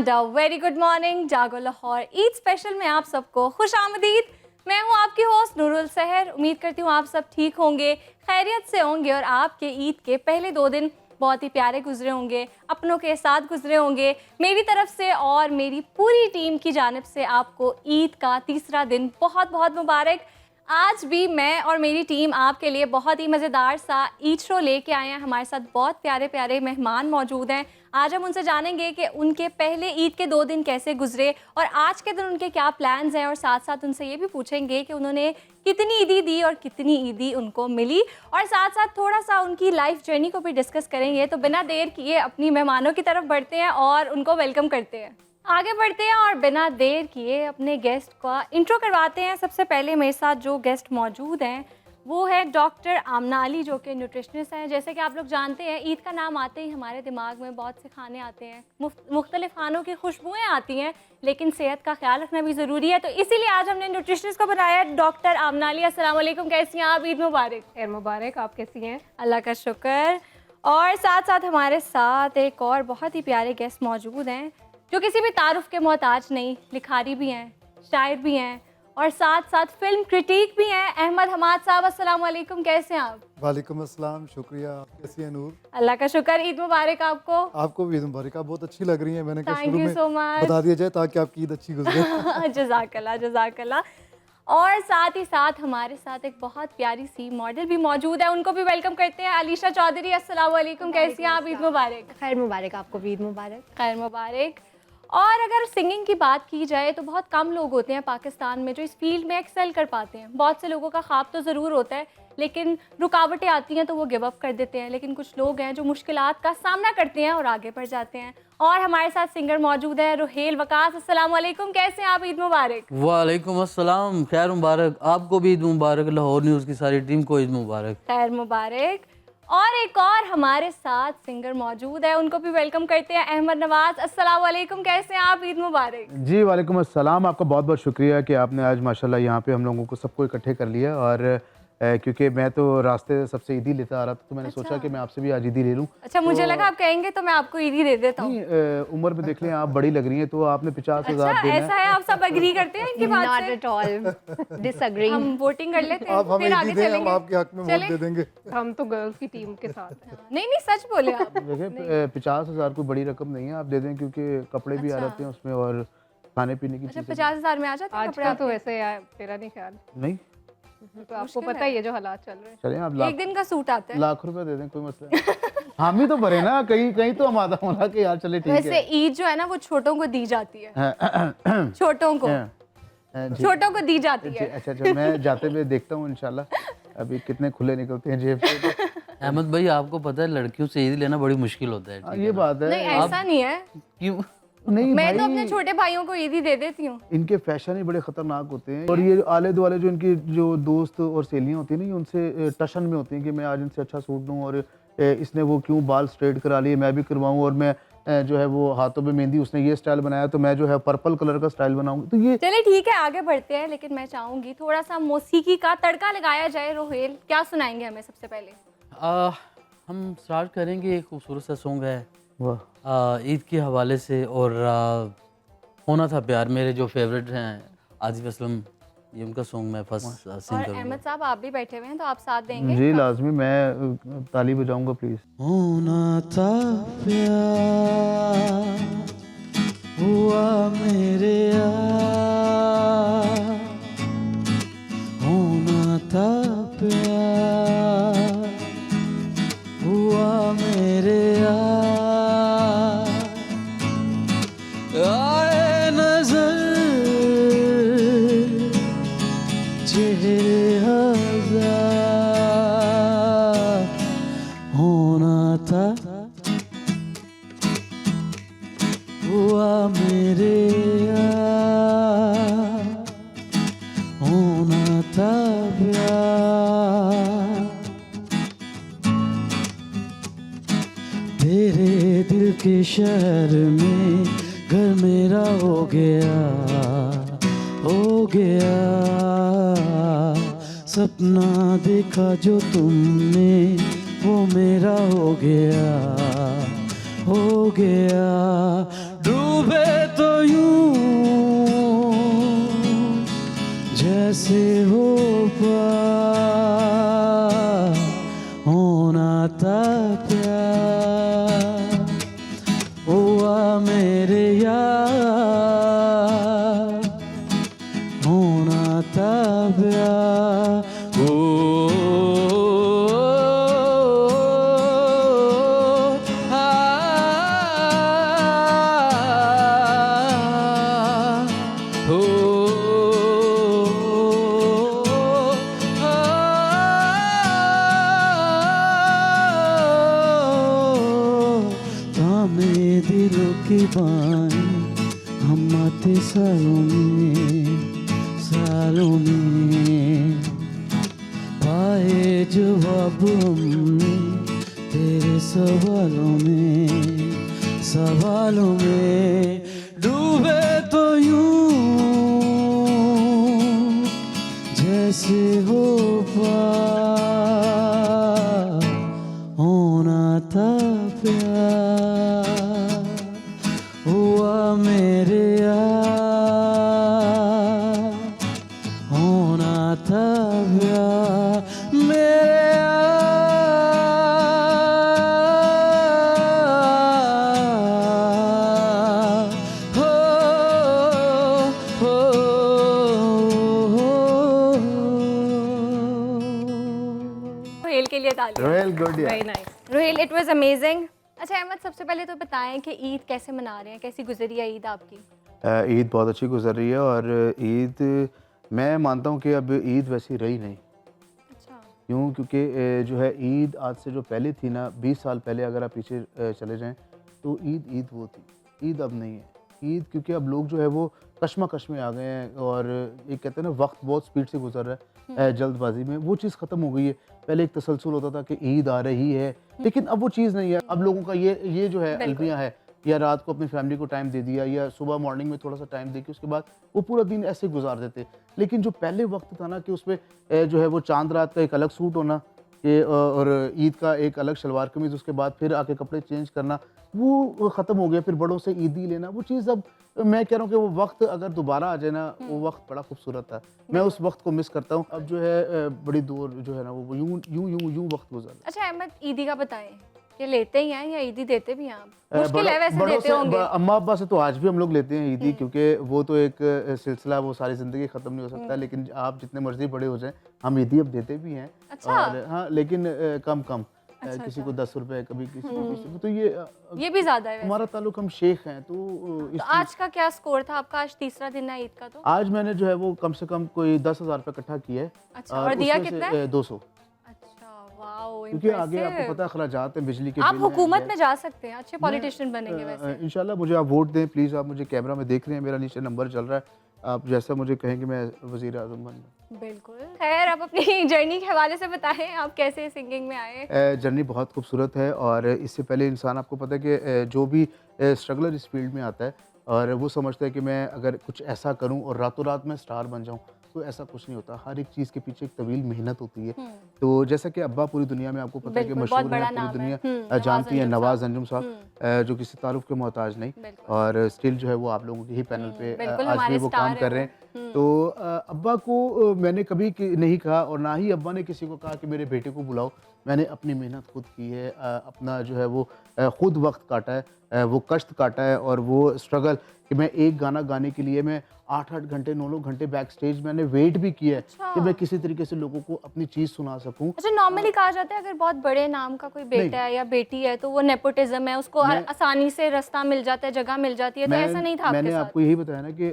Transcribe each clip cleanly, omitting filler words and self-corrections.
And very good morning. जागो Lahore Eid special में आप सबको खुश आमदीद। मैं हूं आपकी होस्ट नूरुल सहर। उम्मीद करती हूं आप सब ठीक होंगे, खैरियत से होंगे और आपके ईद के पहले 2 दिन बहुत ही प्यारे गुजरे होंगे, अपनों के साथ गुजरे होंगे। मेरी तरफ से और मेरी पूरी टीम की जानिब से आपको ईद का तीसरा दिन बहुत बहुत मुबारक। आज भी मैं और मेरी टीम आपके लिए बहुत ही मज़ेदार सा ईद शो लेके आए हैं। हमारे साथ बहुत प्यारे प्यारे मेहमान मौजूद हैं। आज हम उनसे जानेंगे कि उनके पहले ईद के 2 दिन कैसे गुजरे और आज के दिन उनके क्या प्लान्स हैं, और साथ साथ उनसे ये भी पूछेंगे कि उन्होंने कितनी ईदी दी और कितनी ईदी उनको मिली, और साथ साथ थोड़ा सा उनकी लाइफ जर्नी को भी डिस्कस करेंगे। तो बिना देर किए अपनी मेहमानों की तरफ बढ़ते हैं और उनको वेलकम करते हैं। आगे बढ़ते हैं और बिना देर किए अपने गेस्ट का इंट्रो करवाते हैं। सबसे पहले मेरे साथ जो गेस्ट मौजूद हैं वो है डॉक्टर आमना अली, जो कि न्यूट्रिशनिस्ट हैं। जैसे कि आप लोग जानते हैं, ईद का नाम आते ही हमारे दिमाग में बहुत से खाने आते हैं, मुख्तलिफ खानों की खुशबुएँ आती हैं, लेकिन सेहत का ख्याल रखना भी ज़रूरी है। तो इसीलिए आज हमने न्यूट्रिशनिस्ट को बनाया डॉक्टर आमना अली। अस्सलाम वालेकुम, कैसी हैं आप? ईद मुबारक। खैर मुबारक, आप कैसी हैं? अल्लाह का शुक्र। और साथ साथ हमारे साथ एक और बहुत ही प्यारे गेस्ट मौजूद हैं जो किसी भी तारुफ के मोहताज नहीं, लिखारी भी हैं, शायर भी हैं और साथ साथ फिल्म क्रिटिक भी हैं। अहमद हमाद साहब, अस्सलाम वालेकुम, कैसे हैं आप? वालेकुम अस्सलाम, शुक्रिया। कैसी है नूर? अल्लाह का शुक्र। ईद मुबारक आपको। आपको भी ईद मुबारक। आप बहुत अच्छी लग रही हैं। मैंने कहा थैंक शुरू यू में सो मच। बता दिया जाए ताकि आपकी ईद अच्छी गुजरे। जज़ाकल्लाह जज़ाकल्लाह। और साथ ही साथ हमारे साथ एक बहुत प्यारी सी मॉडल भी मौजूद है, उनको भी वेलकम करते हैं। अलीशा चौधरी, अस्सलाम वालेकुम, कैसी हैं आप? ईद मुबारक। खैर मुबारक, आपको भी ईद मुबारक। खैर मुबारक। और अगर सिंगिंग की बात की जाए तो बहुत कम लोग होते हैं पाकिस्तान में जो इस फील्ड में एक्सेल कर पाते हैं। बहुत से लोगों का ख्वाब तो ज़रूर होता है, लेकिन रुकावटें आती हैं तो वो गिव अप कर देते हैं। लेकिन कुछ लोग हैं जो मुश्किलात का सामना करते हैं और आगे बढ़ जाते हैं। और हमारे साथ सिंगर मौजूद है रुहेल वकास, अस्सलाम वालेकुम, कैसे हैं आप? ईद मुबारक। वालेकुम अस्सलाम, खैर मुबारक। आपको भी ईद मुबारक, लाहौर न्यूज़ की सारी टीम को ईद मुबारक। खैर मुबारक। और एक और हमारे साथ सिंगर मौजूद है, उनको भी वेलकम करते हैं। अहमद नवाज, अस्सलाम वालेकुम, कैसे हैं आप? ईद मुबारक। जी वालेकुम अस्सलाम। आपका बहुत बहुत शुक्रिया कि आपने आज माशाल्लाह यहाँ पे हम लोगों को सबको इकट्ठे कर लिया। और क्योंकि मैं तो रास्ते सबसे ईदी लेता आ रहा था, तो मैंने सोचा कि मैं आपसे भी आज ईदी ले लूँ। अच्छा, मुझे लगा आप कहेंगे तो मैं आपको ईदी दे देता हूँ। उम्र में देख लें, आप बड़ी लग रही हैं, तो आपने 50,000 अच्छा, देना ऐसा है? आप सब एग्री करते हैं इनकी बात नॉट से? At all disagree. हम वोटिंग कर लेते हैं, आप हमें फिर ईदी आगे दें, हम चलेंगे। आपके हक में वोट दे देंगे। हम तो गर्ल्स की टीम के साथ हैं। नहीं नहीं, सच बोले आप। देखिए 50,000 कोई बड़ी रकम नहीं है, आप दे दें, क्योंकि कपड़े भी आ जाते हैं उसमें और खाने पीने की अच्छा, चीज़ें। 50,000 में आ जाते हैं आज कपड़े का आपके? तो वैसे यार तेरा नहीं ख्याल, नहीं, तो आपको पता ही है जो हालात चल रहे हैं। चलें आप एक दिन का सूट आता है। लाख रुपए दे दें, कोई मसला नहीं। हम ही तो भरे ना, कहीं कहीं तो हम आधा होला के यार चले ठीक वैसे है। ईद जो है ना वो छोटों को दी जाती है, हाँ, छोटों को जी। छोटों को दी जाती जी, है। अच्छा अच्छा, मैं जाते हुए देखता हूँ इंशाल्लाह अभी कितने खुले निकलते हैं जेब से। अहमद भाई, आपको पता है लड़कियों से ईद लेना बड़ी मुश्किल होता है, हाँ, ठीक ये है ना? बात नहीं, है। ऐसा नहीं है। क्यों? नहीं मैं तो भाई, अपने छोटे भाइयों को ईदी दे देती हूँ। इनके फैशन ही बड़े खतरनाक होते हैं, और ये आले दुआले जो इनकी जो दोस्त और सहेलियां होती हैं ना, ये उनसे टशन में होती हैं कि मैं आज इनसे अच्छा सूट दूं, और इसने वो क्यों बाल स्ट्रेट करा लिए, मैं भी करवाऊं, और मैं जो है वो हाथों पे मेहंदी, उसने ये स्टाइल बनाया तो मैं जो है पर्पल कलर का स्टाइल बनाऊंगी। तो ये चलिए ठीक है, आगे बढ़ते हैं, लेकिन मैं चाहूंगी थोड़ा सा मौसीकी का तड़का लगाया जाए। रोहेल, क्या सुनाएंगे हमें सबसे पहले? हम स्टार्ट करेंगे, एक खूबसूरत सा सॉन्ग है वाह, ईद के हवाले से, और होना था प्यार, मेरे जो फेवरेट हैं आतिफ असलम, ये उनका सॉन्ग मैं फर्स्ट सिंग और करूँगा। अहमद साहब, आप भी बैठे हुए हैं तो आप साथ देंगे? जी लाजमी, मैं ताली बजाऊंगा प्लीज। होना था प्यार, हुआ मेरे यार, होना था प्यार, हुआ मेरे यार, आए नजर चेहरे हजार, होना था हुआ मेरे यार, होना था प्यार, तेरे दिल के शहर में घर मेरा हो गया, हो गया, सपना देखा जो तुमने वो मेरा हो गया, हो गया, डूबे तो यूं जैसे हो पार होना था प्यार हुआ मेरे यार होना था प्यार ओ आ, ओ, थामे दिलों की बानी हम आते सालों में पाए जवाब हमने तेरे सवालों में डूबे तो यूं जैसे हो पार होना था प्यार हुआ मेरे यार होना था प्यार मेरे यार हो हो रोहेल के लिए ताली। Royal Gudiya. Very nice. Rohel, it was amazing. अच्छा अहमद, सबसे पहले तो बताएं कि ईद कैसे मना रहे हैं, कैसी गुजरी है ईद आपकी? ईद बहुत अच्छी गुजर रही है और ईद मैं मानता हूँ कि अब ईद वैसी रही नहीं। अच्छा। क्यों? क्योंकि जो है ईद आज से जो पहले थी ना, 20 साल पहले अगर आप पीछे चले जाएं तो ईद वो थी। ईद अब नहीं है। ईद क्योंकि अब लोग जो है वो कश्मकश में आ गए हैं और एक कहते हैं ना वक्त बहुत स्पीड से गुजर रहा है जल्दबाजी में, वो चीज़ ख़त्म हो गई है। पहले एक तसलसल होता था कि ईद आ रही है, लेकिन अब वो चीज़ नहीं है। अब लोगों का ये जो है अलमिया है, या रात को अपनी फैमिली को टाइम दे दिया या सुबह मॉर्निंग में थोड़ा सा टाइम दे के उसके बाद वो पूरा दिन ऐसे गुजार देते। लेकिन जो पहले वक्त था ना कि उसमें जो है वो चांद रात का एक अलग सूट होना और ईद का एक अलग शलवार कमीज, उसके बाद फिर आके कपड़े चेंज करना, वो ख़त्म हो गया। फिर बड़ों से ईदी लेना, वो चीज़ अब मैं कह रहा हूँ कि वो वक्त अगर दोबारा आ जाए ना, वो वक्त बड़ा खूबसूरत था। मैं उस वक्त को मिस करता हूँ। अब जो है बड़ी दूर जो है ना वो यूं वक्त गुजर। अच्छा अहमद, ईदी का बताएं, ये लेते ही हैं या ईदी देते भी हैं आप? मुश्किल बड़ों- है वैसे, बड़ों देते से होंगे। अम्मा अब्बा से तो आज भी हम लोग लेते हैं ईदी, क्योंकि वो तो एक सिलसिला, वो सारी ज़िंदगी ख़त्म नहीं हो सकता। लेकिन आप जितने मर्जी बड़े हो जाएं, हम ईदी अब देते भी हैं। अच्छा। और हाँ, लेकिन कम अच्छा, किसी को 10 रुपए, कभी किसी को 20 रुपए। तो ये भी ज्यादा है वैसे। हमारा ताल्लुक, हम शेख हैं तो इस तो आज का क्या स्कोर था आपका? आज तीसरा दिन है ईद का तो। आज मैंने जो है वो कम से कम कोई 10,000 रुपये इकट्ठा किया है। अच्छा, और दिया उसमें से, कितना है? 200। अच्छा, वाओ, क्योंकि आगे आपको impressive। पता है अखराजात हैं, बिजली के आप बिल हैं, हुकूमत गैस। में जा सकते हैं, अच्छे पॉलिटिशियन बनेंगे वैसे। इंशाल्लाह मुझे आप वोट दें प्लीज़। आप मुझे कैमरा में देख रहे हैं, मेरा नीचे नंबर चल रहा है, आप जैसा मुझे कहेंगे मैं वज़ीर आज़म बन जाऊँ। बिल्कुल। खैर, आप अपनी जर्नी के हवाले से बताएं, आप कैसे सिंगिंग में आए? जर्नी बहुत खूबसूरत है और इससे पहले इंसान, आपको पता है कि जो भी स्ट्रगलर इस फील्ड में आता है और वो समझता है कि मैं अगर कुछ ऐसा करूं और रातों रात मैं स्टार बन जाऊं, तो ऐसा कुछ नहीं होता। हर एक चीज़ के पीछे एक तवील मेहनत होती है। तो जैसा कि अब्बा पूरी दुनिया में आपको पता है कि बिल्कुल, मशहूर बहुत है, बड़ा पूरी नाम है। दुनिया जानती है, नवाज अंजुम साहब, जो किसी तारुफ के मोहताज नहीं, बिल्कुल। और स्टिल जो है वो आप लोगों के ही पैनल पे बिल्कुल, आज भी हमारे वो स्टार काम हैं कर रहे हैं। तो अब्बा को मैंने कभी नहीं कहा और ना ही अब्बा ने किसी को कहा कि मेरे बेटे को बुलाओ। मैंने अपनी मेहनत खुद की है, अपना जो है वो खुद वक्त काटा है, वो कष्ट काटा है और वो स्ट्रगल कि मैं एक गाना गाने के लिए मैं 8-8 घंटे 9-9 घंटे बैक स्टेज मैंने वेट भी किया है। अच्छा। कि मैं किसी तरीके से लोगों को अपनी चीज़ सुना सकूं। अच्छा, नॉर्मली कहा जाता है अगर बहुत बड़े नाम का कोई बेटा है या बेटी है तो वो नेपोटिज्म है, उसको आसानी से रास्ता मिल जाता है, जगह मिल जाती है, तो ऐसा नहीं था आपके मैंने साथ? आपको यही बताया ना कि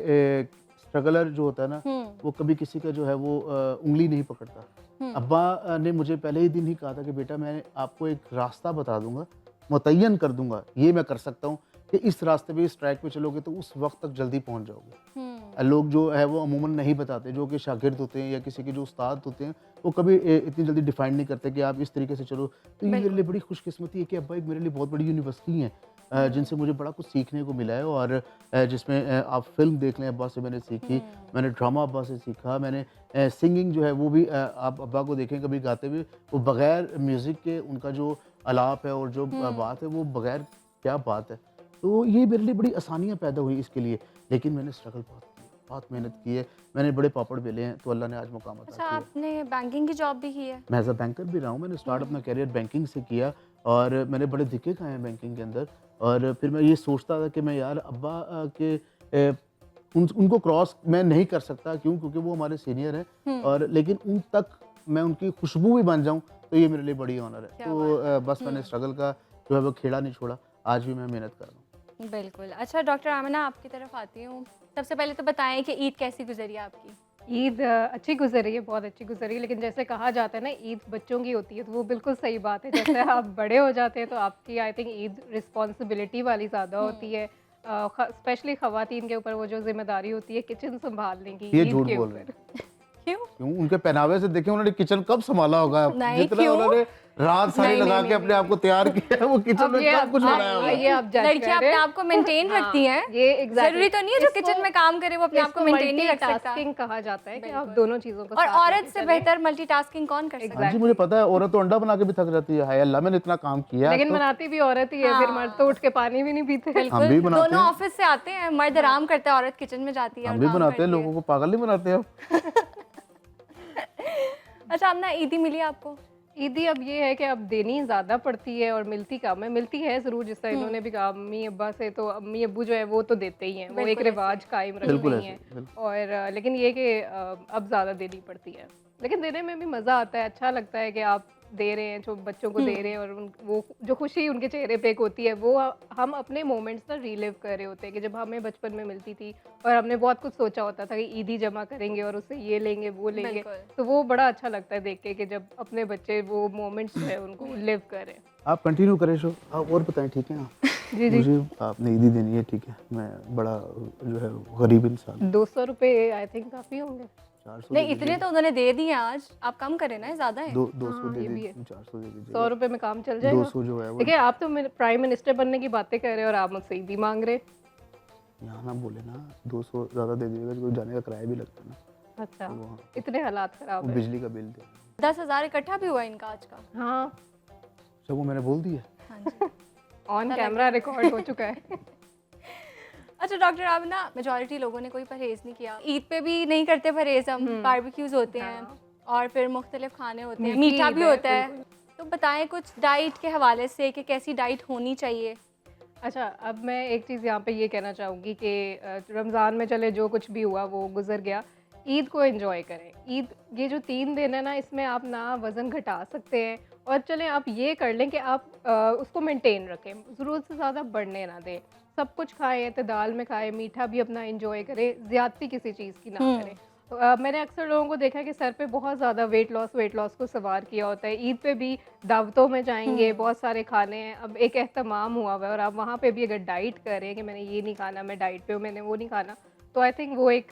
स्ट्रगलर जो होता है ना, वो कभी किसी का जो है वो उंगली नहीं पकड़ता। अब्बा ने मुझे पहले ही दिन ही कहा था कि बेटा मैं आपको एक रास्ता बता दूंगा, मुतय्यन कर दूंगा, ये मैं कर सकता हूँ कि इस रास्ते पे, इस ट्रैक पे चलोगे तो उस वक्त तक जल्दी पहुंच जाओगे। लोग जो है वो अमूमन नहीं बताते, जो कि शागिर्द होते हैं या किसी के जो उस्ताद होते हैं, वो कभी इतनी जल्दी डिफाइन नहीं करते कि आप इस तरीके से चलो। तो ये मेरे लिए बड़ी खुशकिस्मती है कि अब्बा एक मेरे लिए बहुत बड़ी यूनिवर्सिटी है, जिनसे मुझे बड़ा कुछ सीखने को मिला है। और जिसमें आप फिल्म देख लें, अब्बा से मैंने सीखी, मैंने ड्रामा अब्बा से सीखा, मैंने सिंगिंग जो है वो भी आप अब्बा को देखें कभी गाते हुए, वो बगैर म्यूज़िक के उनका जो अलाप है और जो बात है वो बगैर, क्या बात है। तो ये मेरे लिए बड़ी आसानियाँ पैदा हुई इसके लिए, लेकिन मैंने स्ट्रगल बहुत मेहनत की है, मैंने बड़े पापड़ बेले हैं, तो अल्लाह ने आज मुकाम अता अच्छा, किया। आपने बैंकिंग की जॉब भी की है? मैं एज अ बैंकर भी रहा हूँ, मैंने स्टार्ट अपना करियर बैंकिंग से किया और मैंने बड़े धिक्के खाए हैं बैंकिंग के अंदर। और फिर मैं ये सोचता था कि मैं यार अब्बा के उनको क्रॉस मैं नहीं कर सकता, क्यों? क्योंकि वो हमारे सीनियर हैं, और लेकिन उन तक मैं उनकी खुशबू भी बन जाऊँ तो ये मेरे लिए बड़ी ऑनर है। तो बस मैंने स्ट्रगल का जो है वो खेड़ा नहीं छोड़ा, आज भी मैं मेहनत कर रहा हूँ। बिल्कुल। अच्छा डॉक्टर आमिना, आपकी तरफ आती हूँ। सबसे पहले तो बताएं कि ईद कैसी गुजरी आपकी? ईद अच्छी गुजरी है, बहुत अच्छी गुजरी, लेकिन जैसे कहा जाता है ना ईद बच्चों की होती है, तो वो बिल्कुल सही बात है। जैसे आप बड़े हो जाते हैं तो आपकी आई थिंक ईद रिस्पॉन्सिबिलिटी वाली ज़्यादा होती है, स्पेशली ख़वातीन के ऊपर वो जो जिम्मेदारी होती है किचन संभालने की। ये ईद झूठ के बोल रहे ऊपर। हैं। क्यों? क्यों? उनके पहनावे से देखें उन्होंने किचन कब संभाला होगा, नहीं, जितना क्यों? उन्होंने रात सारी नहीं, लगा नहीं, के अपने आप को तैयार किया है, वो किचन अब में ये कब कुछ बनाया होगा। ये आप जज लड़कियां कर अपने रहे हैं। आप को मेंटेन हाँ, रखती हैं। ये exactly। जरूरी तो नहीं है जो इसको- किचन में काम करे वो अपने आप को इसको मेंटेन नहीं रख सकता। मल्टीटास्किंग कहा जाता है कि आप बिल्कुल। दोनों चीज़ों को और साथ औरत लेके से चलें। बेहतर मल्टीटास्किंग कौन कर सकता है? हाँ जी, मुझे पता है, औरत तो अंडा बना के भी थक जाती है, हाय अल्लाह मैंने इतना काम किया। लेकिन तो बनाती भी औरत ही है, फिर मर्द तो उठ के पानी भी नहीं पीते। हम भी बिल्कुल, बनाते दोनों हैं। ऑफिस से आते हैं, मर्द आराम करता है, औरत किचन में जाती है और हम भी काम बनाते हैं, करती है। लोगों को पागल नहीं बनाते हम। अच्छा आमना, ईदी मिली आपको? ईदी अब ये है कि अब देनी ज़्यादा पड़ती है और मिलती कम है। मिलती है ज़रूर, जिस तरह इन्होंने भी कहा अम्मी अब्बा से, तो अम्मी अब्बू जो है वो तो देते ही हैं, वो एक बिल्कुल रिवाज कायम रख बिल्कुल रही हैं। ऐसे, बिल्कुल। और लेकिन ये कि अब ज़्यादा देनी पड़ती है, लेकिन देने में भी मज़ा आता है, अच्छा लगता है कि आप दे रहे हैं, जो बच्चों को दे रहे हैं, और वो जो खुशी उनके चेहरे पे एक होती है, वो हम अपने मोमेंट्स ना रीलिव कर रहे होते हैं कि जब हमें बचपन में मिलती थी और हमने बहुत कुछ सोचा होता था कि ईदी जमा करेंगे और उससे ये लेंगे वो लेंगे, बिल्कुल। तो वो बड़ा अच्छा लगता है देख के कि जब अपने बच्चे वो मोमेंट्स जो है उनको लिव करें। आप कंटिन्यू करें शो, आप और बताएं, ठीक है? आप जी जी। मुझे आपने ईदी देनी है, ठीक है? मैं बड़ा जो है गरीब इंसान, 200 रुपये आई थिंक काफ़ी होंगे। 400 नहीं, इतने तो उन्होंने दे दिए आज, आप कम करें ना, ज्यादा है। 200 दे ये भी दीजिए, 400 दे दीजिए। 100 रुपये में काम चल जाएगा। 200 जो है वो देखिए, आप तो प्राइम मिनिस्टर बनने की बातें कर रहे हो और आप मुझसे ईदी मांग रहे। यहाँ ना बोले ना, 200 ज़्यादा दे दीजिएगा, क्योंकि जाने का किराया भी लगता है ना, अच्छा, तो वहाँ इतने हालात खराब वो है। बिजली का बिल दे। 10,000 इकट्ठा भी हुआ इनका आज का। हाँ, अच्छा, वो मैंने बोल दिया। हाँ जी। ऑन कैमरा रिकॉर्ड हो चुका है। अच्छा डॉक्टर, अब ना मेजॉरिटी लोगों ने कोई परहेज नहीं किया, ईद पे भी नहीं करते परहेज हम, बारबेक्यूज होते हैं और फिर मुख्तलिफ खाने होते हैं, मीठी मीठा ईद भी है, होता है। तो बताएं कुछ डाइट के हवाले से कि कैसी डाइट होनी चाहिए। अच्छा, अब मैं एक चीज़ यहाँ पे ये कहना चाहूँगी कि रमज़ान में चले जो कुछ भी हुआ वो गुजर गया, ईद को एंजॉय करें। ईद ये जो 3 दिन है ना, इसमें आप ना वज़न घटा सकते हैं, और चलें आप ये कर लें कि आप उसको मेंटेन रखें, ज़रूरत से ज़्यादा बढ़ने ना दें, सब कुछ खाएं, इत्तेदाल में खाएं, मीठा भी अपना एंजॉय करें, ज़्यादती किसी चीज़ की ना करें। तो मैंने अक्सर लोगों को देखा है कि सर पे बहुत ज़्यादा वेट लॉस को सवार किया होता है। ईद पे भी दावतों में जाएंगे, बहुत सारे खाने हैं, अब एक एहतमाम हुआ हुआ है, और आप वहाँ पे भी अगर डाइट करें कि मैंने ये नहीं खाना, मैं डाइट पे हूँ, मैंने वो नहीं खाना, तो आई थिंक वो एक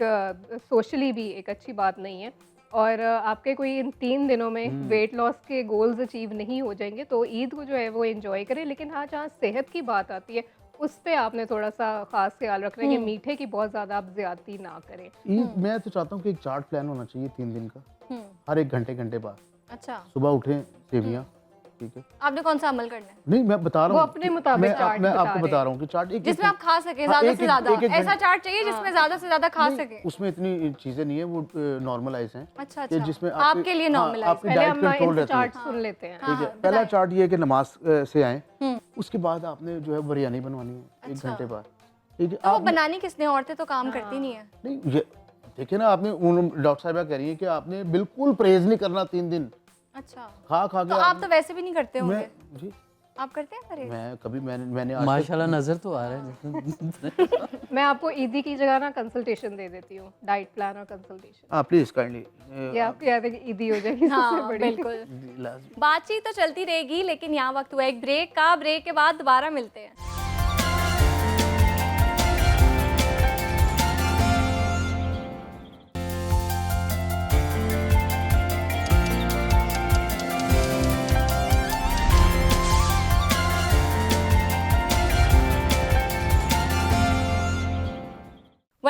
सोशली भी एक अच्छी बात नहीं है। और आपके कोई इन 3 दिनों में वेट लॉस के गोल्स अचीव नहीं हो जाएंगे, तो ईद को जो है वो एंजॉय करें। लेकिन हाँ, जहाँ सेहत की बात आती है उस पे आपने थोड़ा सा खास ख्याल रखना है कि मीठे की बहुत ज़्यादा आप ज्यादती ना करें। ईद मैं तो चाहता हूँ कि एक चार्ट प्लान होना चाहिए 3 दिन का, हर 1 घंटे बाद। अच्छा, सुबह उठें, सेवियाँ, ठीक है? आपने कौन सा अमल करना है नहीं, मैं बता रहा वो हूँ, अपने मुताबिक मैं चार्ट मैं बता आपको रहे बता हैं। रहा हूँ कि चार्ट एक जिसमें आप खा सके हाँ, ज्यादा एक- से एक- ज्यादा, एक- एक ऐसा घंटे- चार्ट चाहिए जिसमें ज्यादा से ज्यादा खा नहीं, सके। उसमें इतनी चीजें नहीं है, वो नॉर्मलाइज हैं अच्छा कि अच्छा, जिसमें आपके लिए नॉर्मलाइज। आपकी पहले डाइट हम कंट्रोल इनसे रहती है, चार्ट सुन लेते हैं। ठीक है? पहला चार्ट ये है कि नमाज से आए, उसके बाद आपने जो है बिरयानी बनवानी है 1 घंटे बाद, ठीक है? तो वो आपने- बनानी किसने, औरतें तो काम करती नहीं है। नहीं, ये देखिए ना, आपने डॉक्टर साहब कह रही है कि आपने बिल्कुल परहेज नहीं करना 3 दिन, अच्छा, खा खा के तो आप तो वैसे भी नहीं करते होंगे। मैं जी आप करते हैं परहेज? मैं कभी मैंने आज तक- माशाल्लाह नजर तो आ रहा है। मैं आपको ईदी की जगह ना कंसल्टेशन दे देती हूँ, डाइट प्लान और कंसल्टेशन। हाँ प्लीज काइंडली, ये आपकी याद है कि ईदी हो जाएगी सबसे हाँ बड़ी। बिल्कुल। बातचीत तो चलती रहेगी, लेकिन यहाँ वक्त हुआ एक ब्रेक का। ब्रेक के बाद दोबारा मिलते हैं।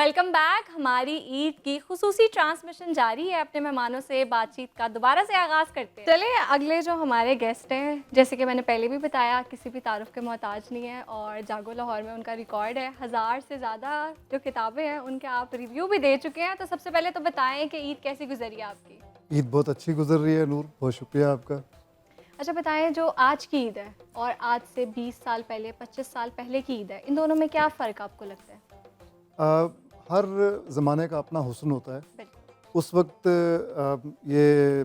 Welcome back. हमारी ईद की खुसूसी ट्रांसमिशन जारी है। अपने मेहमानों से बातचीत का दोबारा से आगाज़ करते हैं। चलिए अगले जो हमारे गेस्ट हैं, जैसे कि मैंने पहले भी बताया, किसी भी तारुफ के मोहताज नहीं है और जागो लाहौर में उनका रिकॉर्ड है। 1000 से ज़्यादा जो किताबें हैं उनके आप रिव्यू भी दे चुके हैं। तो सबसे पहले तो बताएं कि ईद कैसी गुजरी है आपकी? ईद बहुत अच्छी गुजर रही है नूर, बहुत शुक्रिया आपका। अच्छा बताएं, जो आज की ईद है और आज से 20 साल पहले 25 साल पहले की ईद है, इन दोनों में क्या फ़र्क आपको लगता है? हर ज़माने का अपना हुस्न होता है। बिल्कुल। उस वक्त ये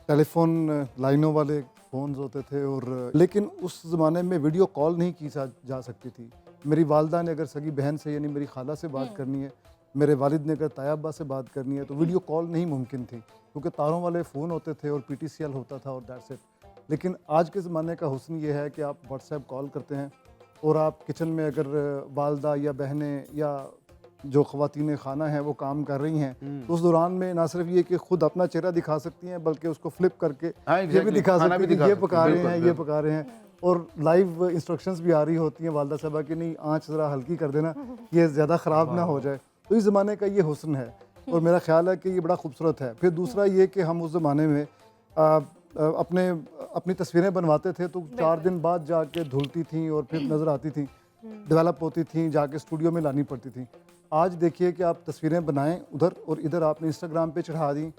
टेलीफोन लाइनों वाले फ़ोन्स होते थे और लेकिन उस ज़माने में वीडियो कॉल नहीं की जा सकती थी। मेरी वालदा ने अगर सगी बहन से यानी मेरी खाला से बात करनी है, मेरे वालिद ने अगर तायाब्बा से बात करनी है, तो वीडियो कॉल नहीं मुमकिन थी क्योंकि तारों वाले फ़ोन होते थे और PTCL होता था और दैट्स इट। लेकिन आज के ज़माने का हुस्न ये है कि आप व्हाट्सएप कॉल करते हैं और आप किचन में अगर वालदा या बहनें या जो ख़वातीन खाना हैं वो काम कर रही हैं, तो उस दौरान में ना सिर्फ ये कि खुद अपना चेहरा दिखा सकती हैं बल्कि उसको फ्लिप करके ये भी दिखा सकती हैं कि ये पका रहे हैं, ये पका रहे हैं, और लाइव इंस्ट्रक्शंस भी आ रही होती हैं वालदा साहबा कि नहीं आँच ज़रा हल्की कर देना, ये ज़्यादा ख़राब ना हो जाए। तो इस ज़माने का ये हुस्न है और मेरा ख्याल है कि ये बड़ा खूबसूरत है। फिर दूसरा ये कि हम उस ज़माने में अपनी तस्वीरें बनवाते थे तो 4 दिन बाद जाके धुलती थी और फिर नज़र आती थी, डेवलप होती थी, जाके स्टूडियो में लानी पड़ती थी। आज देखिए कि आप तस्वीरें बनाएं उधर और इधर आपने इंस्टाग्राम पे चढ़ा दी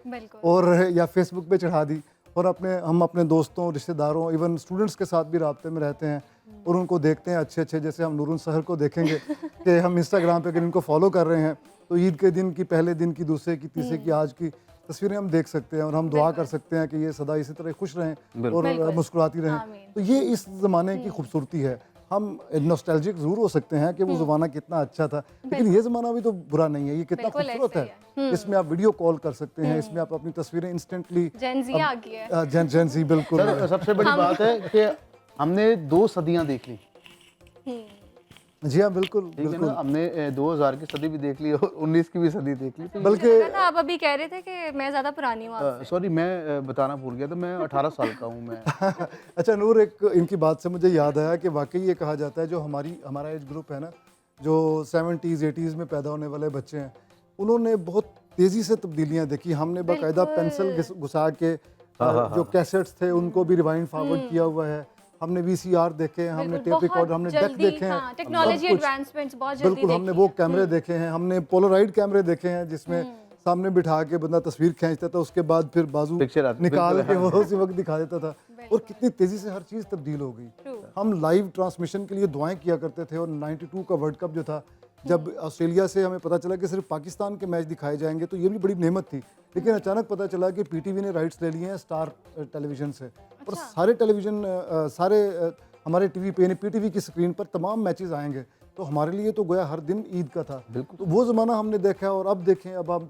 और या फेसबुक पे चढ़ा दी और हम अपने दोस्तों, रिश्तेदारों, इवन स्टूडेंट्स के साथ भी राब्ते में रहते हैं और उनको देखते हैं अच्छे अच्छे, जैसे हम नूरुल सहर को देखेंगे कि हम इंस्टाग्राम पे अगर इनको फॉलो कर रहे हैं तो ईद के दिन की, पहले दिन की, दूसरे की, तीसरे की, आज की तस्वीरें हम देख सकते हैं और हम दुआ कर सकते हैं कि ये सदा इसी तरह खुश रहें और मुस्कुराती रहें। तो ये इस ज़माने की खूबसूरती है। हम नॉस्टैल्जिक ज़रूर हो सकते हैं कि वो ज़माना कितना अच्छा था, लेकिन ये ज़माना भी तो बुरा नहीं है, ये कितना खूबसूरत है। इसमें आप वीडियो कॉल कर सकते हैं, इसमें आप अपनी तस्वीरें इंस्टेंटली जेन ज़ी बिल्कुल। सबसे बड़ी बात है कि हमने 2 सदियां देख ली। जी हाँ बिल्कुल ठीक है बिल्कुल। ना, हमने 2000 की सदी भी देख ली और 19 की भी सदी देख ली। तो बल्कि आप अभी कह रहे थे कि मैं ज़्यादा पुरानी हूँ आपसे। सॉरी, मैं बताना भूल गया था, मैं 18 साल का हूँ मैं। अच्छा नूर, एक इनकी बात से मुझे याद आया कि वाकई ये कहा जाता है जो हमारा एज ग्रुप है ना, जो 70s 80s में पैदा होने वाले बच्चे हैं, उन्होंने बहुत तेज़ी से तब्दीलियाँ देखी। हमने बाकायदा पेंसिल घुसा के जो कैसेट्स थे उनको भी रिवाइंड फॉरवर्ड किया हुआ है, हमने VCR देखे हैं, हमने टेप रिकॉर्डर, हमने डेक देखे हैं, टेक्नोलॉजी एडवांसमेंट्स बहुत जल्दी बिल्कुल, हमने वो कैमरे देखे हैं, हमने पोलराइड कैमरे देखे हैं जिसमें सामने बिठा के बंदा तस्वीर खींचता था, उसके बाद फिर बाजू निकाल के वो उसी वक्त दिखा देता था और कितनी तेज़ी से हर चीज़ तब्दील हो गई। हम लाइव ट्रांसमिशन के लिए दुआएं किया करते थे और 92 का वर्ल्ड कप जो था, जब ऑस्ट्रेलिया से हमें पता चला कि सिर्फ पाकिस्तान के मैच दिखाए जाएंगे तो ये भी बड़ी नेमत थी, लेकिन अचानक पता चला कि PTV ने राइट्स ले लिए हैं स्टार टेलीविज़न से और सारे टेलीविज़न हमारे टीवी पे यानी PTV की स्क्रीन पर तमाम मैचेस आएंगे। तो हमारे लिए तो गोया हर दिन ईद का था। तो वो ज़माना हमने देखा और अब देखें, अब आप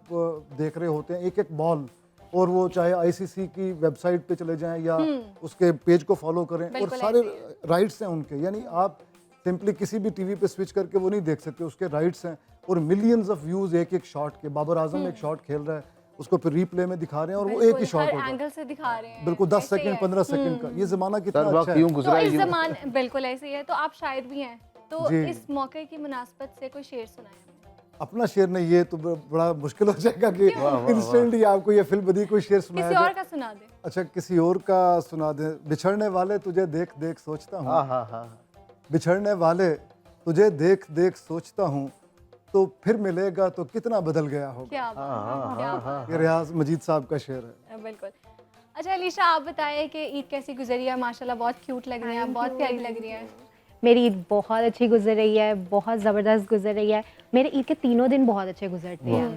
देख रहे होते हैं एक एक बॉल, और वो चाहे ICC की वेबसाइट पे चले जाएं या उसके पेज को फॉलो करें और सारे राइट्स हैं उनके, यानी आप सिंपली किसी भी टीवी पे स्विच करके वो नहीं देख सकते, उसके राइट्स हैं और मिलियंस ऑफ व्यूज़ एक एक शॉट के। बाबर आजम एक शॉट खेल रहा है, उसको फिर रीप्ले में दिखा रहे हैं और वो एक ही शॉट होगा, एंगल से दिखा रहे हैं, बिल्कुल 10 सेकंड 15 सेकंड का। ये ज़माना कितना अच्छा है। क्यों गुजरा तो इस है ज़माने बिल्कुल ऐसे ही है। तो आप शायर भी हैं, तो इस मौके की मुनासबत से कोई शेर सुनाएं। अपना शेर नहीं, ये तो बड़ा मुश्किल हो जाएगा कि इंस्टेंटली आपको ये फिल्म बदी कोई शेर सुनाया किसी और का सुना दे। अच्छा किसी और का सुना दे। बिछड़ने वाले तुझे देख देख सोचता हूँ, बिछड़ने वाले तुझे देख देख सोचता हूँ, तो फिर मिलेगा तो कितना बदल गया होगा। क्या बात है, क्या बात है। ये रियाज मजीद साहब का शेर है। बिल्कुल। अच्छा अलीशा, आप बताएं कि ईद कैसी गुजरी है? माशाल्लाह बहुत क्यूट लग रही हैं आप, बहुत प्यारी लग रही हैं। मेरी ईद बहुत अच्छी गुजर रही है, बहुत ज़बरदस्त गुजर रही है। मेरे ईद के तीनों दिन बहुत अच्छे गुजरते हैं।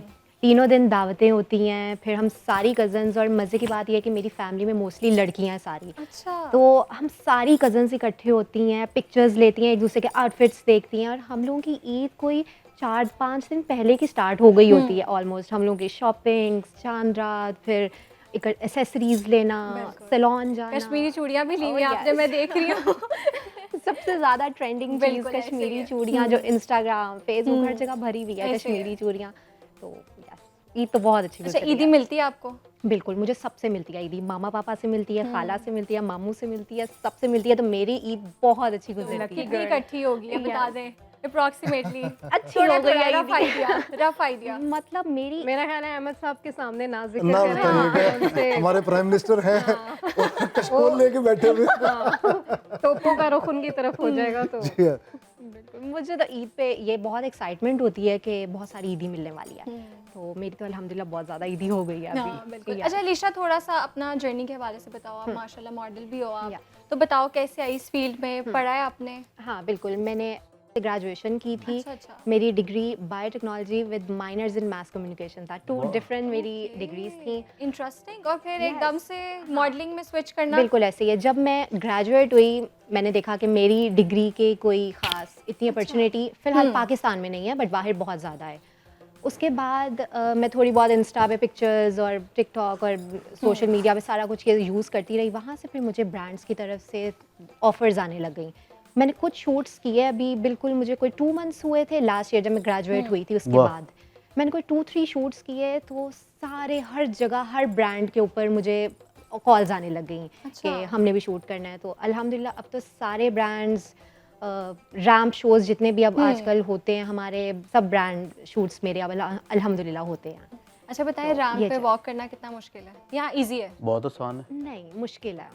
तीनों दिन दावतें होती हैं, फिर हम सारी कज़न्स, और मज़े की बात यह है कि मेरी फैमिली में मोस्टली लड़कियां हैं सारी। अच्छा। तो हम सारी कज़न्स इकट्ठे होती हैं, पिक्चर्स लेती हैं, एक दूसरे के आउटफिट्स देखती हैं, और हम लोगों की ईद कोई 4-5 दिन पहले की स्टार्ट हो गई होती है ऑलमोस्ट। हम लोगों की शॉपिंग, चांद रात, फिर एक एसेसरीज लेना, सैलून जाना। कश्मीरी चूड़ियाँ भी ली हुई आपने, मैं देख रही हूँ। सबसे ज़्यादा ट्रेंडिंग चीज़ कश्मीरी चूड़ियाँ, जो इंस्टाग्राम, फेसबुक हर जगह भरी हुई है कश्मीरी चूड़ियाँ। तो ईद तो बहुत अच्छी अच्छा, ईदी मिलती है आपको? बिल्कुल, मुझे सबसे मिलती है ईदी। मामा पापा से मिलती है, खाला से मिलती है, मामू से मिलती है, सबसे मिलती है। तो मेरी ईद बहुत अच्छी गुजरती है। इकट्ठी होगी, बता दें। अप्रोक्सीमेटली? अच्छी हो गई है रफ आइडिया, रफ आइडिया। मतलब मेरी मेरा ख्याल है अहमद साहब के सामने ना जिक्र ना करें, बताइएगा, उनसे हमारे प्राइम मिनिस्टर हैं और कशकोल लेके बैठे हुए तोपों का रुख उनकी तरफ हो जाएगा तो जी हाँ। बिल्कुल मुझे तो ईद पे ये बहुत एक्साइटमेंट होती है कि बहुत सारी ईदी मिलने वाली है, तो मेरी तो अल्हम्दुलिल्लाह बहुत ज़्यादा ईदी हो गई है हाँ, अभी। बिल्कुल। या। अच्छा अलीशा, थोड़ा सा अपना जर्नी के हवाले से बताओ। आप माशाल्लाह मॉडल भी हो आप, या। तो बताओ कैसे आई इस फील्ड में, पढ़ा है आपने? हाँ बिल्कुल, मैंने ग्रेजुएशन की थी। अच्छा, अच्छा। मेरी degree biotechnology with minors in mass communication था। 2 डिफरेंट मेरी डिग्रीज थी। इंटरेस्टिंग। और फिर एकदम से मॉडलिंग में स्विच करना? बिल्कुल ऐसे ही है। जब मैं ग्रेजुएट हुई मैंने देखा कि मेरी डिग्री के कोई ख़ास इतनी अपॉर्चुनिटी फ़िलहाल पाकिस्तान में नहीं है, बट बाहर बहुत ज़्यादा है। उसके बाद मैं थोड़ी बहुत इंस्टा पे पिक्चर्स और टिकटॉक और सोशल मीडिया पे सारा कुछ ये यूज़ करती रही। वहाँ से फिर मुझे ब्रांड्स की तरफ से ऑफ़र्स आने लग गई। मैंने कुछ शूट्स किए अभी, बिल्कुल मुझे कोई 2 मंथ्स हुए थे लास्ट ईयर जब मैं ग्रेजुएट हुई थी। उसके वाह। बाद मैंने कोई 2-3 शूट्स किए, तो सारे हर जगह हर ब्रांड के ऊपर मुझे कॉल्स आने लग गई अच्छा। कि हमने भी शूट करना है। तो अल्हम्दुलिल्लाह अब तो सारे ब्रांड्स रैम्प शोज़ जितने भी अब आजकल होते हैं हमारे, सब ब्रांड शूट्स मेरे अब अल्हम्दुलिल्लाह होते हैं। अच्छा बताएं, रैंप ये पे चल- वॉक करना कितना मुश्किल है? यहाँ इजी है? बहुत आसान है। नहीं मुश्किल है।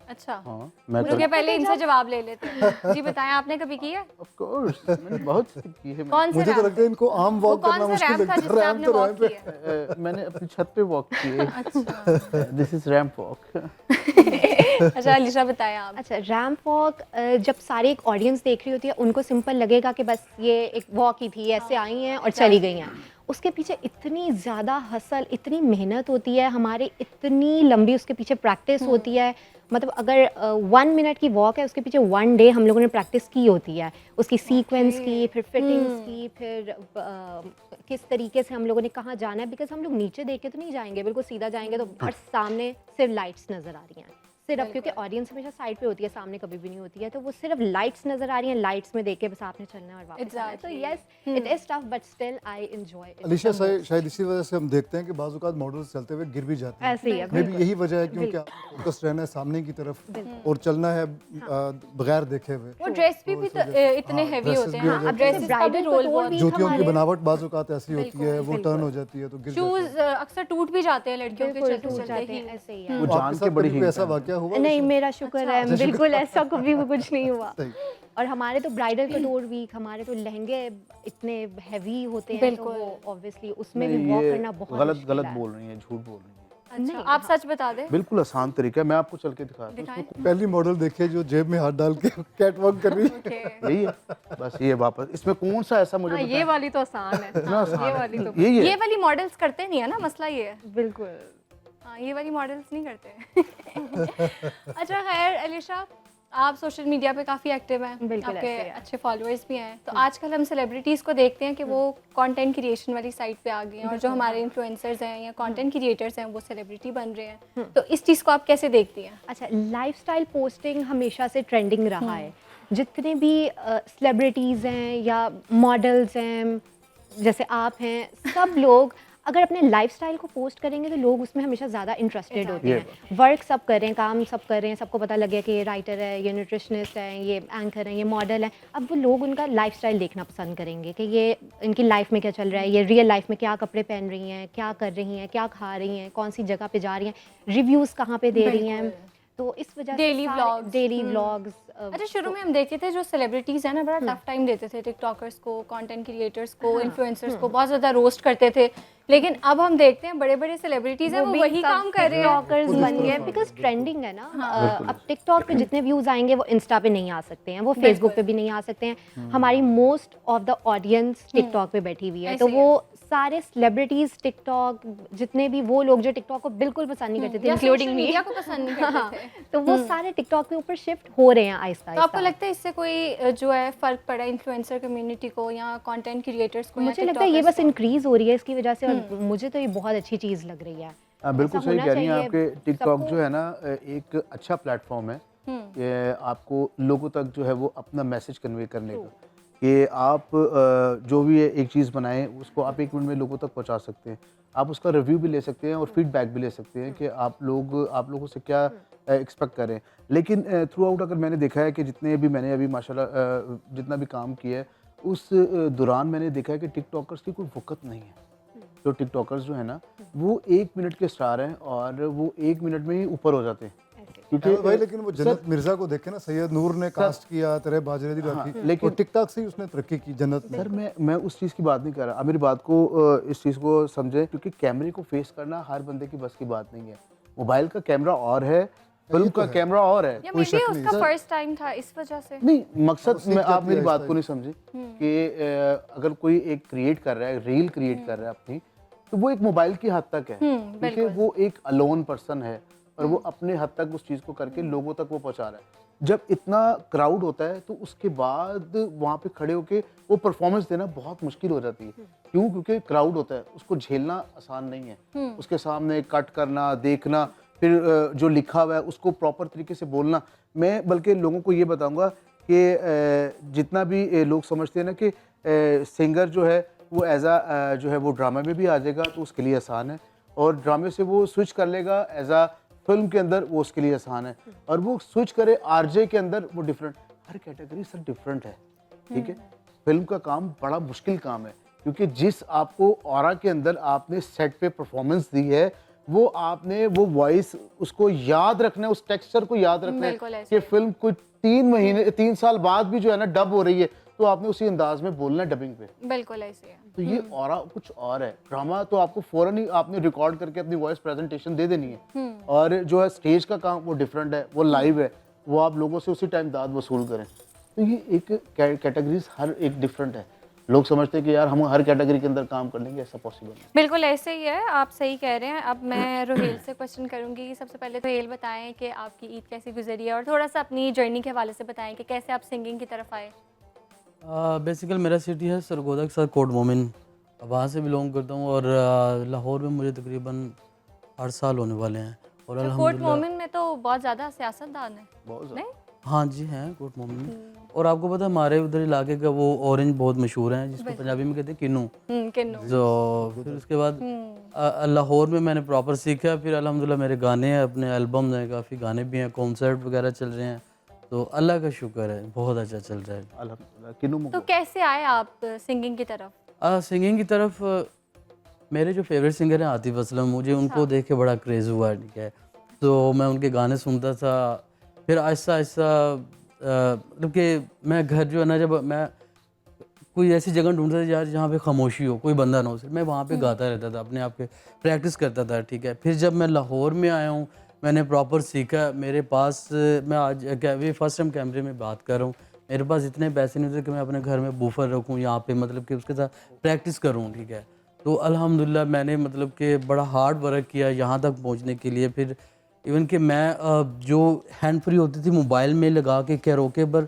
अच्छा, हाँ मैं ठीक है, पहले इनसे जवाब ले लेते हैं। जी बताएं, आपने कभी किया? ऑफ कोर्स मैंने बहुत की है। कौन सा मुझे तो रैंप? लगता है इनको आम वो वॉक कौन करना सा मुश्किल रैंप था लगता है। जिसपे रैंप आपने तो वॉक रैंप है। किया? मैंने अपनी छत पे वॉक की है। अच्छा। This is ramp walk. अच्छा अलीशा बताएं आप। अच्छा रैम्प वॉक जब सारी एक ऑडियंस देख रही होती है उनको सिंपल लगेगा कि बस ये एक वॉक ही थी, ऐसे आई हैं और चली गई हैं। उसके पीछे इतनी ज़्यादा हसल, इतनी मेहनत होती है हमारी, इतनी लंबी उसके पीछे प्रैक्टिस होती है। मतलब अगर 1 मिनट की वॉक है उसके पीछे 1 डे हम लोगों ने प्रैक्टिस की होती है, उसकी सीक्वेंस की, फिर फिटिंग्स की, फिर किस तरीके से हम लोगों ने कहाँ जाना है। बिकॉज हम लोग नीचे देख के तो नहीं जाएंगे, बिल्कुल सीधा जाएंगे तो और सामने सिर्फ लाइट्स नज़र आ रही हैं सिर्फ, क्योंकि ऑडियंस हमेशा साइड पे होती है, सामने कभी भी नहीं होती है, तो वो सिर्फ लाइट्स नज़र आ रही हैं, लाइट्स में देख के बस आपने चलना है और वापस आना है। तो Exactly. Yes it is tough but still I enjoy it. Alisha शायद इसी वजह से हम देखते हैं कि बाज़ औक़ात मॉडल्स चलते हुए गिर भी जाते हैं। ऐसे ही है मे भी बिल्कुल। यही वजह है क्योंकि आपको फोकस रहना है सामने की तरफ और चलना है बगैर देखे हुए। वो ड्रेस भी तो इतने हेवी dresses होते भी हैं। हो हाँ, अब जाती हैं। ड्रेसेस का भी Bridal रोल कटोर बहुत। भी जूतियों की हमारे- बनावट बाज़ औक़ात ऐसी होती है, वो बिल्कुल, टर्न हो जाती है तो गिर जाते हैं। शूज अक्सर टूट भी जाते हैं लड़कियों के बिल्कुल चलते टूट चलते जाते ही। हैं, ऐसे ही वो है। तो जान आपके के साथ बड़ी कभी हीट ऐसा है। वाक़या हुआ? नहीं मेरा शुक्र है, बिल्कुल ऐसा कभी भी कुछ नहीं हुआ। सही। और हमारे तो ब्राइडल कटोर वीक, हमारे तो लहंगे इतने हैवी होते हैं, तो बिल्कुल। वो ऑब्वियसली उसमें भी नहीं, वॉक ये करना बहुत गलत मुश्किल गलत है। बोल रही हैं, झूठ बोल रही हैं। अच्छा, नहीं, आप सच बता दें। बिल्कुल आसान तरीका है, मैं आपको चल के दिखाता हूँ। दिखाएं। पहली मॉडल देखिए जो जेब में हाथ डाल के कैट वॉक कर रही है। ओके। यही है बस, ये वापस इसमें कौन सा ऐसा मुझे हाँ, बताएं? ये वाली तो आसान है। इतना आसान ये है। वाली तो यही ये है। वाली मॉडल्स करते नहीं है ना, मसला ये है। बिल्कुल। हाँ, ये वाली मॉडल्स नहीं करते। अच्छा खैर अलीशा, आप सोशल मीडिया पे काफ़ी एक्टिव हैं, बिल्कुल आपके ऐसे है। अच्छे फॉलोअर्स भी हैं। तो आजकल हम सेलिब्रिटीज़ को देखते हैं कि वो कंटेंट क्रिएशन वाली साइट पे आ गए हैं, और जो हमारे इन्फ्लुएंसर्स हैं या कंटेंट क्रिएटर्स हैं वो सेलिब्रिटी बन रहे हैं। तो इस चीज़ को आप कैसे देखती हैं? अच्छा लाइफस्टाइल पोस्टिंग हमेशा से ट्रेंडिंग रहा है। जितने भी सेलिब्रिटीज़ हैं या मॉडल्स हैं, जैसे आप हैं, सब लोग अगर अपने लाइफस्टाइल को पोस्ट करेंगे तो लोग उसमें हमेशा ज़्यादा इंटरेस्टेड होते ये हैं। वर्क सब कर रहे हैं, काम सब कर रहे हैं, सबको पता लग गया कि ये राइटर है, ये न्यूट्रिशनिस्ट है, ये एंकर है, ये मॉडल है। अब वो लोग उनका लाइफस्टाइल देखना पसंद करेंगे कि ये इनकी लाइफ में क्या चल रहा है, ये रियल लाइफ में क्या कपड़े पहन रही हैं, क्या कर रही हैं, क्या खा रही हैं, कौन सी जगह पे जा रही हैं, रिव्यूज़ कहाँ पे दे रही हैं। तो इस वजह से Daily vlogs। Daily vlogs. अच्छा, शुरू में हम देखते थे जो सेलिब्रिटीज़ हैं ना, बड़ा टफ टाइम देते थे टिकटॉकर्स को, कंटेंट क्रिएटर्स को, इन्फ्लुएंसर्स को, बहुत ज़्यादा रोस्ट करते थे। लेकिन अब हम देखते हैं बड़े बड़े सेलिब्रिटीज़ हैं वो वही काम कर रहे हैं। टिकटॉकर्स बन गए बिकॉज ट्रेंडिंग है ना। अब टिकटॉक पे जितने व्यूज आएंगे वो इंस्टा पे नहीं आ सकते हैं, वो फेसबुक पे भी नहीं आ सकते हैं। हमारी most of the audience TikTok पे बैठी हुई है, तो ऐसे ही वो सारे सेलिब्रिटीज टिकटॉक, जितने भी वो लोग जो टिकटॉक को बिल्कुल पसंद नहीं करते थे, या इंक्लूडिंग social मी, media को पसंद नहीं करते थे। तो वो सारे टिकटॉक के ऊपर शिफ्ट हो रहे हैं आहिस्ता तो आपको आहिस्ता। लगता है इससे कोई जो है फ़र्क पड़ा इन्फ्लुएंसर कम्युनिटी को या कंटेंट क्रिएटर्स को? या मुझे लगता है ये टिकटॉकर्स बस इंक्रीज हो रही है इसकी वजह से, और मुझे तो ये बहुत अच्छी चीज़ लग रही है। बिल्कुल ऐसा सही होना कह रही हैं। चाहिए आपके टिकटॉक सबको। जो है ना एक अच्छा प्लेटफॉर्म है कि आपको लोगों तक जो है वो अपना मैसेज कन्वे करने का, कि आप जो भी एक चीज़ बनाएं उसको आप 1 मिनट में लोगों तक पहुंचा सकते हैं। आप उसका रिव्यू भी ले सकते हैं और फीडबैक भी ले सकते हैं कि आप लोगों से क्या एक्सपेक्ट करें। लेकिन थ्रू आउट अगर मैंने देखा है कि जितने भी मैंने अभी माशाल्लाह जितना भी काम किया है उस दौरान मैंने देखा है कि टिकटॉकर्स की कोई वक़्त नहीं है। जो टिकटॉकर्स जो है ना, वो 1 मिनट के स्टार हैं और वो 1 मिनट में ही ऊपर हो जाते हैं। क्योंकि भाई लेकिन वो जन्नत मिर्जा को देखे ना, सैयद नूर ने कास्ट किया, तेरे बाजरे दी राखी, लेकिन टिकटॉक से ही उसने तरक्की की जन्नत में। सर मैं उस चीज़ की बात नहीं कर रहा। आप मेरी बात को इस चीज़ को समझें, क्योंकि कैमरे को फेस करना हर बंदे की बस की बात नहीं है। मोबाइल का कैमरा और है, फिल्म का कैमरा और है। या मे बी उसका फर्स्ट टाइम था इस वजह से। नहीं, मकसद में आप मेरी बात को नहीं समझे कि अगर कोई एक क्रिएट कर रहा है, रील क्रिएट कर रहा है अपनी, तो वो एक मोबाइल की हद तक है, क्योंकि वो एक अलोन पर्सन है और वो अपने हद तक उस चीज़ को करके लोगों तक वो पहुंचा रहा है। जब इतना क्राउड होता है तो उसके बाद वहाँ पे खड़े होके वो परफॉर्मेंस देना बहुत मुश्किल हो जाती है। क्यों? क्योंकि क्राउड होता है, उसको झेलना आसान नहीं है। उसके सामने कट करना, देखना, फिर जो लिखा हुआ है उसको प्रॉपर तरीके से बोलना। मैं बल्कि लोगों को ये बताऊंगा कि जितना भी लोग समझते हैं ना कि सिंगर जो है वो एज आ जो है वो ड्रामा में भी आ जाएगा तो उसके लिए आसान है, और ड्रामे से वो स्विच कर लेगा एज आ फिल्म के अंदर, वो उसके लिए आसान है, और वो स्विच करे आरजे के अंदर, वो डिफरेंट। हर कैटेगरी सर डिफरेंट है, ठीक है। फिल्म का काम बड़ा मुश्किल काम है, क्योंकि जिस आपको ऑरा के अंदर आपने सेट पे परफॉर्मेंस दी है, वो आपने वो वॉइस उसको याद रखना है, उस टेक्सचर को याद रखना है कि फिल्म कोई 3 साल बाद भी जो है ना डब हो रही है, तो आपने उसी अंदाज में बोलना है डबिंग पे। बिल्कुल ऐसे है। तो ये ऑरा कुछ और है। ड्रामा तो आपको फौरन ही आपने रिकॉर्ड करके अपनी वॉइस प्रेजेंटेशन दे देनी है, और जो है स्टेज का काम वो डिफरेंट है, वो लाइव है, वो आप लोगों से उसी टाइम दाद वसूल करें। तो ये एक कैटेगरीज हर एक डिफरेंट है। लोग समझते हैं कि यार हम हर कैटेगरी के अंदर काम कर लेंगे, ऐसा पॉसिबल नहीं। बिल्कुल ऐसे ही है, आप सही कह रहे हैं। अब मैं रोहेल से क्वेश्चन करूंगी कि सबसे पहले रोहेल बताएं कि आपकी ईद कैसी गुजरी है, और थोड़ा सा अपनी जर्नी के हवाले से बताएं कि कैसे आप सिंगिंग की तरफ आए। बेसिकल मेरा सिटी है सरगोदा के साथ कोट मोमिन, वहाँ से बिलोंग करता हूँ, और लाहौर में मुझे तकरीबन 8 साल होने वाले हैं। और तो कोट मोमिन में तो बहुत ज़्यादा सियासतदान है, बहुत नहीं? हाँ जी हैं कोट मोमिन में। और आपको पता है हमारे उधर इलाके का वो ऑरेंज बहुत मशहूर है, जिसको पंजाबी में कहते हैं किन्नू। किन्नू। तो फिर उसके बाद लाहौर में मैंने प्रॉपर सीखा। फिर अल्हम्दुलिल्लाह मेरे गाने हैं, अपने एल्बम हैं, काफ़ी गाने भी हैं, कॉन्सर्ट वगैरह चल रहे हैं, तो अल्लाह का शुक्र है बहुत अच्छा चल रहा है अल्हम्दुलिल्लाह। किन्नू तो कैसे आए आप सिंगिंग की तरफ? सिंगिंग की तरफ मेरे जो फेवरेट सिंगर हैं आतिफ असलम, मुझे उनको देख के बड़ा क्रेज़ हुआ, ठीक है। तो मैं उनके गाने सुनता था, फिर आहिस्ता आहिस्ता मतलब कि मैं घर जो है ना, जब मैं कोई ऐसी जगह ढूंढता था यार जहाँ पे खामोशी हो, कोई बंदा ना हो, सिर्फ मैं वहाँ पे गाता रहता था, अपने आप के प्रैक्टिस करता था, ठीक है। फिर जब मैं लाहौर में आया हूँ, मैंने प्रॉपर सीखा। मेरे पास मैं आज ये फर्स्ट टाइम कैमरे में बात कर रहा हूँ, मेरे पास इतने पैसे नहीं थे कि मैं अपने घर में बूफर रखूँ यहाँ पे, मतलब कि उसके साथ प्रैक्टिस करूँ, ठीक है। तो अल्हम्दुलिल्लाह मैंने मतलब कि बड़ा हार्ड वर्क किया यहाँ तक पहुँचने के लिए। फिर इवन कि मैं जो हैंड फ्री होती थी मोबाइल में लगा के कैरोके पर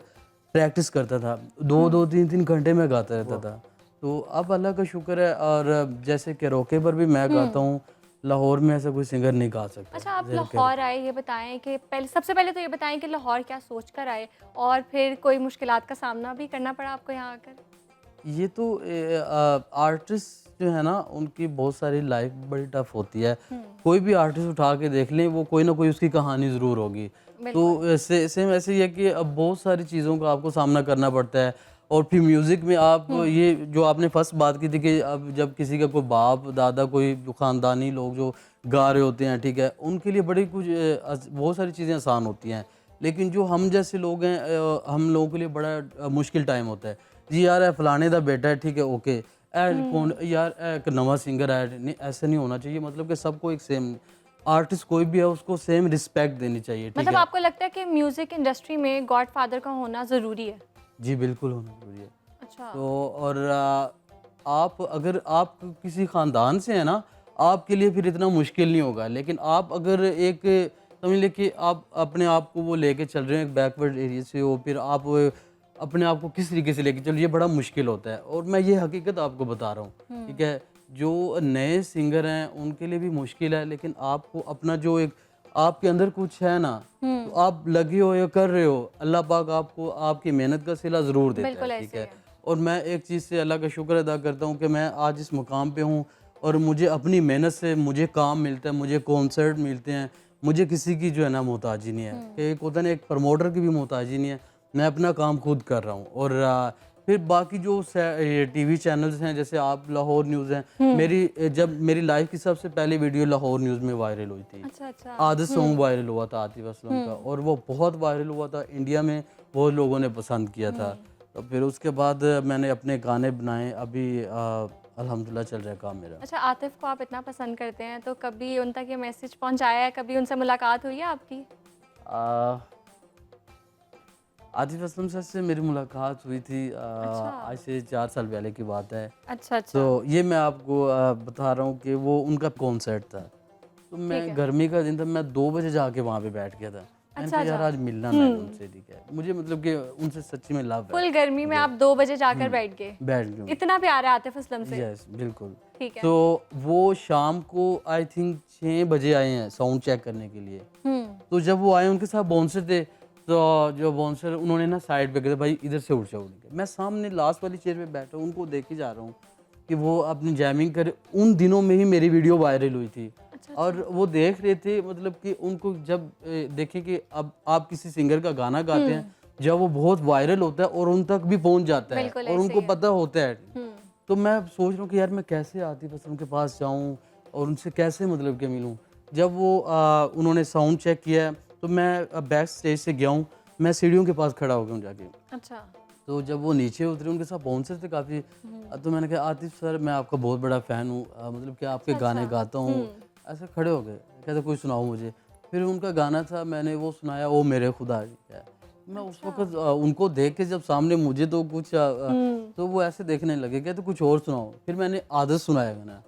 प्रैक्टिस करता था, 2-2, 3-3 घंटे में गाता रहता था। तो अब अल्लाह का शुक्र है, और जैसे कैरोके पर भी मैं गाता हूँ, लाहौर में ऐसा कोई सिंगर नहीं गा सकता। अच्छा, आप लाहौर आए, ये बताएं कि सबसे पहले तो ये बताएं कि लाहौर क्या सोच कर आए, और फिर कोई मुश्किलात का सामना भी करना पड़ा आपको यहाँ आकर? ये तो आर्टिस्ट जो है ना, उनकी बहुत सारी लाइफ बड़ी टफ होती है। कोई भी आर्टिस्ट उठा के देख लें, वो कोई ना कोई उसकी कहानी ज़रूर होगी। तो सेम ऐसे ही है कि अब बहुत सारी चीज़ों का आपको सामना करना पड़ता है। और फिर म्यूज़िक में आप ये जो आपने फर्स्ट बात की थी कि अब जब किसी का कोई बाप दादा, कोई जो ख़ानदानी लोग जो गा रहे होते हैं, ठीक है, उनके लिए बड़ी कुछ बहुत सारी चीज़ें आसान होती हैं, लेकिन जो हम जैसे लोग हैं, हम लोगों के लिए बड़ा मुश्किल टाइम होता है। जी यार फलाने दा बेटा है, ठीक है, ओके, कौन यार एक नवा सिंगर है, नहीं ऐसा नहीं होना चाहिए। मतलब कि सबको एक सेम, आर्टिस्ट कोई भी है उसको सेम रिस्पेक्ट देनी चाहिए, ठीक मतलब है। आपको लगता है कि म्यूजिक इंडस्ट्री में गॉडफादर का होना ज़रूरी है? जी बिल्कुल होना जरूरी है। अच्छा। तो और आप अगर आप किसी ख़ानदान से हैं ना, आपके लिए फिर इतना मुश्किल नहीं होगा। लेकिन आप अगर एक समझ लें कि आप अपने आप को वो लेके चल रहे हैं एक बैकवर्ड एरिया से हो, फिर आप अपने आप को किस तरीके से लेके चल, ये बड़ा मुश्किल होता है। और मैं ये हकीकत आपको बता रहा हूँ, ठीक है। जो नए सिंगर हैं उनके लिए भी मुश्किल है, लेकिन आपको अपना जो एक आपके अंदर कुछ है ना, तो आप लगे हो या कर रहे हो, अल्लाह पाक आपको आपकी मेहनत का सिला ज़रूर देता है, ठीक है। और मैं एक चीज़ से अल्लाह का शुक्र अदा करता हूँ कि मैं आज इस मुकाम पे हूँ, और मुझे अपनी मेहनत से मुझे काम मिलता है, मुझे कॉन्सर्ट मिलते हैं, मुझे किसी की जो है ना मोहताजी नहीं है। कि एक होता है ना, एक प्रमोटर की भी मोहताजी नहीं है, मैं अपना काम खुद कर रहा हूँ। और फिर बाकी जो ये टीवी चैनल्स हैं, जैसे आप लाहौर न्यूज़ हैं, जब मेरी लाइफ की सबसे पहली वीडियो लाहौर न्यूज़ में वायरल हुई थी। अच्छा अच्छा। आदत सॉन्ग वायरल हुआ था आतिफ असलम का, और वो बहुत वायरल हुआ था, इंडिया में बहुत लोगों ने पसंद किया था। तो फिर उसके बाद मैंने अपने गाने बनाए, अभी अल्हम्दुलिल्लाह चल रहा है काम मेरा। अच्छा, आतिफ को आप इतना पसंद करते हैं तो कभी उन तक ये मैसेज पहुंचाया है, कभी उनसे मुलाकात हुई है आपकी? आतिफ असलम सर से मेरी मुलाकात हुई थी आज से 4 साल पहले की बात है। अच्छा अच्छा। तो ये मैं आपको बता रहा हूँ कि वो उनका कॉन्सर्ट था, तो मैं गर्मी का दिन था, मैं 2 बजे जाके वहाँ पे बैठ गया था। मैंने कहा यार आज मिलना मैं उनसे, ठीक है, मुझे मतलब कि उनसे सच्ची में लव है। फुल गर्मी में आप 2 बजे जाकर बैठ गए? बैठ गया। इतना प्यार है आतिफ असलम से? यस बिल्कुल। ठीक है। तो वो शाम को आई थिंक 6 बजे आए हैं साउंड चेक करने के लिए। तो जब वो आए, उनके साथ बाउंसर थे, तो जो बाउंसर उन्होंने ना साइड पे गए, भाई इधर से उठ जाओ। मैं सामने लास्ट वाली चेयर पे बैठा हूँ, उनको देखे जा रहा हूँ कि वो अपनी जैमिंग करे। उन दिनों में ही मेरी वीडियो वायरल हुई थी। और वो देख रहे थे, मतलब कि उनको जब देखें कि अब आप किसी सिंगर का गाना गाते हैं, जब वो बहुत वायरल होता है और उन तक भी पहुंच जाता है और उनको पता होता है, तो मैं सोच रहा हूँ कि यार मैं कैसे आतिफ असलम के पास जाऊँ और उनसे कैसे मतलब कि मिलूँ। जब वो उन्होंने साउंड चेक किया तो मैं बैक स्टेज से गया हूँ, मैं सीढ़ियों के पास खड़ा हो गया हूँ जाके। अच्छा। तो जब वो नीचे उतरे, उनके साथ बाउंसर थे काफ़ी, तो मैंने कहा आतिफ सर मैं आपका बहुत बड़ा फ़ैन हूँ, मतलब कि आपके गाने गाता हूँ। ऐसे खड़े हो गए, कहते कोई सुनाओ मुझे। फिर उनका गाना था, मैंने वो सुनाया, ओ मेरे खुदा है। मैं उस वक्त उनको देख के जब सामने मुझे तो कुछ तो वो ऐसे देखने लगे, कहते कुछ और सुनाओ। फिर मैंने आदत सुनाया गाना,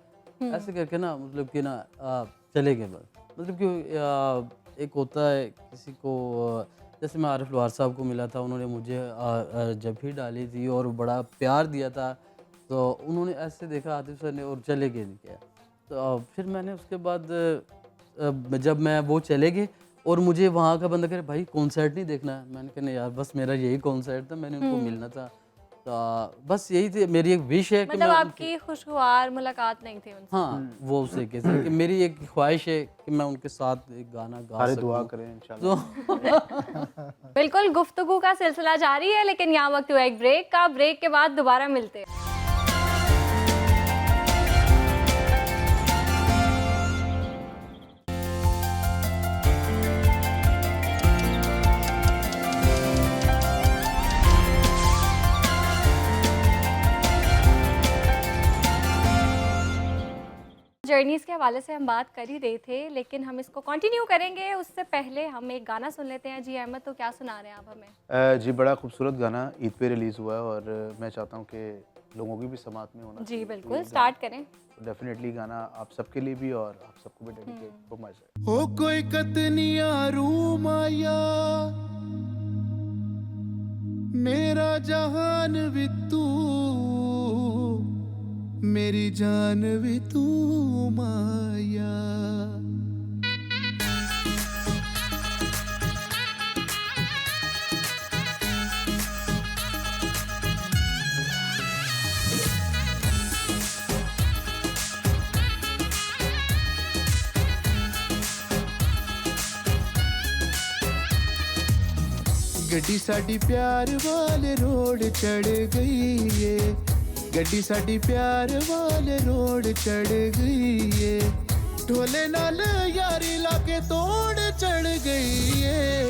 ऐसे करके ना मतलब कि ना चले गए बस। मतलब कि एक होता है किसी को, जैसे मैं आरिफ लवार साहब को मिला था, उन्होंने मुझे जब भी डाली थी और बड़ा प्यार दिया था, तो उन्होंने ऐसे देखा आतिफ सर ने और चले गए क्या। तो फिर मैंने उसके बाद जब मैं वो चले गए और मुझे वहाँ का बंदा कह रहे भाई कॉन्सर्ट नहीं देखना है, मैंने कहा नहीं यार बस मेरा यही कॉन्सर्ट था, मैंने उनको मिलना था। तो बस यही थी मेरी एक विश है कि मतलब आपकी खुशगवार मुलाकात नहीं थी उनसे? हाँ वो उसे कैसे कि मेरी एक ख्वाहिश है कि मैं उनके साथ एक गाना गा सकूं। दुआ करें इंशाल्लाह। बिल्कुल, गुफ्तगू का सिलसिला जारी है, लेकिन यहाँ वक्त हुआ एक ब्रेक का। ब्रेक के बाद दोबारा मिलते हैं। जर्नीज़ के हवाले से हम बात कर ही रहे थे, लेकिन हम इसको कंटिन्यू करेंगे। उससे पहले हम एक गाना सुन लेते हैं। जी अहमद, तो क्या सुना रहे हैं आप हमें? जी बड़ा खूबसूरत गाना ईद पे रिलीज़ हुआ है और मैं चाहता हूँ कि लोगों की भी समात में होना जी चाहिए। बिल्कुल, स्टार्ट करें। डेफिनेटली गाना आप सबके लिए भी और आप सबको भी डेडिकेट फॉर माय साइड। हो कोई कतनिया रूम आया मेरा जहान भी तू मेरी जान भी तू माया। गड्डी साडी प्यार वाले रोड चढ़ गई है, गड्डी साडी प्यार वाले रोड चढ़ गई है, ढोले नाल यारी लाके तोड़ चढ़ गई है।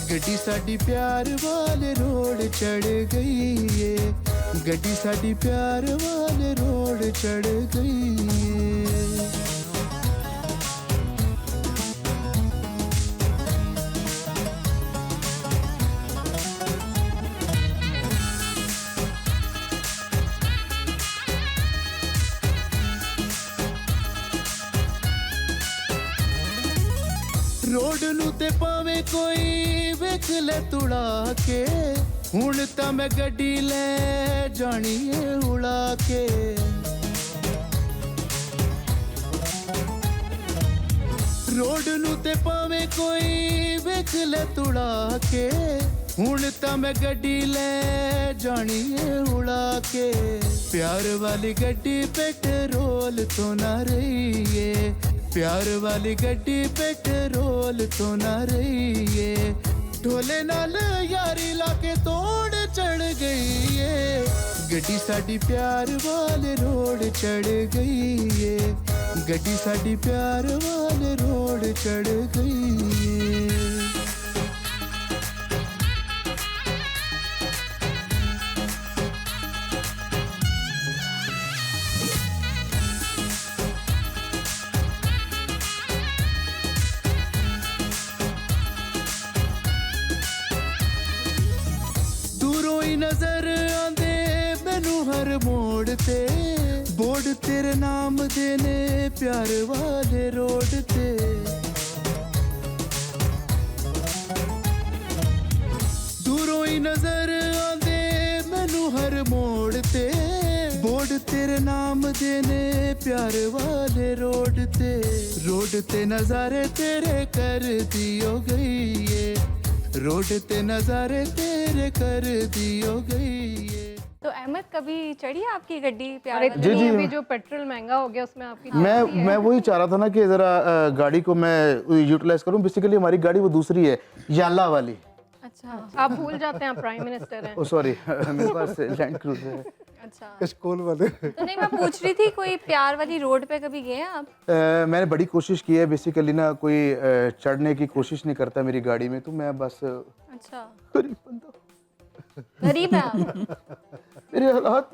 गड्डी साडी प्यार वाले रोड चढ़ गई है, गड्डी साडी प्यार वाले रोड चढ़ गई है। रोड नू ते पावे कोई वेख ले तुड़ा के, हुण तां मैं गड्डी ले जानी है उड़ा के। रोड नू ते पावे कोई वेख ले तुड़ा के, हुण तां मैं गड्डी ले जानी है उड़ा के। प्यार वाली गड्डी पेट्रोल तो ना रही है, प्यार वाली गड्डी पेट्रोल तो ना रही है, ढोले नाल यारी लाके तोड़ चढ़ गई ये गड्डी साडी प्यार वाले रोड चढ़ गई ये गड्डी साडी प्यार वाले रोड चढ़ गई ये दूरों ही नजर आंदे मैनू हर मोड़ ते बोर्ड तेरे नाम देने प्यार वाले रोड ते दूरों ही नजर आंदे मैनू हर मोड़ ते बोर्ड तेरे नाम देने प्यार वाले रोड ते नजारे तेरे कर दियो गई ये रोड ते नजारे तेरे कर दियो गई ये तो अहमद कभी चढ़ी है आपकी गड्डी प्यार और एक वाली? जी, अभी जो पेट्रोल महंगा हो गया उसमें आपकी मैं वही चाह रहा था ना कि जरा गाड़ी को मैं यूटिलाइज करूं। बेसिकली हमारी गाड़ी वो दूसरी है याला वाली। अच्छा आप भूल जाते हैं आप प्राइम मिनिस्टर हैं। ओ सॉरी मेरे पास लैंड क्रूजर है। अच्छा कशकोल वाले। तो नहीं, मैं पूछ रही थी कोई प्यार वाली रोड पे कभी गए हैं आप? मैंने बड़ी कोशिश की है। बेसिकली ना कोई चढ़ने की कोशिश नहीं करता मेरी गाड़ी में, तो मैं बस अच्छा गरीब बंदा, गरीब है आप? मेरे हालात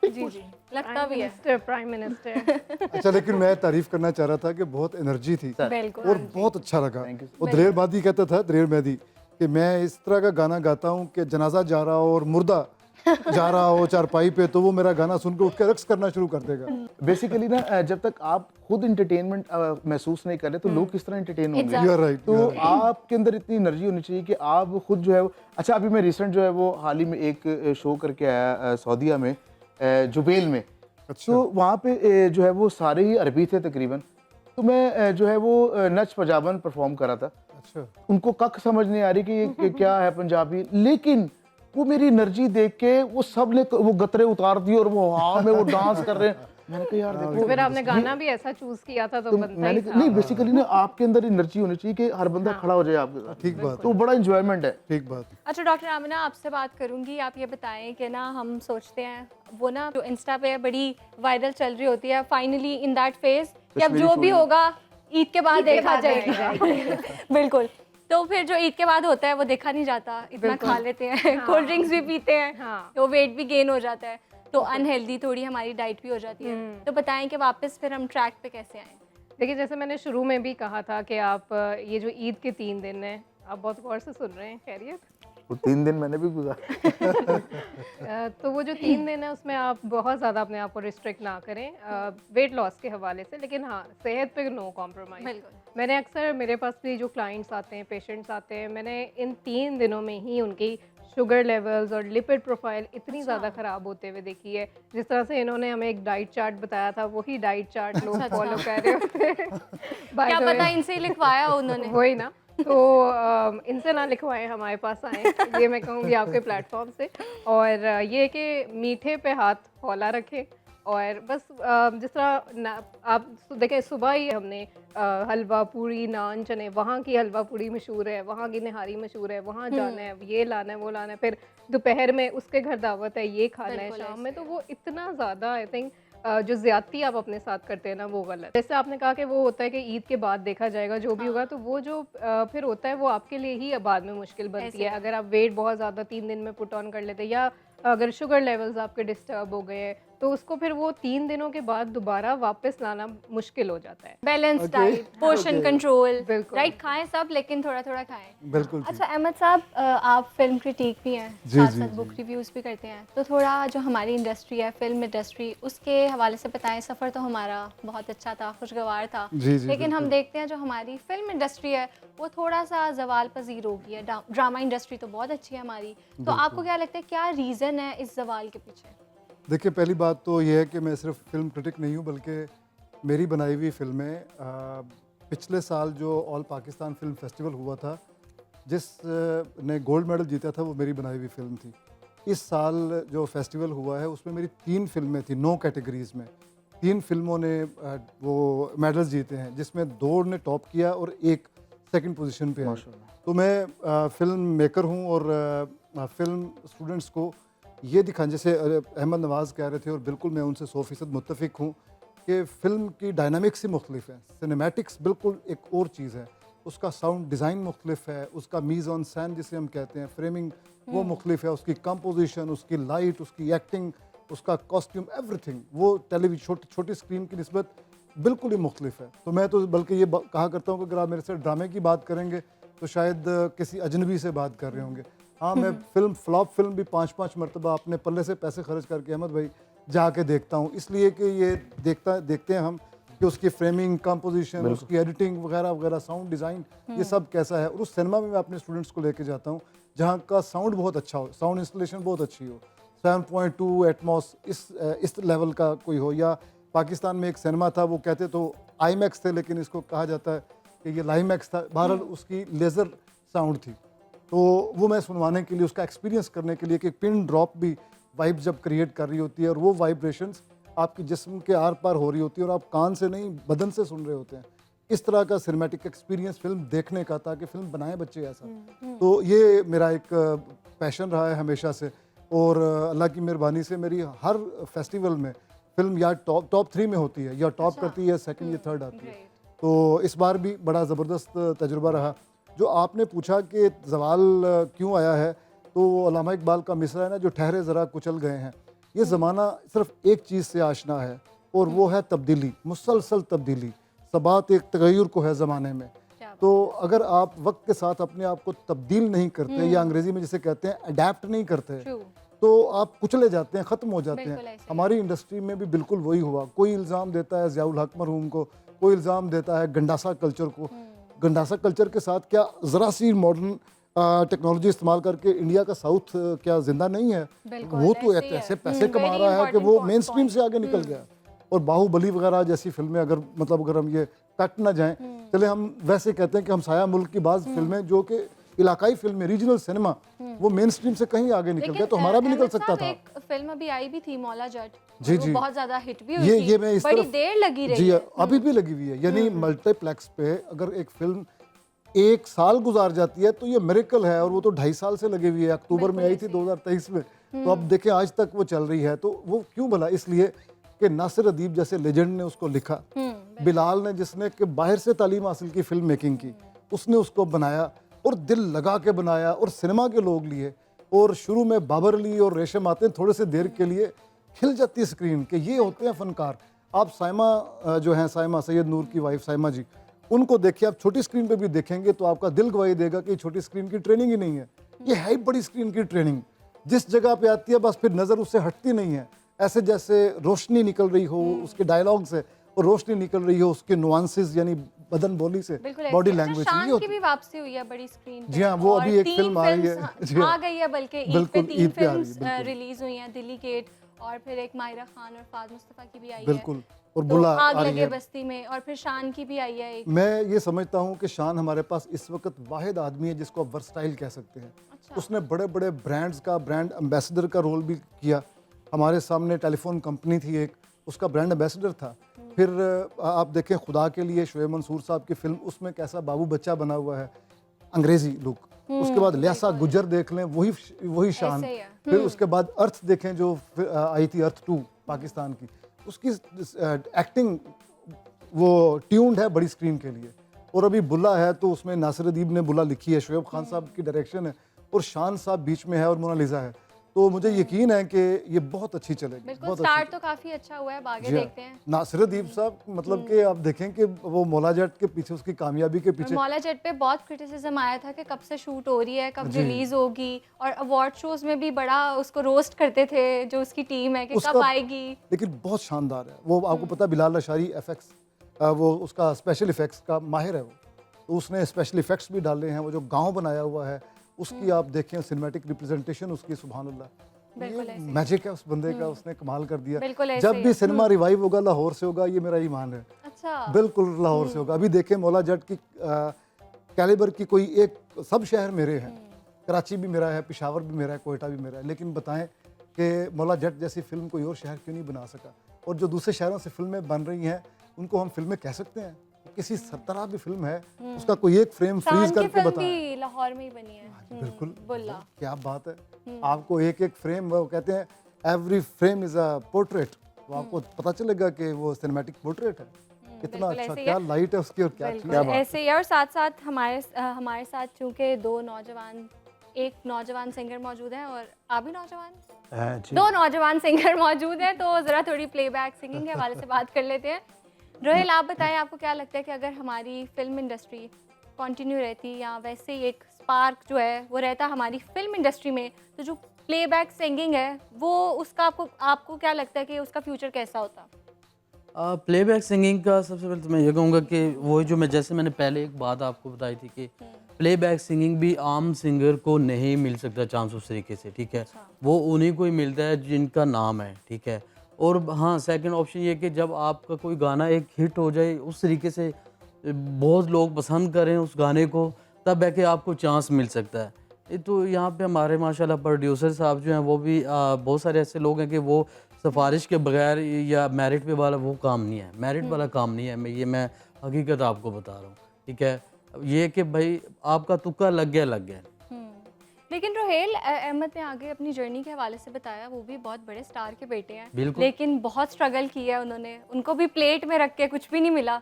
जी जी लगता भी है। प्राइम मिनिस्टर अच्छा, लेकिन मैं तारीफ करना चाह रहा था कि बहुत एनर्जी थी बिल्कुल और बहुत अच्छा लगा। वो दलेर मेहदी कहता था, दलेर मेहदी, कि मैं इस तरह का गाना गाता हूँ कि जनाजा जा रहा हो और मुर्दा जा रहा हो चारपाई पे, तो वो मेरा गाना सुन के उठ के रक्स करना शुरू कर देगा। बेसिकली ना जब तक आप खुद इंटरटेनमेंट महसूस नहीं कर रहे तो लोग किस तरह इंटरटेन होंगे। You are right. तो आपके अंदर इतनी एनर्जी होनी चाहिए कि आप खुद जो है अच्छा, अभी मैं रिसेंट जो है वो हाल ही में एक शो करके आया सऊदीया में, जुबेल में। अच्छा। तो वहाँ पे जो है वो सारे ही अरबी थे तकरीबन। तो मैं जो है वो नच पंजाबन परफॉर्म कर रहा था। अच्छा, उनको कख समझ नहीं आ रही कि ये क्या है पंजाबी, लेकिन वो मेरी एनर्जी देख के वो सब ने वो गतरे उतार दिए और वो हाँ में वो डांस कर रहे हैं। मैंने कहा यार देखो, फिर आपने गाना भी ऐसा चूज किया था तो बनता मैंने ही था। नहीं, बेसिकली ना आपके अंदर एनर्जी होनी चाहिए कि हर बंदा खड़ा हो जाए आपके साथ। ठीक बात तो बड़ा इंजॉयमेंट है। ठीक बात। अच्छा डॉक्टर आमिना, आपसे बात करूंगी। आप ये बताएं कि ना हम सोचते हैं वो ना जो इंस्टा पे बड़ी वायरल चल रही होती है, फाइनली इन दैट फेज कि अब जो भी होगा ईद के बाद देखा जाएगा। बिल्कुल। तो फिर जो ईद के बाद होता है वो देखा नहीं जाता, इतना खा लेते हैं, कोल्ड ड्रिंक्स भी पीते हैं, तो वेट भी गेन हो जाता है, तो अनहेल्दी थोड़ी हमारी डाइट भी हो जाती है। तो बताएं कि वापस फिर हम ट्रैक पे कैसे आएं? देखिए, जैसे मैंने शुरू में भी कहा था कि आप ये जो ईद के 3 दिन हैं, आप बहुत गौर से सुन रहे हैं, खैरियत? वो 3 दिन मैंने भी गुजारा। तो वो जो 3 दिन है उसमें आप बहुत ज़्यादा अपने आप को रिस्ट्रिक्ट ना करें वेट लॉस के हवाले से, लेकिन हाँ सेहत पे नो कॉम्प्रोमाइज़। बिल्कुल। मैंने अक्सर, मेरे पास भी जो क्लाइंट्स आते हैं, पेशेंट्स आते हैं, मैंने इन 3 दिनों में ही उनकी शुगर लेवल्स और लिपिड प्रोफाइल इतनी ज़्यादा ख़राब होते हुए देखी है। जिस तरह से इन्होंने हमें एक डाइट चार्ट बताया था, वही डाइट चार्ट लोग फॉलो कर रहे होते हैं। क्या पता इनसे ही लिखवाया उन्होंने। वही ना, तो इनसे ना लिखवाएं, हमारे पास आएँ, ये मैं कहूँगी आपके प्लेटफॉर्म से। और ये कि मीठे पे हाथ हौला रखें और बस जिस तरह आप देखें, सुबह ही हमने हलवा पूरी नान चने, वहाँ की हलवा पूरी मशहूर है, वहाँ की निहारी मशहूर है, वहाँ जाना है, ये लाना है, वो लाना है, फिर दोपहर में उसके घर दावत है, ये खाना है, शाम में, तो वो इतना ज़्यादा आई थिंक जो ज़्यादती आप अपने साथ करते हैं ना वो गलत। जैसे आपने कहा कि वो होता है कि ईद के बाद देखा जाएगा जो भी होगा, तो वो जो फिर होता है वो आपके लिए ही बाद में मुश्किल बनती है। अगर आप वेट बहुत ज़्यादा 3 दिन में पुट ऑन कर लेते हैं, या अगर शुगर लेवल्स आपके डिस्टर्ब हो गए हैं, तो उसको फिर वो 3 दिनों के बाद दोबारा वापस लाना मुश्किल हो जाता है। बैलेंस डाइट, पोर्शन कंट्रोल, बिल्कुल। राइट, खाएं सब लेकिन थोड़ा थोड़ा खाएं। बिल्कुल। अच्छा अहमद साहब, आप फिल्म क्रिटिक भी हैं, साथ साथ बुक रिव्यूज़ भी करते हैं, तो थोड़ा जो हमारी इंडस्ट्री है, फिल्म इंडस्ट्री, उसके हवाले से बताएं। सफ़र तो हमारा बहुत अच्छा था, खुशगवार था, लेकिन हम देखते हैं जो हमारी फिल्म इंडस्ट्री है वो थोड़ा सा जवाल पजीर हो गई है। ड्रामा इंडस्ट्री तो बहुत अच्छी है हमारी, तो आपको क्या लगता है क्या रीज़न है इस जवाल के पीछे? देखिए, पहली बात तो ये है कि मैं सिर्फ फिल्म क्रिटिक नहीं हूँ, बल्कि मेरी बनाई हुई फिल्में पिछले साल जो ऑल पाकिस्तान फिल्म फेस्टिवल हुआ था, जिस ने गोल्ड मेडल जीता था, वो मेरी बनाई हुई फिल्म थी। इस साल जो फेस्टिवल हुआ है उसमें मेरी 3 फिल्में थी, 9 कैटेगरीज़ में। 3 फिल्मों ने वो मेडल्स जीते हैं, जिसमें 2 ने टॉप किया और 1 सेकंड पोजीशन पे है। तो मैं फिल्म मेकर हूँ और फिल्म स्टूडेंट्स को ये दिखाएं, जैसे अहमद नवाज़ कह रहे थे और बिल्कुल मैं उनसे 100% मुत्तफिक हूँ कि फ़िल्म की डायनामिक्स ही मुख्तलिफ है। सिनेमैटिक्स बिल्कुल एक और चीज़ है, उसका साउंड डिज़ाइन मुख्तलिफ है, उसका मीज़ ऑन सैन जिसे हम कहते हैं, फ्रेमिंग वो मुख्तलिफ है, उसकी कंपोजिशन, उसकी लाइट, उसकी एक्टिंग, उसका कॉस्ट्यूम, एवरीथिंग वो टेलीविजन छोटी स्क्रीन की निस्बत बिल्कुल ही मुख्तलिफ है। तो मैं तो बल्कि ये कहा करता हूँ कि अगर आप मेरे से ड्रामे की बात करेंगे तो शायद किसी अजनबी से बात कर रहे होंगे। हाँ, मैं फ्लॉप फिल्म भी 5-5 मरतबा अपने पल्ले से पैसे खर्च करके अहमद भाई जाके देखता हूँ, इसलिए कि ये देखते हैं हम कि उसकी फ्रेमिंग, कंपोजिशन, उसकी एडिटिंग वगैरह वगैरह, साउंड डिज़ाइन, ये सब कैसा है। और उस सिनेमा में मैं अपने स्टूडेंट्स को लेके जाता हूँ जहाँ का साउंड बहुत अच्छा हो, साउंड इंस्टॉलेशन बहुत अच्छी हो, 7.2 एटमॉस इस लेवल का कोई हो। या पाकिस्तान में एक सिनेमा था, वो कहते तो आईमैक्स थे लेकिन इसको कहा जाता है कि ये लाइमैक्स था, बहरहाल उसकी लेज़र साउंड थी। तो वो मैं सुनवाने के लिए, उसका एक्सपीरियंस करने के लिए कि पिन ड्रॉप भी वाइब जब क्रिएट कर रही होती है और वो वाइब्रेशंस आपकी जिस्म के आर पार हो रही होती है और आप कान से नहीं बदन से सुन रहे होते हैं, इस तरह का सिनेमैटिक एक्सपीरियंस फिल्म देखने का, ताकि फिल्म बनाए बच्चे ऐसा। तो ये मेरा एक पैशन रहा है हमेशा से और अल्लाह की मेहरबानी से मेरी हर फेस्टिवल में फिल्म या टॉप 3 में होती है, या टॉप करती है, सेकंड या थर्ड आती है। तो इस बार भी बड़ा ज़बरदस्त तजुर्बा रहा। जो आपने पूछा कि जवाल क्यों आया है, तो अल्लामा इकबाल का मिसरा है ना, जो ठहरे ज़रा कुचल गए हैं। ये ज़माना सिर्फ एक चीज़ से आशना है और वो है तब्दीली, मुसलसल तब्दीली, सबात एक तगय्युर को है ज़माने में। तो अगर आप वक्त के साथ अपने आप को तब्दील नहीं करते, या अंग्रेज़ी में जिसे कहते हैं अडेप्ट नहीं करते, तो आप कुचले जाते हैं, ख़त्म हो जाते हैं। हमारी इंडस्ट्री में भी बिल्कुल वही हुआ। कोई इल्ज़ाम देता है ज़ियाउल हक मरहूम को, कोई इल्ज़ाम देता है गंडासा कल्चर को। गंडासा कल्चर के साथ क्या ज़रा सी मॉडर्न टेक्नोलॉजी इस्तेमाल करके इंडिया का साउथ क्या जिंदा नहीं है? वो तो ऐसे पैसे कमा रहा है कि वो मेन स्ट्रीम से आगे निकल गया। और बाहुबली वगैरह जैसी फिल्में, अगर हम ये कट ना जाएं, चले हम वैसे कहते हैं कि हम साया मुल्क की बाज़ फिल्में जो कि इलाकाई फिल्में, रीजनल सिनेमा, वो मेन स्ट्रीम से कहीं आगे निकल गया, तो हमारा भी निकल सकता था। एक फिल्म अभी आई भी थी मौला जट, जी जी, बहुत ज्यादा हिट भी हुई थी, ये मैं इस बड़ी तरफ देर लगी रही जी है। अभी भी लगी हुई है। यानी मल्टीप्लेक्स पे अगर एक फिल्म 1 साल गुजार जाती है तो ये मिरेकल है, और वो तो 2.5 साल से लगी हुई है। अक्टूबर में आई थी 2023 में, तो अब देखें आज तक वो चल रही है। तो वो क्यों भला? इसलिए कि नासिर अदीब जैसे लेजेंड ने उसको लिखा, बिलाल ने जिसने कि बाहर से तालीम हासिल की फिल्म मेकिंग की, उसने उसको बनाया और दिल लगा के बनाया, और सिनेमा के लोग लिए। और शुरू में बाबर अली और रेशम आते हैं, थोड़े से देर के लिए खिल जाती है स्क्रीन के ये होते हैं फनकार। आप साइमा जो हैं, साइमा सैयद नूर की वाइफ साइमा जी, उनको देखिए, आप छोटी स्क्रीन पे भी देखेंगे तो आपका दिल गवाही देगा कि छोटी स्क्रीन की ट्रेनिंग ही नहीं है, ये है बड़ी स्क्रीन की ट्रेनिंग। जिस जगह पे आती है बस फिर नज़र उससे हटती नहीं है, ऐसे जैसे रोशनी निकल रही हो उसके डायलॉग से, और रोशनी निकल रही हो उसके नुआंसेस यानी बदन बोली से, बॉडी लैंग्वेज से। शान की भी वापसी हुई है बड़ी स्क्रीन पे। जी हाँ, वो अभी एक फिल्म आ रही है, आ गई है, बल्कि ईद पे 3 फिल्म्स रिलीज हुई हैं, दिल्ली गेट, और फिर एक मायरा खान और फाद मुस्तफा की भी आई है, बिल्कुल, और बुला आग आ रही लगे है बस्ती में, और फिर शान की भी आई है एक। मैं ये समझता हूँ कि शान हमारे पास इस वक्त वाहिद आदमी है जिसको आप वर्सटाइल कह सकते हैं। उसने बड़े बड़े ब्रांड्स का ब्रांड एम्बेसडर का रोल भी किया। हमारे सामने टेलीफोन कंपनी थी एक, उसका ब्रांड एम्बेसडर था। फिर आप देखें खुदा के लिए शोएब मंसूर साहब की फिल्म, उसमें कैसा बाबू बच्चा बना हुआ है, अंग्रेजी लुक। उसके बाद लियासा गुजर देख लें, वही शान। फिर उसके बाद अर्थ देखें जो आई थी, अर्थ 2 पाकिस्तान की, उसकी एक्टिंग वो ट्यून्ड है बड़ी स्क्रीन के लिए। और अभी बुल्ला है तो उसमें नासिर अदीब ने बुल्ला लिखी है, शोएब खान साहब की डायरेक्शन है, और शान साहब बीच में है, और मोनालिसा है। तो मुझे यकीन है कि ये बहुत अच्छी चलेगी। बिल्कुल, स्टार्ट तो काफी अच्छा हुआ है, आगे देखते हैं। नासिर अदीब साहब मतलब कि आप देखें कि वो मौला जट के पीछे, उसकी कामयाबी के पीछे, मौला जट पे बहुत क्रिटिसिज्म आया था कि कब से शूट हो रही है, कब रिलीज होगी, और अवार्ड शोज में भी बड़ा उसको रोस्ट करते थे जो उसकी टीम है कि कब आएगी। लेकिन बहुत शानदार है वो। आपको पता है बिलाल अशारी एफएक्स, वो उसका स्पेशल इफेक्ट्स का माहिर है वो, तो उसने स्पेशल इफेक्ट्स भी डाले हैं। वो जो गाँव बनाया हुआ है उसकी आप देखें सिनेमैटिक रिप्रेजेंटेशन उसकी, सुभान अल्लाह, ये मैजिक है उस बंदे का, उसने कमाल कर दिया। जब भी सिनेमा रिवाइव होगा लाहौर से होगा, ये मेरा ईमान है। अच्छा, बिल्कुल लाहौर से होगा। अभी देखें मौला जट की कैलिबर की कोई एक, सब शहर मेरे हैं, कराची भी मेरा है, पेशावर भी मेरा है, कोयटा भी मेरा है, लेकिन बताएं कि मौला जट जैसी फिल्म कोई और शहर क्यों नहीं बना सका? और जो दूसरे शहरों से फिल्में बन रही हैं उनको हम फिल्में कह सकते हैं? किसी तरह की फिल्म है, उसका कोई एक फ्रेम फ्रीज शान की करके फिल्म बताएं। भी लाहौर में ही बनी है। बिल्कुल, बुल्ला। क्या बात है। आपको एक एक फ्रेम, वो कहते हैं every frame is a portrait, तो आपको पता चलेगा कि वो सिनेमैटिक पोर्ट्रेट है। कितना बिल्कुल अच्छा, ऐसे ही क्या है। लाइट है उसकी और क्या चीज़ बिल्कुल ऐसे ही है। और साथ साथ हमारे साथ चूंकि एक नौजवान सिंगर मौजूद हैं और आप भी नौजवान, दो नौजवान सिंगर मौजूद हैं, तो ज़रा थोड़ी प्लेबैक सिंगिंग के हवाले से बात कर लेते हैं। रोहेल, आप बताएं, आपको क्या लगता है कि अगर हमारी फिल्म इंडस्ट्री कंटिन्यू रहती या वैसे ही एक स्पार्क जो है वो रहता हमारी फिल्म इंडस्ट्री में, तो जो प्लेबैक सिंगिंग है वो उसका आपको क्या लगता है कि उसका फ्यूचर कैसा होता? प्लेबैक सिंगिंग का सबसे पहले तो मैं ये कहूँगा कि वो जो मैंने पहले एक बात आपको बताई थी कि प्लेबैक सिंगिंग भी आम सिंगर को नहीं मिल सकता चांस उस तरीके से, ठीक है। वो उन्हीं को ही मिलता है जिनका नाम है, ठीक है। और हाँ, सेकंड ऑप्शन ये कि जब आपका कोई गाना एक हिट हो जाए, उस तरीके से बहुत लोग पसंद करें उस गाने को, तब है कि आपको चांस मिल सकता है। ये तो यहाँ पे हमारे माशाल्लाह प्रोड्यूसर साहब जो हैं वो भी बहुत सारे ऐसे लोग हैं कि वो सिफारिश के बगैर या मेरिट पे वाला वो काम नहीं है, मेरिट वाला काम नहीं है। मैं हकीकत आपको बता रहा हूँ, ठीक है। ये कि भाई आपका तुक्का लग गया। लेकिन रोहेल, अहमद ने आगे अपनी जर्नी के हवाले से बताया, वो भी बहुत बड़े स्टार के बेटे हैं, बिल्कुल। लेकिन बहुत स्ट्रगल किया है उन्होंने, उनको भी प्लेट में रख के कुछ भी नहीं मिला।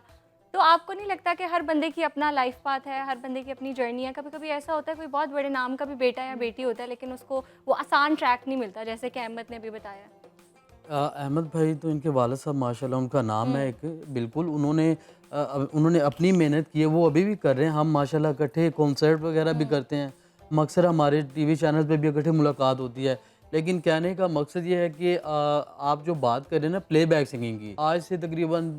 तो आपको नहीं लगता कि हर बंदे की अपना लाइफ पाथ है, हर बंदे की अपनी जर्नी है? कभी कभी ऐसा होता है कोई बहुत बड़े नाम का भी बेटा या बेटी होता है, लेकिन उसको वो आसान ट्रैक नहीं मिलता, जैसे कि अहमद ने भी बताया। अहमद भाई तो इनके वालिद साहब माशाल्लाह उनका नाम है एक, बिल्कुल उन्होंने अपनी मेहनत की है, वो अभी भी कर रहे हैं। हम माशाल्लाह इकट्ठे कॉन्सर्ट वगैरह भी करते हैं, अक्सर हमारे टीवी चैनल पे भी इकट्ठे मुलाकात होती है। लेकिन कहने का मकसद ये है कि आप जो बात कर रहे हैं ना प्लेबैक सिंगिंग की, आज से तकरीबन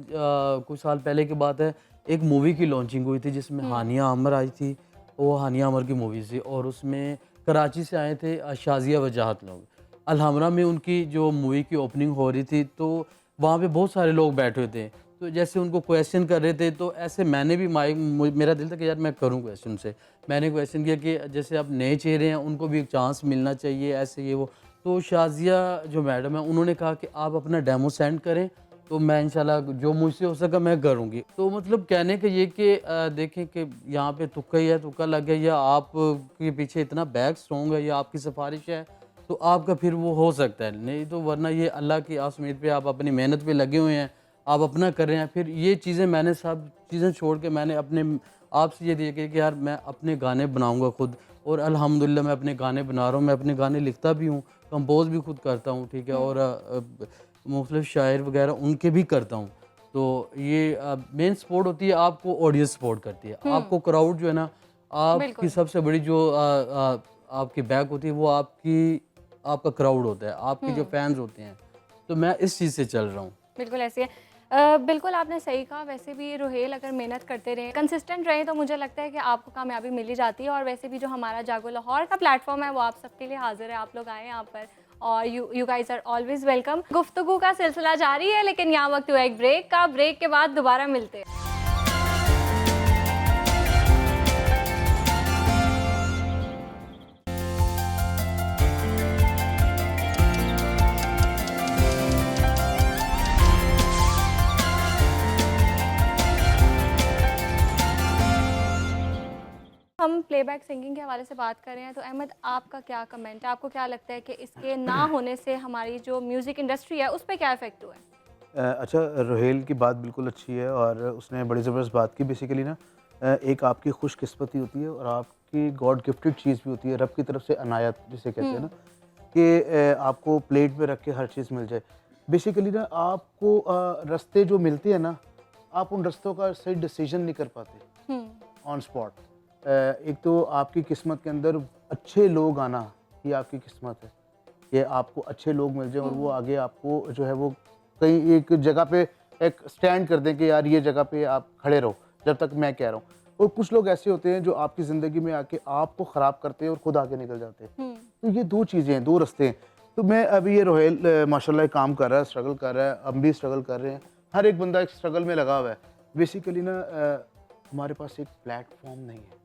कुछ साल पहले की बात है, एक मूवी की लॉन्चिंग हुई थी जिसमें हानिया आमर आई थी। वो हानिया आमर की मूवी थी और उसमें कराची से आए थे शाजिया वजाहत लोग। अलहमरा में उनकी जो मूवी की ओपनिंग हो रही थी, तो वहाँ पे बहुत सारे लोग बैठे हुए थे, तो जैसे उनको क्वेश्चन कर रहे थे, तो ऐसे मैंने भी मेरा दिल था कि यार मैं करूँ क्वेश्चन से। मैंने क्वेश्चन किया कि जैसे अब नए चेहरे हैं, उनको भी एक चांस मिलना चाहिए, ऐसे ये वो। तो शाजिया जो मैडम है, उन्होंने कहा कि आप अपना डेमो सेंड करें, तो मैं इंशाल्लाह जो मुझसे हो सका मैं करूँगी। तो मतलब कहने का ये कि देखें कि यहाँ पे तुक्का ही है, तुक्का लग गया, या आप के पीछे इतना बैक स्ट्रॉन्ग है, या आपकी सिफारिश है, तो आपका फिर वो हो सकता है। नहीं तो वरना ये अल्लाह की आसमीत पे आप अपनी मेहनत पे लगे हुए हैं, आप अपना कर रहे हैं। फिर ये चीज़ें मैंने सब चीज़ें छोड़ के मैंने अपने आपसे ये दिया कि यार मैं अपने गाने बनाऊंगा खुद, और अल्हम्दुलिल्लाह मैं अपने गाने बना रहा हूँ। मैं अपने गाने लिखता भी हूँ, कंपोज भी खुद करता हूँ, ठीक है। और मुख्तलिफ शायर वगैरह उनके भी करता हूँ। तो ये मेन सपोर्ट होती है, आपको ऑडियंस सपोर्ट करती है, आपको क्राउड जो है ना, आपकी सबसे बड़ी जो आपकी बैक होती है, वो आपका क्राउड होता है, आपके जो फैंस होते हैं। तो मैं इस चीज़ से चल रहा हूँ। बिल्कुल ऐसे है। बिल्कुल आपने सही कहा। वैसे भी रोहेल अगर मेहनत करते रहें, कंसिस्टेंट रहें, तो मुझे लगता है कि आपको कामयाबी मिल ही जाती है। और वैसे भी जो हमारा जागो लाहौर का प्लेटफॉर्म है वो आप सबके लिए हाजिर है। आप लोग आए यहाँ पर और you guys are always welcome. गुफ्तगू का सिलसिला जारी है, लेकिन यहाँ वक्त हुआ एक ब्रेक का। ब्रेक के बाद दोबारा मिलते हैं। हम प्लेबैक सिंगिंग के हवाले से बात कर रहे हैं, तो अहमद आपका क्या कमेंट है? आपको क्या लगता है कि इसके ना होने से हमारी जो म्यूज़िक इंडस्ट्री है उस पर क्या इफेक्ट हुआ है? अच्छा, रोहेल की बात बिल्कुल अच्छी है और उसने बड़ी ज़बरदस्त बात की। बेसिकली ना एक आपकी खुशकिस्मती होती है और आपकी गॉड गिफ्टेड चीज़ भी होती है, रब की तरफ से अनायत जिसे कहते हैं ना, कि आपको प्लेट पे रख के हर चीज़ मिल जाए। बेसिकली ना आपको रास्ते जो मिलते हैं ना, आप उन रास्तों का सही डिसीजन नहीं कर पाते ऑन स्पॉट। एक तो आपकी किस्मत के अंदर अच्छे लोग आना, ये आपकी किस्मत है, ये आपको अच्छे लोग मिल जाए और वो आगे आपको जो है वो कहीं एक जगह पे एक स्टैंड कर दें कि यार ये जगह पे आप खड़े रहो जब तक मैं कह रहा हूँ। और कुछ लोग ऐसे होते हैं जो आपकी ज़िंदगी में आके आपको ख़राब करते हैं और खुद आगे निकल जाते हैं। तो ये दो चीज़ें हैं, दो रास्ते हैं। तो मैं अभी ये रोहेल माशाल्लाह काम कर रहा है, स्ट्रगल कर रहा है, हम भी स्ट्रगल कर रहे हैं, हर एक बंदा एक स्ट्रगल में लगा हुआ है। बेसिकली ना हमारे पास एक प्लेटफॉर्म नहीं है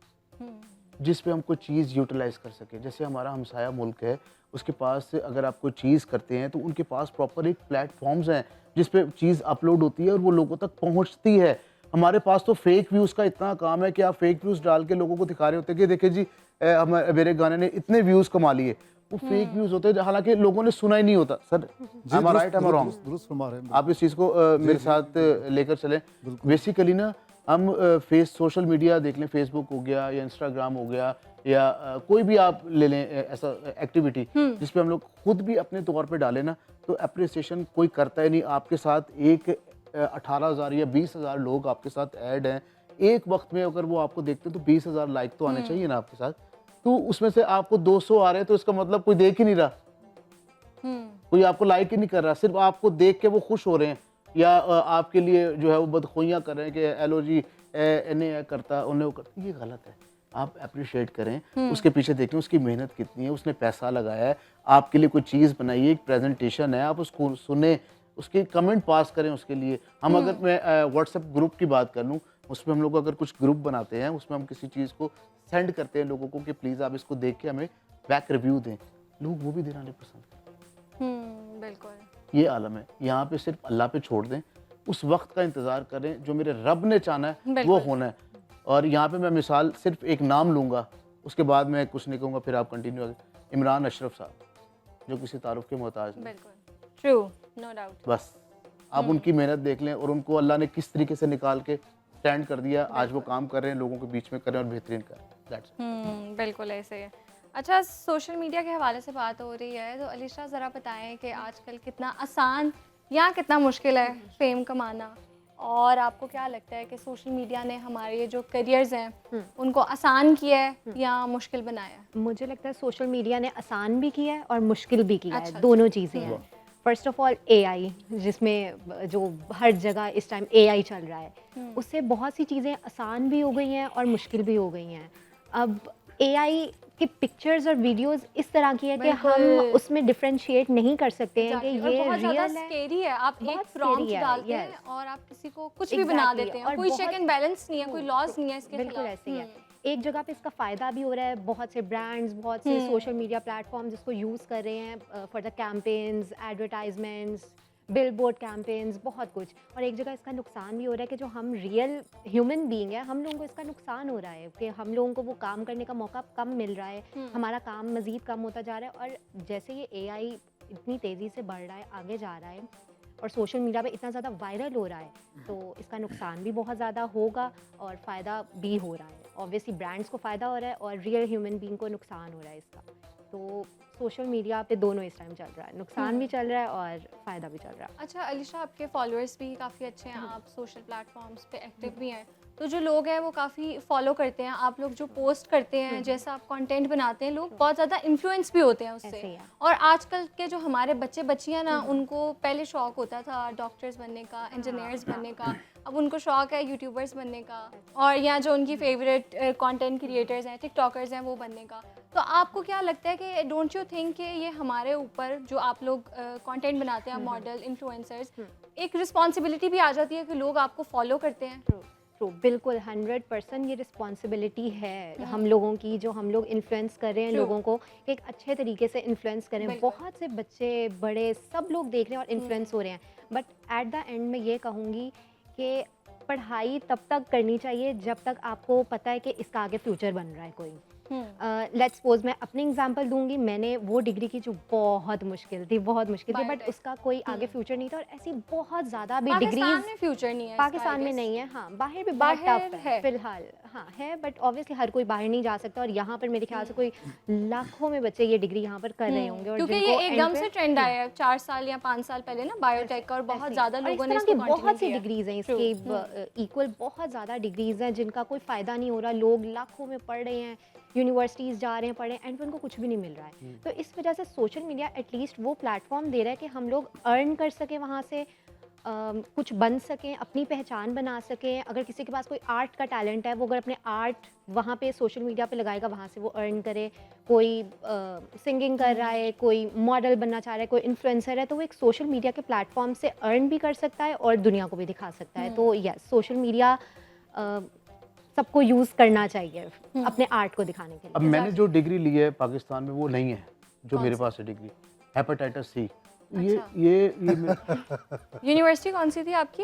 जिस पे हम कोई चीज़ यूटिलाइज़ कर सके। जैसे हमारा हमसाया मुल्क है, उसके पास अगर आप कोई चीज़ करते हैं तो उनके पास प्रॉपर एक प्लेटफॉर्म्स हैं जिस पे चीज़ अपलोड होती है और वो लोगों तक पहुंचती है। हमारे पास तो फेक व्यूज़ का इतना काम है कि आप फेक व्यूज़ डाल के लोगों को दिखा रहे होते हैं कि देखिए जी मेरे गाने ने इतने व्यूज़ कमा लिए। वो फेक व्यूज़ होते हैं, हालांकि लोगों ने सुना ही नहीं होता। Sir am I right, am I wrong? दुरुस्त फरमा रहे हैं। आप इस चीज़ को मेरे साथ लेकर चलें। बेसिकली ना हम सोशल मीडिया देख लें, फेसबुक हो गया या इंस्टाग्राम हो गया या कोई भी आप ले लें ऐसा एक्टिविटी जिस पे हम लोग खुद भी अपने तौर पे डालें ना, तो अप्रिसिएशन कोई करता ही नहीं। आपके साथ एक 18,000 या 20,000 लोग आपके साथ ऐड हैं, एक वक्त में अगर वो आपको देखते हैं तो 20,000 लाइक तो आने चाहिए ना आपके साथ। तो उसमें से आपको 200 आ रहे हैं तो इसका मतलब कोई देख ही नहीं रहा, कोई आपको लाइक ही नहीं कर रहा, सिर्फ आपको देख के वो खुश हो रहे हैं या आपके लिए जो है वो बदखोइयाँ कर रहे हैं कि एलो जी इन्हें करता उन्हें वो करता। ये गलत है। आप अप्रिशिएट करें, उसके पीछे देखें उसकी मेहनत कितनी है, उसने पैसा लगाया है, आपके लिए कोई चीज़ बनाई है, एक प्रेजेंटेशन है, आप उसको सुने, उसके कमेंट पास करें उसके लिए। हम अगर मैं व्हाट्सएप ग्रुप की बात कर लूँ, उसमें हम लोग अगर कुछ ग्रुप बनाते हैं, उसमें हम किसी चीज़ को सेंड करते हैं लोगों को कि प्लीज़ आप इसको देख के हमें बैक रिव्यू दें, लोग वो भी देना नहीं पसंद करते। बिल्कुल। ये आलम है। यहाँ पे सिर्फ अल्लाह पे छोड़ दें, उस वक्त का इंतज़ार करें जो मेरे रब ने चाहना है वो होना है। और यहाँ पे मैं मिसाल सिर्फ एक नाम लूँगा, उसके बाद मैं कुछ नहीं कहूँगा, फिर आप कंटिन्यू आगे। इमरान अशरफ साहब, जो किसी तारुफ के मोहताज नहीं। बिल्कुल ट्रू, नो डाउट। बस आप उनकी मेहनत देख लें और उनको अल्लाह ने किस तरीके से निकाल के स्टैंड कर दिया, आज वो काम कर रहे हैं, लोगों के बीच में कर रहे हैं और बेहतरीन कर रहे हैं। That's it. बिल्कुल ऐसे है। अच्छा, सोशल मीडिया के हवाले से बात हो रही है, तो अलीशा ज़रा बताएं कि आजकल कितना आसान या कितना मुश्किल है फेम कमाना, और आपको क्या लगता है कि सोशल मीडिया ने हमारे जो करियर्स हैं उनको आसान किया है या मुश्किल बनाया है? मुझे लगता है सोशल मीडिया ने आसान भी किया है और मुश्किल भी किया अच्छा, है, दोनों चीज़ें हैं। फर्स्ट ऑफ ऑल एआई, जिसमें जो हर जगह इस टाइम एआई चल रहा है, उससे बहुत सी चीज़ें आसान भी हो गई हैं और मुश्किल भी हो गई हैं। अब एआई की पिक्चर्स और वीडियोस इस तरह की है कि हम उसमें डिफरेंशिएट नहीं कर सकते हैं कि और ये बहुत ज़्यादा रियल है। स्केरी है। आप एक बहुत प्रॉम्प्ट scary है, डालते हैं yes. और आप किसी को कुछ भी बना Exactly, देते हैं, और कोई बहुत- चेक एंड बैलेंस नहीं है, कोई लॉस नहीं है इसके बिल्कुल खिलाफ। ऐसे ही है। एक जगह पे इसका फ़ायदा भी हो रहा है, बहुत से ब्रांड्स, बहुत से सोशल मीडिया प्लेटफॉर्म्स इसको यूज़ कर रहे हैं for the campaigns, advertisements, billboard campaigns, बहुत कुछ। और एक जगह इसका नुकसान भी हो रहा है कि जो हम रियल ह्यूमन बीइंग है, हम लोगों को इसका नुकसान हो रहा है कि हम लोगों को वो काम करने का मौका कम मिल रहा है, हमारा काम मज़ीद कम होता जा रहा है। और जैसे ये एआई इतनी तेज़ी से बढ़ रहा है, आगे जा रहा है और सोशल मीडिया पे इतना ज़्यादा वायरल हो रहा है, तो इसका नुकसान भी बहुत ज़्यादा होगा और फ़ायदा भी हो रहा है। ऑब्वियसली ब्रांड्स को फ़ायदा हो रहा है और रियल ह्यूमन बीइंग को नुकसान हो रहा है इसका। तो सोशल मीडिया पे दोनों इस टाइम चल रहा है, नुकसान भी चल रहा है और फ़ायदा भी चल रहा है। अच्छा अलीशा, आपके फॉलोअर्स भी काफ़ी अच्छे हैं, आप सोशल प्लेटफॉर्म्स पे एक्टिव भी हैं, तो जो लोग हैं वो काफ़ी फॉलो करते हैं, आप लोग जो पोस्ट करते हैं, जैसा आप कंटेंट बनाते हैं, लोग बहुत ज़्यादा इन्फ्लुएंस भी होते हैं ऐसे उससे। ही है। और आजकल के जो हमारे बच्चे बच्चियाँ ना, उनको पहले शौक होता था डॉक्टर्स बनने का, इंजीनियर्स बनने का, अब उनको शौक है यूट्यूबर्स बनने का, और या जो उनकी फेवरेट कंटेंट क्रिएटर्स हैं, टिकटॉकर्स हैं, वो बनने का। तो आपको क्या लगता है कि डोंट यू थिंक कि ये हमारे ऊपर जो आप लोग कंटेंट बनाते हैं, मॉडल, इन्फ्लुएंसर्स, एक रिस्पॉन्सिबिलिटी भी आ जाती है कि लोग आपको फॉलो करते हैं? ट्रू, बिल्कुल 100% ये रिस्पॉन्सिबिलिटी है हम लोगों की, जो हम लोग इन्फ्लुएंस कर रहे हैं लोगों को कि एक अच्छे तरीके से इन्फ्लुएंस करें। बहुत से बच्चे बड़े सब लोग देख रहे हैं और इन्फ्लुएंस हो रहे हैं, बट एट द एंड मैं ये कहूँगी कि पढ़ाई तब तक करनी चाहिए जब तक आपको पता है कि इसका आगे फ्यूचर बन रहा है कोई। लेट्स सपोज मैं अपनी एग्जांपल दूंगी, मैंने वो डिग्री की जो बहुत मुश्किल थी बट उसका कोई आगे फ्यूचर नहीं था। और ऐसी बहुत ज़्यादा भी पाकिस्तान डिग्रीज में फ्यूचर नहीं है, पाकिस्तान में नहीं है, हाँ बाहर भी बहुत बाहर टफ है। है फिलहाल, हाँ है, बट ऑब्वियसली हर कोई बाहर नहीं जा सकता। और यहाँ पर मेरे ख्याल से कोई लाखों में बच्चे ये डिग्री यहाँ पर कर रहे होंगे। और क्योंकि ये जिनको एकदम end से पे- ट्रेंड आया है 4 साल या 5 साल पहले ना, बायोटेक का, और बहुत ऐसे ही। ज़्यादा और लोगों इस ने तरह इसको की बहुत सी कंटिन्यू किया। डिग्रीज हैं इसकी, इक्वल बहुत ज़्यादा डिग्रीज हैं जिनका कोई फ़ायदा नहीं हो रहा। लोग लाखों में पढ़ रहे हैं, यूनिवर्सिटीज़ जा रहे हैं, पढ़ रहे हैं, एंड उनको कुछ भी नहीं मिल रहा है। तो इस वजह से सोशल मीडिया एटलीस्ट वो प्लेटफॉर्म दे रहा है कि हम लोग अर्न कर सकें वहाँ से, कुछ बन सकें, अपनी पहचान बना सकें। अगर किसी के पास कोई आर्ट का टैलेंट है, वो अगर अपने आर्ट वहाँ पे सोशल मीडिया पे लगाएगा, वहाँ से वो अर्न करे। कोई सिंगिंग कर रहा है, कोई मॉडल बनना चाह रहा है, कोई इन्फ्लुएंसर है, तो वो एक सोशल मीडिया के प्लेटफॉर्म से अर्न भी कर सकता है और दुनिया को भी दिखा सकता है। तो यस, सोशल मीडिया सबको यूज़ करना चाहिए अपने आर्ट को दिखाने के लिए। अब मैंने जो डिग्री ली है पाकिस्तान में वो नहीं है जो मेरे पास है डिग्री, हेपेटाइटिस सी। ये यूनिवर्सिटी कौन सी थी आपकी?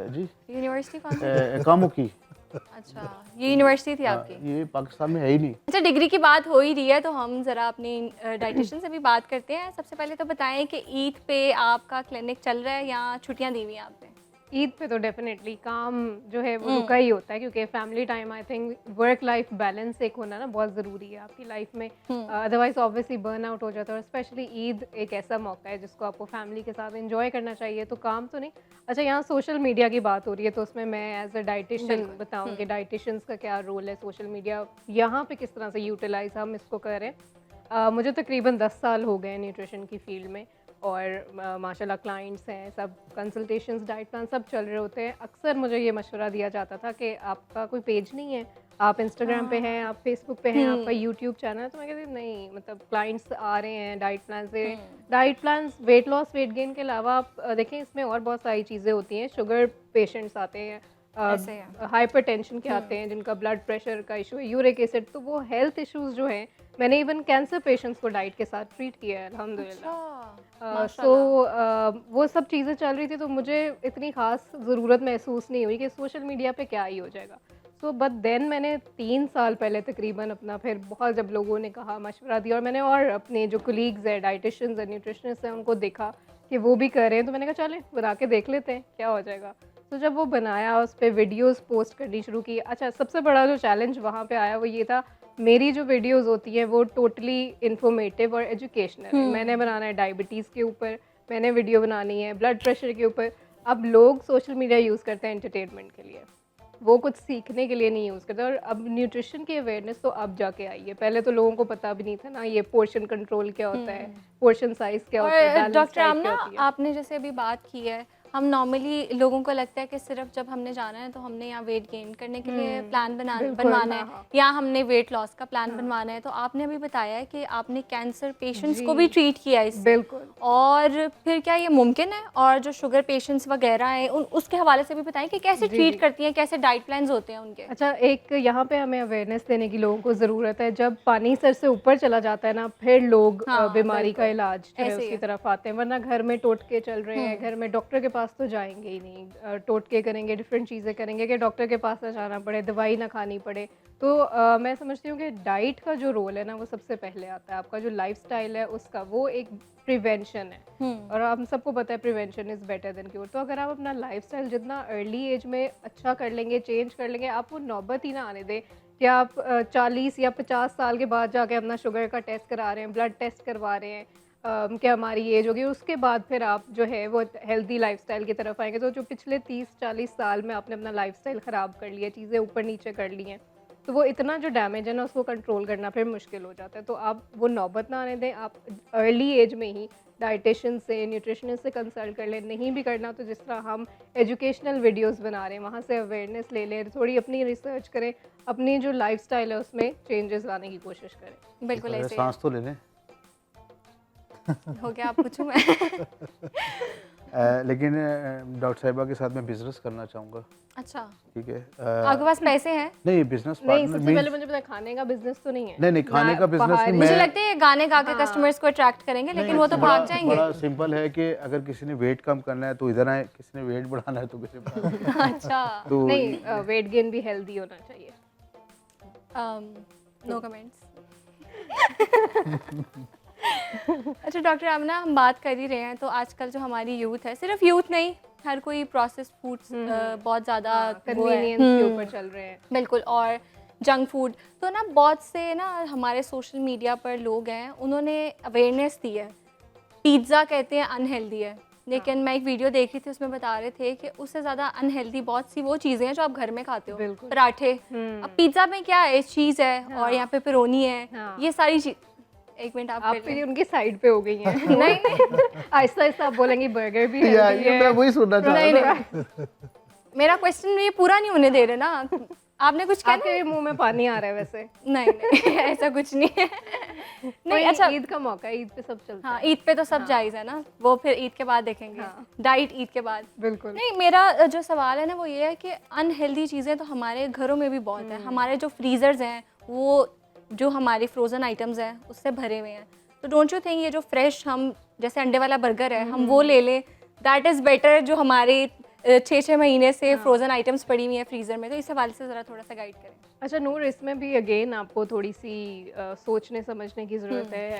जी यूनिवर्सिटी कौन सी? कामों की। अच्छा, ये यूनिवर्सिटी थी आपकी? ये पाकिस्तान में है ही नहीं। अच्छा, डिग्री की बात हो ही रही है तो हम ज़रा अपनी डाइटिशियन से भी बात करते हैं। सबसे पहले तो बताएं कि ईद पे आपका क्लिनिक चल रहा है या छुट्टियां दी हुई हैं आपने? ईद पे तो डेफिनेटली काम जो है वो रुका ही होता है, क्योंकि family time, I think work life balance एक होना ना बहुत ज़रूरी है आपकी लाइफ में। अदरवाइज ऑब्वियसली बर्न आउट हो जाता है, और स्पेशली ईद एक ऐसा मौका है जिसको आपको फैमिली के साथ एंजॉय करना चाहिए, तो काम तो नहीं। अच्छा, यहाँ सोशल मीडिया की बात हो रही है तो उसमें मैं एज अ डाइटिशियन बताऊँ कि डाइटिशियंस का क्या रोल है सोशल मीडिया, यहाँ पे किस तरह से यूटिलाइज हम इसको करें। मुझे तकरीबन 10 साल हो गए न्यूट्रिशन की फील्ड में, और माशाल्लाह क्लाइंट्स हैं, सब कंसल्टेशंस, डाइट प्लान सब चल रहे होते हैं। अक्सर मुझे ये मशवरा दिया जाता था कि आपका कोई पेज नहीं है, आप इंस्टाग्राम पे हैं, आप फेसबुक पे हैं, आपका यूट्यूब चैनल है, तो मैं कहती हूँ नहीं, मतलब क्लाइंट्स आ रहे हैं डाइट प्लान से। Diet plan weight loss weight gain के अलावा आप देखें इसमें और बहुत सारी चीज़ें होती हैं। शुगर पेशेंट्स आते हैं, हाइपर टेंशन के आते हैं, जिनका ब्लड प्रेशर का इशू है, यूरिक एसिड, तो वो हेल्थ इश्यूज जो हैं, मैंने इवन कैंसर पेशेंट्स को डाइट के साथ ट्रीट किया है अल्हम्दुलिल्लाह। वो सब चीज़ें चल रही थी, तो मुझे इतनी ख़ास ज़रूरत महसूस नहीं हुई कि सोशल मीडिया पे क्या ही हो जाएगा। बट देन मैंने 3 साल पहले तकरीबन अपना फिर बहुत जब लोगों ने कहा, मशवरा दिया, और मैंने और अपने जो कोलीग्स हैं डाइटिशियंस हैं, न्यूट्रिशनिस्ट हैं, उनको देखा कि वो भी कर रहे हैं, तो मैंने कहा चलें बना के देख लेते हैं क्या हो जाएगा। तो जब वो बनाया, उस पर वीडियोस पोस्ट करनी शुरू की। अच्छा, सबसे बड़ा जो चैलेंज वहाँ पे आया वो ये था, मेरी जो वीडियोस होती हैं वो टोटली इन्फॉर्मेटिव और एजुकेशनल है। मैंने बनाना है डायबिटीज़ के ऊपर, मैंने वीडियो बनानी है ब्लड प्रेशर के ऊपर। अब लोग सोशल मीडिया यूज़ करते हैं एंटरटेनमेंट के लिए, वो कुछ सीखने के लिए नहीं यूज़ करते। और अब न्यूट्रिशन की अवेयरनेस तो अब जाके आई है, पहले तो लोगों को पता भी नहीं था ना ये पोर्शन कंट्रोल क्या होता है, पोर्शन साइज क्या होता है, बैलेंस डॉक्टर डाइट क्या आमना, होती है। आपने जैसे अभी बात की है, हम नॉर्मली लोगों को लगता है कि सिर्फ जब हमने जाना है तो हमने यहाँ वेट गेन करने के लिए प्लान बनवाना है, या हमने वेट लॉस का प्लान बनवाना है। तो आपने अभी बताया है कि आपने कैंसर पेशेंट्स को भी ट्रीट किया इससे, बिल्कुल। और फिर क्या ये मुमकिन है? और जो शुगर पेशेंट्स वगैरह हैं उसके हवाले से भी बताएं कि कैसे ट्रीट करती हैं, कैसे डाइट प्लान्स होते हैं उनके? अच्छा, एक यहाँ पे हमें अवेयरनेस देने की लोगों को ज़रूरत है। जब पानी सर से ऊपर चला जाता है ना, फिर लोग बीमारी का इलाज जो है उसकी तरफ आते हैं, वरना घर में टोटके चल रहे हैं, घर में डॉक्टर के पास तो जाएंगे ही नहीं, टोटके करेंगे, डिफरेंट चीज़ें करेंगे कि डॉक्टर के पास ना जाना पड़े, दवाई ना खानी पड़े। तो मैं समझती हूँ कि डाइट का जो रोल है ना वो सबसे पहले आता है। आपका जो लाइफस्टाइल है उसका, वो एक प्रिवेंशन है, और हम सबको पता है prevention is better than cure. तो अगर आप अपना लाइफस्टाइल जितना अर्ली एज में अच्छा कर लेंगे, चेंज कर लेंगे, आप वो नौबत ही ना आने दें कि आप 40 या 50 साल के बाद जाके अपना शुगर का टेस्ट करा रहे हैं, ब्लड टेस्ट करवा रहे हैं कि हमारी एज होगी, उसके बाद फिर आप जो है वो हेल्दी लाइफस्टाइल की तरफ आएंगे। तो जो पिछले 30-40 साल में आपने अपना लाइफस्टाइल ख़राब कर लिया, चीज़ें ऊपर नीचे कर ली हैं, तो वो इतना जो डैमेज है ना उसको कंट्रोल करना फिर मुश्किल हो जाता है। तो आप वो नौबत ना आने दें, आप अर्ली एज में ही डाइटिशियन से, न्यूट्रिशनिस्ट से कंसल्ट कर लें। नहीं भी करना तो जिस तरह हम एजुकेशनल वीडियोस बना रहे हैं वहाँ से अवेयरनेस ले लें, थोड़ी अपनी रिसर्च करें, अपनी जो लाइफस्टाइल है उसमें चेंजेस लाने की कोशिश करें। बिल्कुल ऐसे सांस तो ले लें। हो गया, आप पूछूं मैं? लेकिन डॉक्टर साहिबा के साथ मैं बिजनेस करना चाहूँगा। अच्छा, ठीक है। आपके पास पैसे हैं? नहीं, बिजनेस नहीं, पार्टनर सबसे पहले मुझे पता है खाने का बिजनेस तो नहीं है। नहीं, खाने का बिजनेस नहीं। मुझे मैं लगता है ये गाने गा के कस्टमर्स को अट्रैक्ट करेंगे, लेकिन वो तो भाग जाएंगे। बड़ा सिंपल है कि अगर किसी ने वेट कम करना है तो इधर आए, किसी ने वेट बढ़ाना है तो किसी अच्छा, तो नहीं, वेट गेन भी हेल्दी होना चाहिए। No comments. अच्छा डॉक्टर आमना, हम बात कर ही रहे हैं तो आजकल जो हमारी यूथ है, सिर्फ यूथ नहीं, हर कोई प्रोसेस्ड फूड्स बहुत ज़्यादा कन्वीनियंस के ऊपर चल रहे हैं। बिल्कुल, और जंक फूड तो ना बहुत से ना हमारे सोशल मीडिया पर लोग हैं, उन्होंने अवेयरनेस दी है। पिज़्ज़ा कहते हैं अनहेल्दी है, लेकिन मैं एक वीडियो देख रही थी उसमें बता रहे थे कि उससे ज़्यादा अनहेल्दी बहुत सी वो चीज़ें हैं जो आप घर में खाते हो, पराठे। अब पिज़्ज़ा में क्या है, चीज़ है और यहाँ पे पेपरोनी है, ये सारी चीज़। एक मिनट, आप फिर उनकी साइड पे हो गई हैं। नहीं आहिस्ता आहिस्ता आप बोलेंगे बर्गर भी या हेल्दी ये है। मैं वही सुनना चाह रहा था। मेरा क्वेश्चन ये पूरा नहीं होने दे रहे ना, आपने कुछ कहना? आपके मुंह में पानी आ रहा है वैसे। नहीं ऐसा कुछ नहीं है। नहीं, अच्छा, ईद का मौका है, ईद पे सब चलता है। हाँ, ईद पे तो सब जायज़ है ना, वो फिर ईद के बाद देखेंगे, डाइट ईद के बाद। बिल्कुल। नहीं, मेरा जो सवाल है ना वो ये है कि अनहेल्दी चीज़ें तो हमारे घरों में भी बहुत हैं। हमारे जो फ्रीज़र्स हैं वो जो हमारे फ्रोज़न आइटम्स हैं उससे भरे हुए हैं। तो डोंट यू थिंक ये जो फ्रेश हम जैसे अंडे वाला बर्गर है हम वो ले लें, दैट इज़ बेटर जो हमारे 6-6 महीने से फ्रोज़न आइटम्स पड़ी हुई हैं फ्रीज़र में? तो इस हवाले से ज़रा थोड़ा सा गाइड करें। अच्छा नूर, इसमें भी अगेन आपको थोड़ी सी सोचने समझने की ज़रूरत है।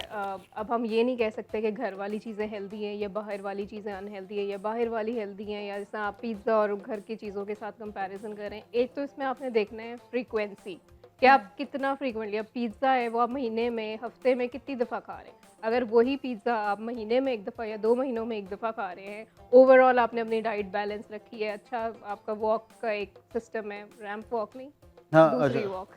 अब हम ये नहीं कह सकते कि घर वाली चीज़ें हेल्दी हैं या बाहर वाली चीज़ें अनहेल्दी है, या बाहर वाली हेल्दी हैं, या जैसे आप पिज़्ज़ा और घर की चीज़ों के साथ कंपैरिजन करें। एक तो इसमें आपने देखना है फ्रीक्वेंसी, कि आप कितना फ्रीक्वेंटली, अब पिज़्ज़ा है वो आप महीने में, हफ्ते में कितनी दफ़ा खा रहे हैं। अगर वही पिज़्ज़ा आप महीने में 1 दफ़ा या 2 महीनों में 1 दफ़ा खा रहे हैं, ओवरऑल आपने अपनी डाइट बैलेंस रखी है, अच्छा आपका वॉक का एक सिस्टम है, रैंप वॉक नहीं, दूसरी वॉक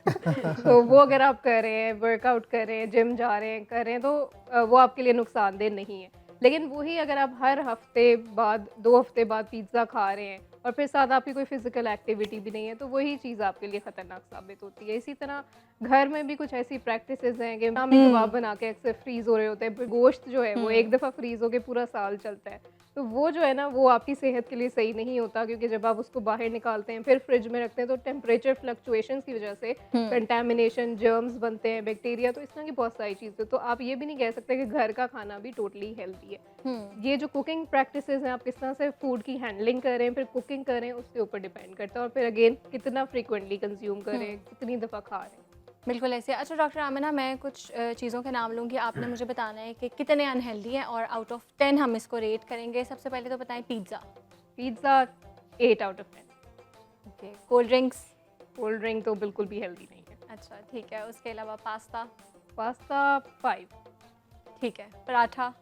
तो वो अगर आप कर रहे हैं, वर्कआउट कर रहे हैं, जिम जा रहे हैं, कर रहे हैं, तो वो आपके लिए नुकसानदेह नहीं है। लेकिन वही अगर आप हर हफ्ते बाद 2 हफ्ते बाद पिज़्ज़ा खा रहे हैं और फिर साथ आपकी कोई फिजिकल एक्टिविटी भी नहीं है, तो वही चीज़ आपके लिए ख़तरनाक साबित होती है। इसी तरह घर में भी कुछ ऐसी प्रैक्टिसेस हैं कि हम कबाब बना के अक्सर फ्रीज़ हो रहे होते हैं, गोश्त जो है वो एक दफ़ा फ्रीज़ होके पूरा साल चलता है, तो वो जो है ना वो आपकी सेहत के लिए सही नहीं होता, क्योंकि जब आप उसको बाहर निकालते हैं फिर फ्रिज में रखते हैं तो टेम्परेचर फ्लक्चुएशंस की वजह से कंटेमिनेशन, जर्म्स बनते हैं, बैक्टीरिया, तो इस तरह की बहुत सारी चीज़ें। तो आप ये भी नहीं कह सकते कि घर का खाना भी टोटली हेल्दी है। ये जो कुकिंग प्रैक्टिसेस हैं, आप किस तरह से फूड की हैंडलिंग करें, फिर कुकिंग करें, उसके ऊपर डिपेंड करता है, और फिर अगेन कितना फ्रीक्वेंटली कंज्यूम करें, कितनी दफ़ा खा रहे हैं। बिल्कुल ऐसे। अच्छा डॉक्टर आमिना, मैं कुछ चीज़ों के नाम लूँगी, आपने मुझे बताना है कि कितने अनहेल्दी हैं और आउट ऑफ 10 हम इसको रेट करेंगे। सबसे पहले तो बताएं pizza. Pizza 8 out of 10। Okay. Cold drinks? Cold drink तो बिल्कुल भी हेल्दी नहीं है। अच्छा ठीक है। उसके अलावा पास्ता? पास्ता 5। ठीक है। पराठा?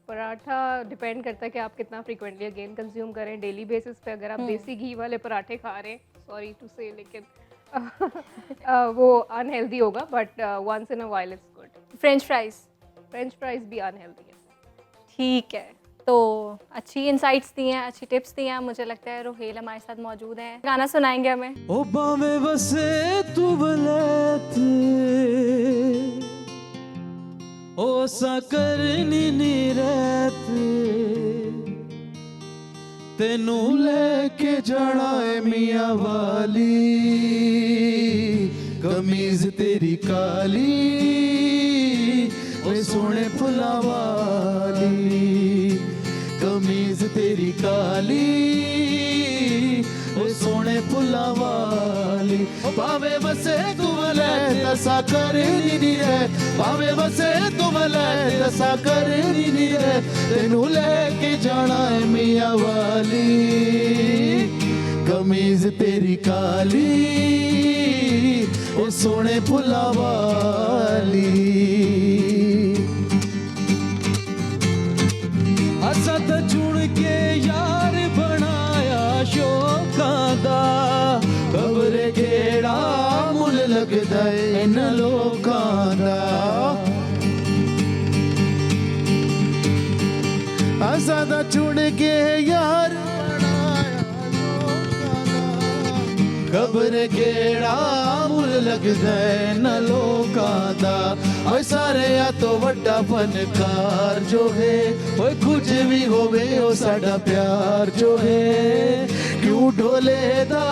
पराठा डिपेंड करता है कि आप कितना फ्रीक्वेंटली अगेन कंज्यूम करें। डेली बेसिस पे अगर आप देसी घी वाले पराठे खा रहे हैं, सॉरी टू से, लेकिन वो अनहेल्दी होगा, but once in a while it's good. French fries? French fries भी अनहेल्दी है। ठीक है। तो अच्छी इंसाइट्स दी हैं, अच्छी टिप्स दी हैं। मुझे लगता है रोहेल हमारे साथ मौजूद हैं, गाना सुनाएंगे हमें। ओ बावे बसे तू बलैत ओ सा करनी नी रहत तेनू लेके जाना है मियाँ वाली, कमीज तेरी काली, ओए सोने फुला वाली, कमीज तेरी काली, ओए सोने फुला वाली। पावे बसे तू वलै दसा कर नी रे, पावे बसे तू वलै दसा कर नी रे, तेनू लेके जाना है मियाँ वाली, कमीज तेरी काली, ओ सोने फुला वाली। असा तो चुन के यार बनाया शौकां दा, खबरे केड़ा मुल लगदा है इन लोकां दा, असा दा चुन के यार बनाया लोकां दा, खबरे केड़ा मुल लगदा है इन लोकां दा। ओए सारे या तो वड्डा फनकार जो है, ओए कुछ भी होवे ओ साडा प्यार जो है, क्यों ढोले दा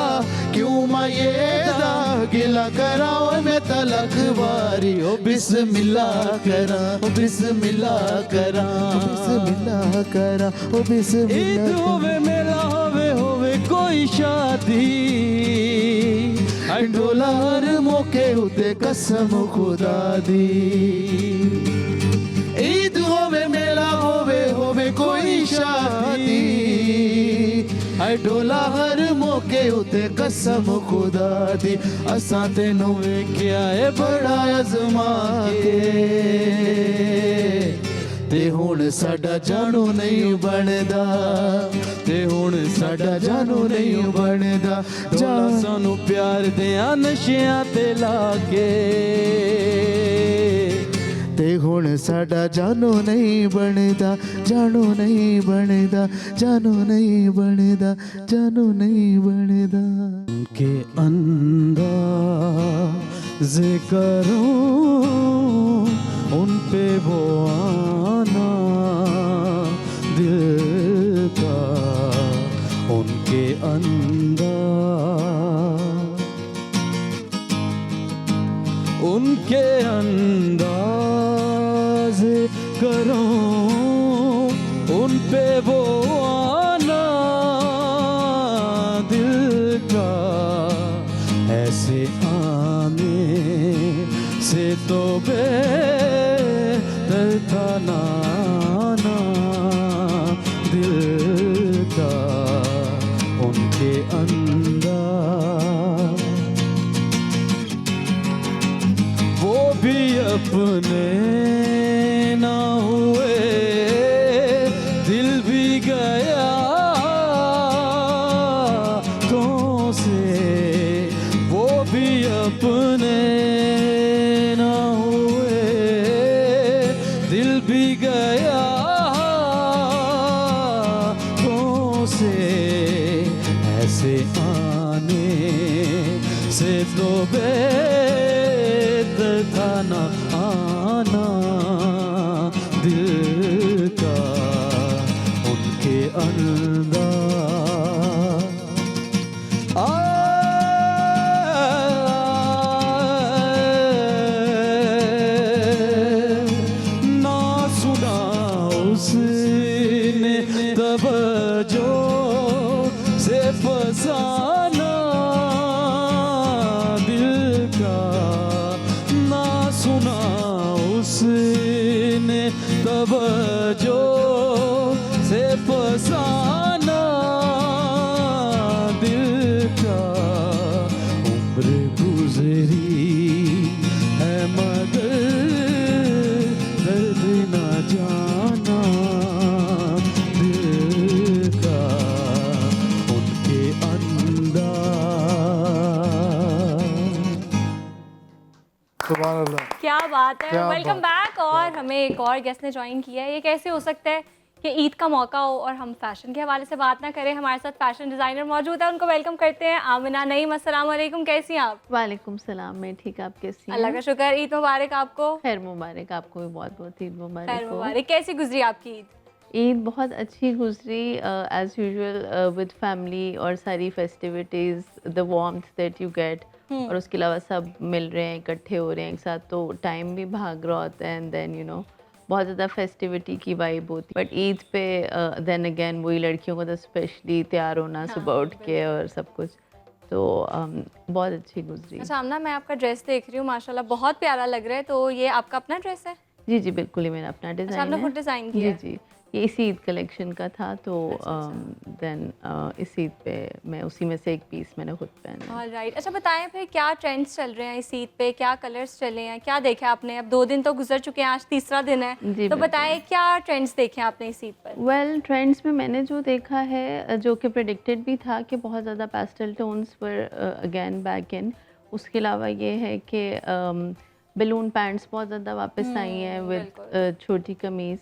क्यों माये दा गिला करा, ओए मैं तलक वारी ओ बिस्मिल्लाह करा, ओ बिस्मिल्लाह करा, ओ बिस्मिल्लाह करा, ओ ईद बिस्मिल्लाह। होवे मेला होवे कोई शादी, ढोला हर मौके उते कसम खुदा दी, ईद होवे मेला होवे कोई शादी, हाय ढोला हर मौके उते कसम खुदा दी। असां तेनू वेख्या है बड़ा अज़मा के, ते हुण साडा जानू नहीं बनदा, ते हुण साडा जानू नहीं बनदा, ढोला सानू प्यार दिया नशियां ते लाके, ते हुण साडा जानू नहीं बनदा, जानू नहीं बनदा, जानू नहीं बनदा, जानू नहीं बनदा। के अंदाज़ करो उन पे वो आना दिल का, उनके अंदाज़, उनके अंदाज़ करूं उन पे वो आना दिल का, ऐसे आने से तो बेहतर था ना आना दिल का उनके अंदर। वो भी अपने ना हुए, दिल भी गया तो से, वो भी अपने ना हुए, दिल भी गया तो से, ऐसे आने से तो बेहतर था ना आना दिल का उनके अंदर। ना सुना उसने तवज्जो से फसाना दिल का, ना सुना उसने तवज्जो से फसाना दिल का। उम्र गुजरी है मगर दर्द न जाना दिल का उनके अंदर। सुभान अल्लाह। क्या बात है, क्या वेलकम बैक। और हमें एक और गेस्ट ने ज्वाइन किया है। ये कैसे हो सकता है कि ईद का मौका हो और हम फैशन के हवाले से बात ना करें। हमारे साथ फैशन डिज़ाइनर मौजूद है, उनको वेलकम करते हैं। आमिना नईम, अस्सलाम वालेकुम, कैसी हैं आप? वालेकुम सलाम, मैं ठीक, आप कैसी हैं? अल्लाह का शुक्र। ईद मुबारक आपको। खैर मुबारक, आपको भी बहुत बहुत ईद मुबारक खैर हो। मुबारक। कैसी गुजरी आपकी ईद? ईद बहुत अच्छी गुजरी, एज यूजुअल विद फैमिली और सारी festivities, the warmth that you get, और उसके अलावा सब मिल रहे हैं, इकट्ठे हो रहे हैं एक साथ, तो टाइम भी भाग रहा होता है एंड देन यू नो बहुत ज़्यादा फेस्टिविटी की वाइब होती है। बट ईद पे देन अगेन वही लड़कियों को तो स्पेशली तैयार होना सुबह उठ के और सब कुछ, तो बहुत अच्छी गुजरी। अच्छा आमना, मैं आपका ड्रेस देख रही हूँ, माशाल्लाह बहुत प्यारा लग रहा है। तो ये आपका अपना ड्रेस है? जी जी बिल्कुल, ही मेरा अपना अच्छा, डिज़ाइन आपने है। खुद डिज़ाइन जी किया है? जी, ये इसी ईद कलेक्शन का था, तो देन इस ईद पे मैं उसी में से एक पीस मैंने खुद पहना। ऑलराइट। अच्छा बताएं फिर क्या ट्रेंड्स चल रहे हैं इस ईद पे, क्या कलर्स चले हैं, क्या देखा आपने? अब 2 दिन तो गुजर चुके हैं, आज तीसरा दिन है, जी, तो बिल्कुल। बताएं क्या ट्रेंड्स देखे आपने इस ईद पर? वेल ट्रेंड्स में मैंने जो देखा है, जो कि प्रेडिक्टेड भी था, कि बहुत ज़्यादा पेस्टल टोन्स पर अगेन बैक इन। उसके अलावा ये है कि बलून पैंट्स बहुत ज़्यादा वापस आई हैं विद छोटी कमीज़।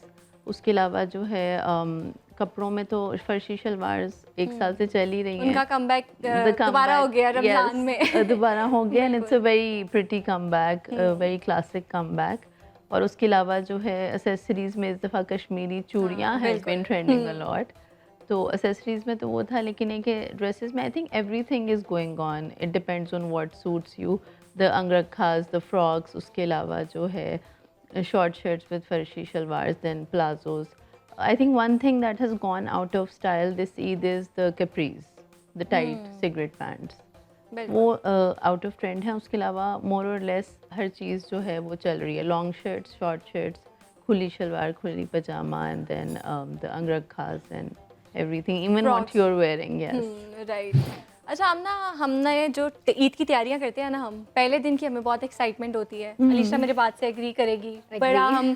उसके अलावा जो है कपड़ों में तो फर्शी शलवार्स एक साल से चल ही रही हैं। उनका कमबैक The दोबारा हो comeback, गया रमजान yes, में। दोबारा हो गया and it's a very pretty comeback, very classic comeback. और उसके अलावा जो है एसेसरीज में इस दफ़ा कश्मीरी चूड़ियाँ has been trending a lot, तो एसेसरीज में तो वो था, लेकिन एक ड्रेसेस में I think everything is going on, it depends on what suits you, the angrakhas, the frocks, उसके अलावा जो है short shirts with farshi shalwars, then palazzos. I think one thing that has gone out of style this Eid is the capris, the tight cigarette pants. वो out of trend है। उसके अलावा मोर और less हर चीज़ जो है वो चल रही है, लॉन्ग शर्ट्स, शॉर्ट शर्ट्स, खुली शलवार, खुली pyjama, and then the angrakhas and everything, even what you are wearing. Yes right. अच्छा हमने जो ईद की तैयारियां करते हैं ना, हम पहले दिन की हमें बहुत एक्साइटमेंट होती है। अलीशा मेरे बात से एग्री करेगी। बड़ा हम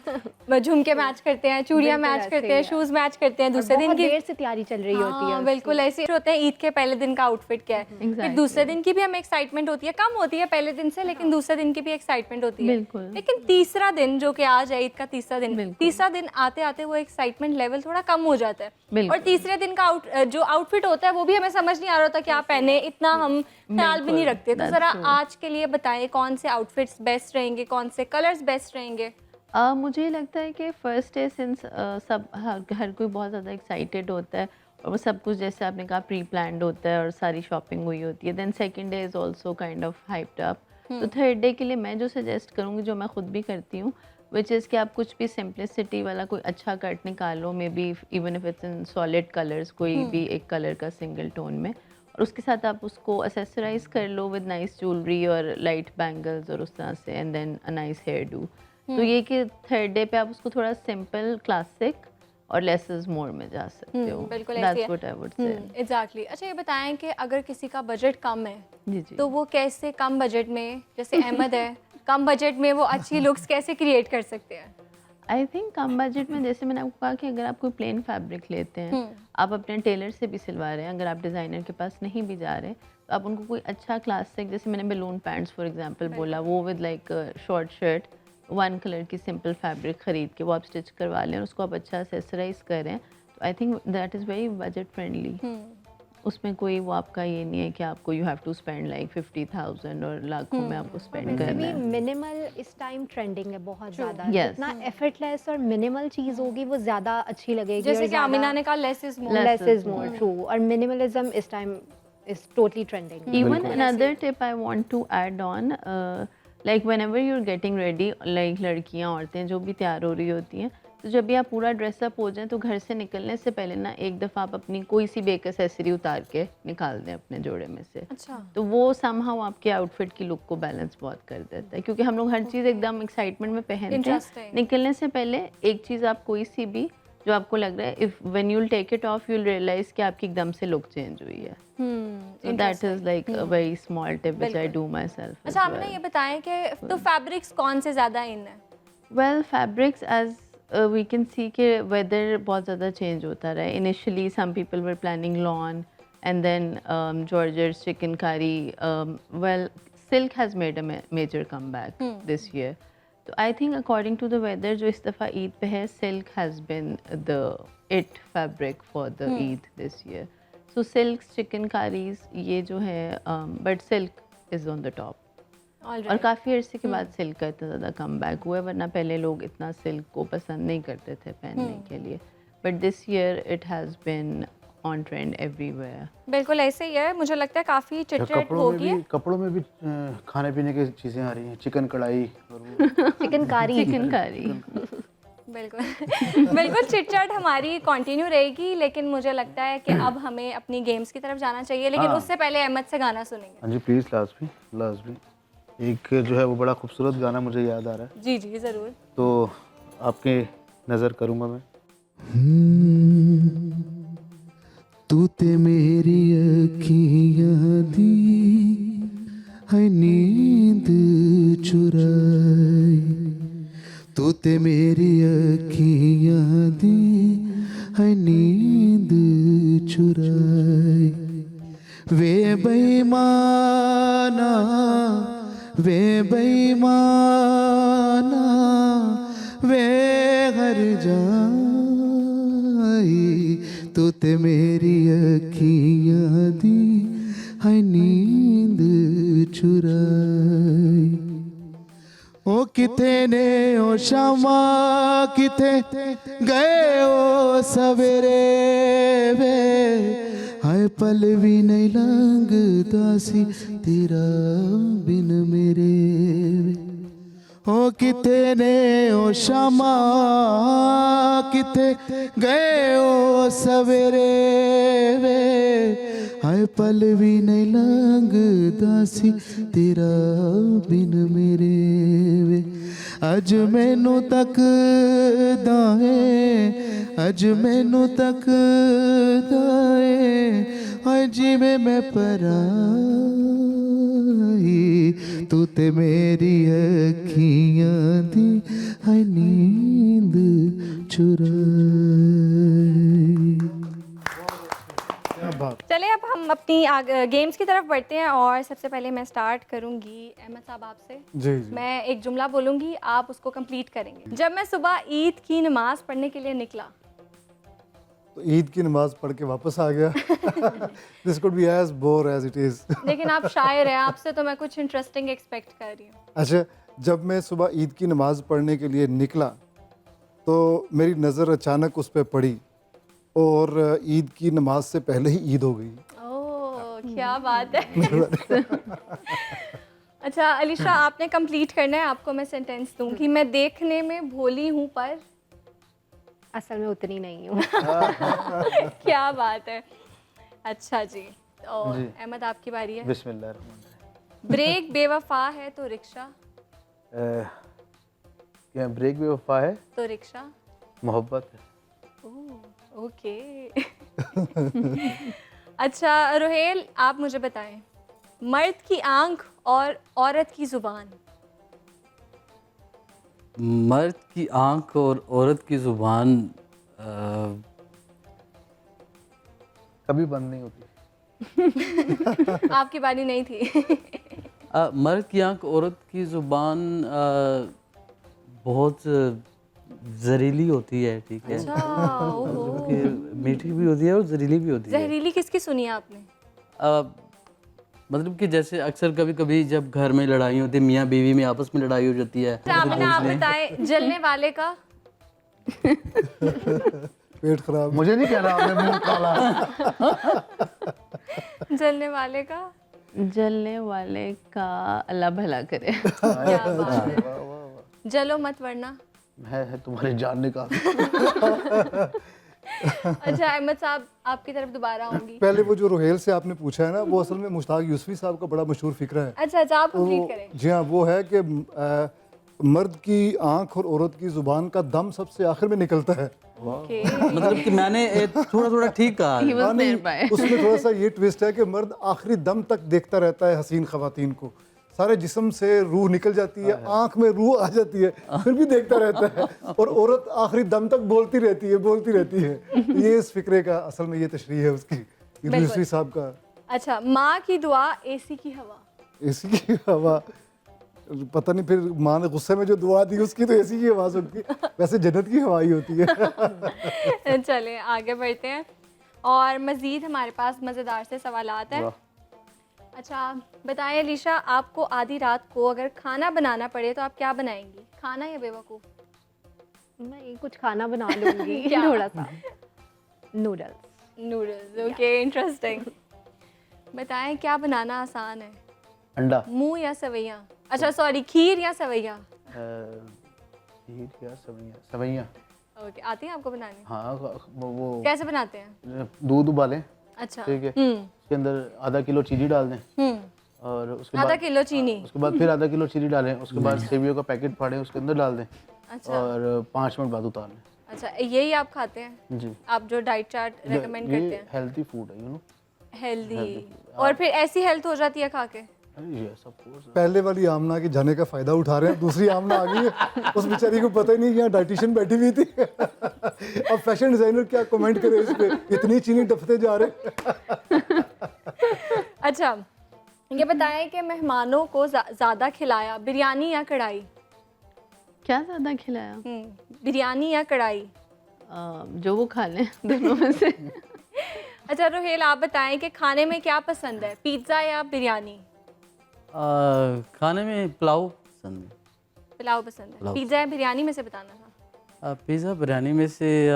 झुमके मैच करते हैं, चूड़ियां बिल्कुल मैच ऐसे करते ही हैं, है। शूज मैच करते हैं। दूसरे दिन बहुत की देर से तैयारी चल रही होती है हाँ, उसकी। बिल्कुल ऐसे होते हैं। ईद के पहले दिन का आउटफिट क्या है, फिर Exactly. दूसरे दिन की भी हमें एक्साइटमेंट होती है, कम होती है पहले दिन से, लेकिन दूसरे दिन की भी एक्साइटमेंट होती है। बिल्कुल। लेकिन तीसरा दिन जो कि आज है, ईद का तीसरा दिन, बिल्कुल। तीसरा दिन आते आते वो एक्साइटमेंट लेवल थोड़ा कम हो जाता है। बिल्कुल। और तीसरे दिन का जो आउटफिट होता है वो भी हमें समझ नहीं आ रहा होता क्या पहने, इतना हम ख्याल भी नहीं रखते। तो That's जरा true. आज के लिए बताएं कौन से आउटफिट्स बेस्ट रहेंगे, कौन से कलर्स बेस्ट रहेंगे? मुझे लगता है कि फर्स्ट डे सिंस सब हर कोई बहुत ज़्यादा एक्साइटेड होता है और वो सब कुछ जैसे आपने कहा प्री प्लान्ड होता है और सारी शॉपिंग हुई होती है, then second day is also kind of hyped up. तो थर्ड डे के लिए मैं जो सजेस्ट करूँगी, जो मैं खुद भी करती हूँ, विच इज़ कि आप कुछ भी सिंप्लिसिटी वाला कोई अच्छा कट निकालो, may be even if it's in solid colours, कोई भी एक कलर का सिंगल टोन में, और उसके साथ आप उसको एसेसराइज कर लो विद नाइस ज्वेलरी और लाइट बैंगल्स और उस तरह से, and then a nice hairdo. तो ये कि थर्ड डे पे आप उसको थोड़ा सिंपल, क्लासिक और लेस इज मोर में जा सकते हो। बिल्कुल ऐसे that's what I would say. Exactly. अच्छा ये बताएं कि अगर किसी का बजट कम है जी जी। तो वो कैसे कम बजट में, जैसे अहमद है, कम बजट में वो अच्छी लुक्स कैसे क्रिएट कर सकते हैं? आई थिंक कम बजट में, जैसे मैंने आपको कहा कि अगर आप कोई प्लेन फैब्रिक लेते हैं, आप अपने टेलर से भी सिलवा रहे हैं, अगर आप डिज़ाइनर के पास नहीं भी जा रहे, तो आप उनको कोई अच्छा क्लासिक, जैसे मैंने बलून पैंट्स फॉर एग्जांपल बोला, वो with like short shirt, one colour की सिंपल फैब्रिक ख़रीद के वो आप स्टिच करवा लें और उसको आप अच्छा एसेसराइज करें, तो I think that is very budget friendly. उसमें कोई वो आपका ये नहीं है कि आपको you have to spend like 50,000 और लाखों में आपको स्पेंड करना है। मिनिमल इस टाइम ट्रेंडिंग है बहुत ज़्यादा। Yes. जितना एफर्टलेस और मिनिमल चीज़ होगी वो ज़्यादा अच्छी लगेगी। जैसे कि आमिना ने कहा less is more. Less is more, true. और मिनिमलिज्म इस time is totally trending. Even another tip I want to add on, like whenever you're getting ready, like लड़कियां, औरतें जो भी तैयार हो रही होती हैं, तो जब भी आप पूरा ड्रेसअप हो जाएं तो घर से निकलने से पहले ना एक दफ़ा आप अपनी कोई सी बेक एक्सेसरी उतार के निकाल दें अपने जोड़े में से। अच्छा। तो वो समहाउ आपके आउटफिट की लुक को बैलेंस बहुत कर देता है, क्योंकि हम लोग हर चीज़ एकदम एक्साइटमेंट में पहनते हैं। Interesting. निकलने से पहले एक चीज़ आप कोई सी भी जो आपको लग रहा है, if when you'll take it off you'll realise कि आपकी एकदम से लुक चेंज हुई है। So that is like a very small tip which I do myself as अच्छा आमिना well. ये बताएं कि तो फैब्रिक्स कौन से ज़्यादा इन है? Well, fabrics as we can see कि weather बहुत ज़्यादा change होता रहा है. Initially some people were planning lawn and then George's chickengari. Well, silk has made a major comeback this year. So I think according to the weather जो इस दफ़ा ईद पे है, silk has been the it fabric for the Eid this year. So silks, chickenkaris ये जो है, but silk is on the top. और काफ़ी अरसे के बाद सिल्क का इतना ज़्यादा कम बैक हुआ है, वरना पहले लोग इतना सिल्क को पसंद नहीं करते थे पहनने के लिए, but this year it has been on trend everywhere. बिल्कुल ऐसे ही है, मुझे लगता है काफ़ी चिटचिट होगी। कपड़ों में भी खाने पीने की चीज़ें आ रही हैं, चिकन कढ़ाई और वो चिकनकारी। चिकनकारी बिल्कुल बिल्कुल चिटचैट हमारी कंटिन्यू रहेगी, लेकिन मुझे लगता है कि अब हमें अपनी गेम्स की तरफ जाना चाहिए, लेकिन हाँ। उससे पहले अहमद से गाना सुनेंगे। हाँ जी प्लीज़, लाजमी एक जो है वो बड़ा खूबसूरत गाना मुझे याद आ रहा है, जी जी ज़रूर। तो आपके नज़र करूँगा मैं। तू ते मेरी अखियाँ दी है नींद चुराई, तू ते मेरी अखियाँ दी है नींद चुराई, वे बेईमाना वे बेईमाना वे हर जाई, तू ते मेरी अखियाँ दी है नींद चुराई। ओ किथे ने ओ शामा किथे गए ओ सवेरे वे, हाय पल भी नहीं लंघदा सी तेरा बिन मेरे वे। ओ किथे ने ओ शामा किथे गए ओ सवेरे वे, हाय पल भी नहीं लंघदा सी तेरा बिन मेरे वे। अज मैनू तक दाए, अज मैनू तक दाए, हाय जिवें मैं पराई, तू ते मेरी अखियाँ दी है नींद चुराई। चलिए अब हम अपनी गेम्स की तरफ बढ़ते हैं, और सबसे पहले मैं स्टार्ट करूंगी अहमद साहब आपसे। जी जी। मैं एक जुमला बोलूंगी, आप उसको कंप्लीट करेंगे। जब मैं सुबह ईद की नमाज पढ़ने के लिए निकला, तो ईद की नमाज पढ़ के वापस आ गया। This could be as bore as it is. लेकिन आप शायर हैं, आपसे तो मैं कुछ इंटरेस्टिंग एक्सपेक्ट कर रही हूँ। अच्छा, जब मैं सुबह ईद की नमाज पढ़ने के लिए निकला तो मेरी नज़र अचानक उस पर पड़ी और ईद की नमाज से पहले ही ईद हो गई। ओह क्या बात है। अच्छा अलीशा, आपने कंप्लीट करना है, आपको मैं सेंटेंस दूंगी। मैं देखने में भोली हूँ पर असल में उतनी नहीं हूँ। क्या बात है। अच्छा जी, और अहमद आपकी बारी है। बिस्मिल्लाह। ब्रेक बेवफा है तो रिक्शा, क्या ब्रेक भी वफा है तो रिक्शा। मोहब्बत है। ओह, ओके। अच्छा रोहेल, आप मुझे बताएं, मर्द की आंख और औरत की जुबान। मर्द की आंख और औरत की ज़ुबान कभी बंद नहीं होती। आपकी बारी नहीं थी। मर्द की आंख औरत की ज़ुबान बहुत जहरीली होती है, ठीक है। अच्छा, ओहो। कि मीठी भी होती है और जहरीली भी होती है। जहरीली किसकी सुनी है आपने? मतलब कि जैसे अक्सर कभी कभी जब घर में लड़ाई होती है, मियाँ बीवी में आपस में लड़ाई हो जाती है, आपने आप बताएं, जलने वाले का। पेट खराब। मुझे नहीं कहना, आपने मुंह काला। जलने वाले का। जलने वाले का अल्लाह भला करे। क्या बात है। जलो मत वरना। है तुम्हारे जानने का। अच्छा अहमद साहब, आपकी तरफ दोबारा आऊंगी। पहले वो जो रोहेल से आपने पूछा है ना, वो असल में मुश्ताक यूसुफी साहब का बड़ा मशहूर फिक्रा है। अच्छा, आप तो कंप्लीट करें। जी हाँ, वो है कि मर्द की आंख और औरत की जुबान का दम सबसे आखिर में निकलता है। ओके। मतलब कि मैंने थोड़ा थोड़ा ठीक कहा। He was हाँ, नहीं, nearby. उसमें थोड़ा सा ये ट्विस्ट है कि मर्द आखिरी दम तक देखता रहता है हसीन खवातीन को, सारे जिस्म से रूह निकल जाती है, आंख में रूह आ जाती है, फिर भी देखता रहता है, और औरत आखिरी दम तक बोलती रहती है। ये इस फिक्रे का असल में ये तशरीह है उसकी, यूसुफी साहब का। अच्छा, माँ की दुआ एसी की हवा। एसी की हवा, पता नहीं फिर माँ ने गुस्से में जो दुआ दी उसकी तो एसी की आवाज़ होती है, वैसे जन्नत की हवा ही होती है। चलें आगे बढ़ते हैं, और मज़ीद हमारे पास मज़ेदार से सवालात हैं। अच्छा बताएं अलीशा, आपको आधी रात को अगर खाना बनाना पड़े तो आप क्या बनाएंगी, खाना या बेवकूफ़? मैं कुछ खाना बना लूँगी। क्या? थोड़ा सा नूडल्स। Okay, interesting. बताएं क्या बनाना आसान है, अंडा। मुंह या सवैयाँ? अच्छा सॉरी, खीर या सवैयाँ? खीर या सवैयाँ। ओके, आती है आपको बनाने? हाँ, वो कैसे बनाते हैं? दूध उबालें, अच्छा। ठीक है, उसके अंदर आधा किलो चीनी डाल दें, और उसके आधा बाद किलो चीनी, उसके बाद फिर आधा किलो चीनी डालें, उसके बाद सेवियों का पैकेट फाड़ें, उसके अंदर डाल दें, अच्छा। और 5 मिनट बाद उतार लें। अच्छा, यही आप खाते हैं? जी, आप जो डाइट चार्ट रेकमेंड करते हैं? हेल्थी फूड है, यू नो। हेल्दी, और फिर ऐसी हेल्थ हो जाती है खा के? Yes of course. पहले वाली आमना के जाने का फायदा उठा रहे हैं, दूसरी आमना आ गई है, उस बेचारी को पता ही नहीं कि यहाँ डाइटिशियन बैठी हुई थी। अब फैशन डिजाइनर क्या कमेंट करे इस पे, इतनी चीनी टपते जा रहे। अच्छा ये बताएं कि मेहमानों को ज़्यादा खिलाया, बिरयानी या कढ़ाई? क्या ज़्यादा खिलाया? बिरयानी या कढ़ाई? जो वो खा लें, दोनों में से। अच्छा रोहेल, आप बताएं कि खाने में क्या पसंद है, पिज़्ज़ा या बिरयानी? खाने में पुलाव पसंद है। पुलाव पसंद है। पिज़्ज़ा या बिरयानी में से बताना था? पिज़्ज़ा, बिरयानी में से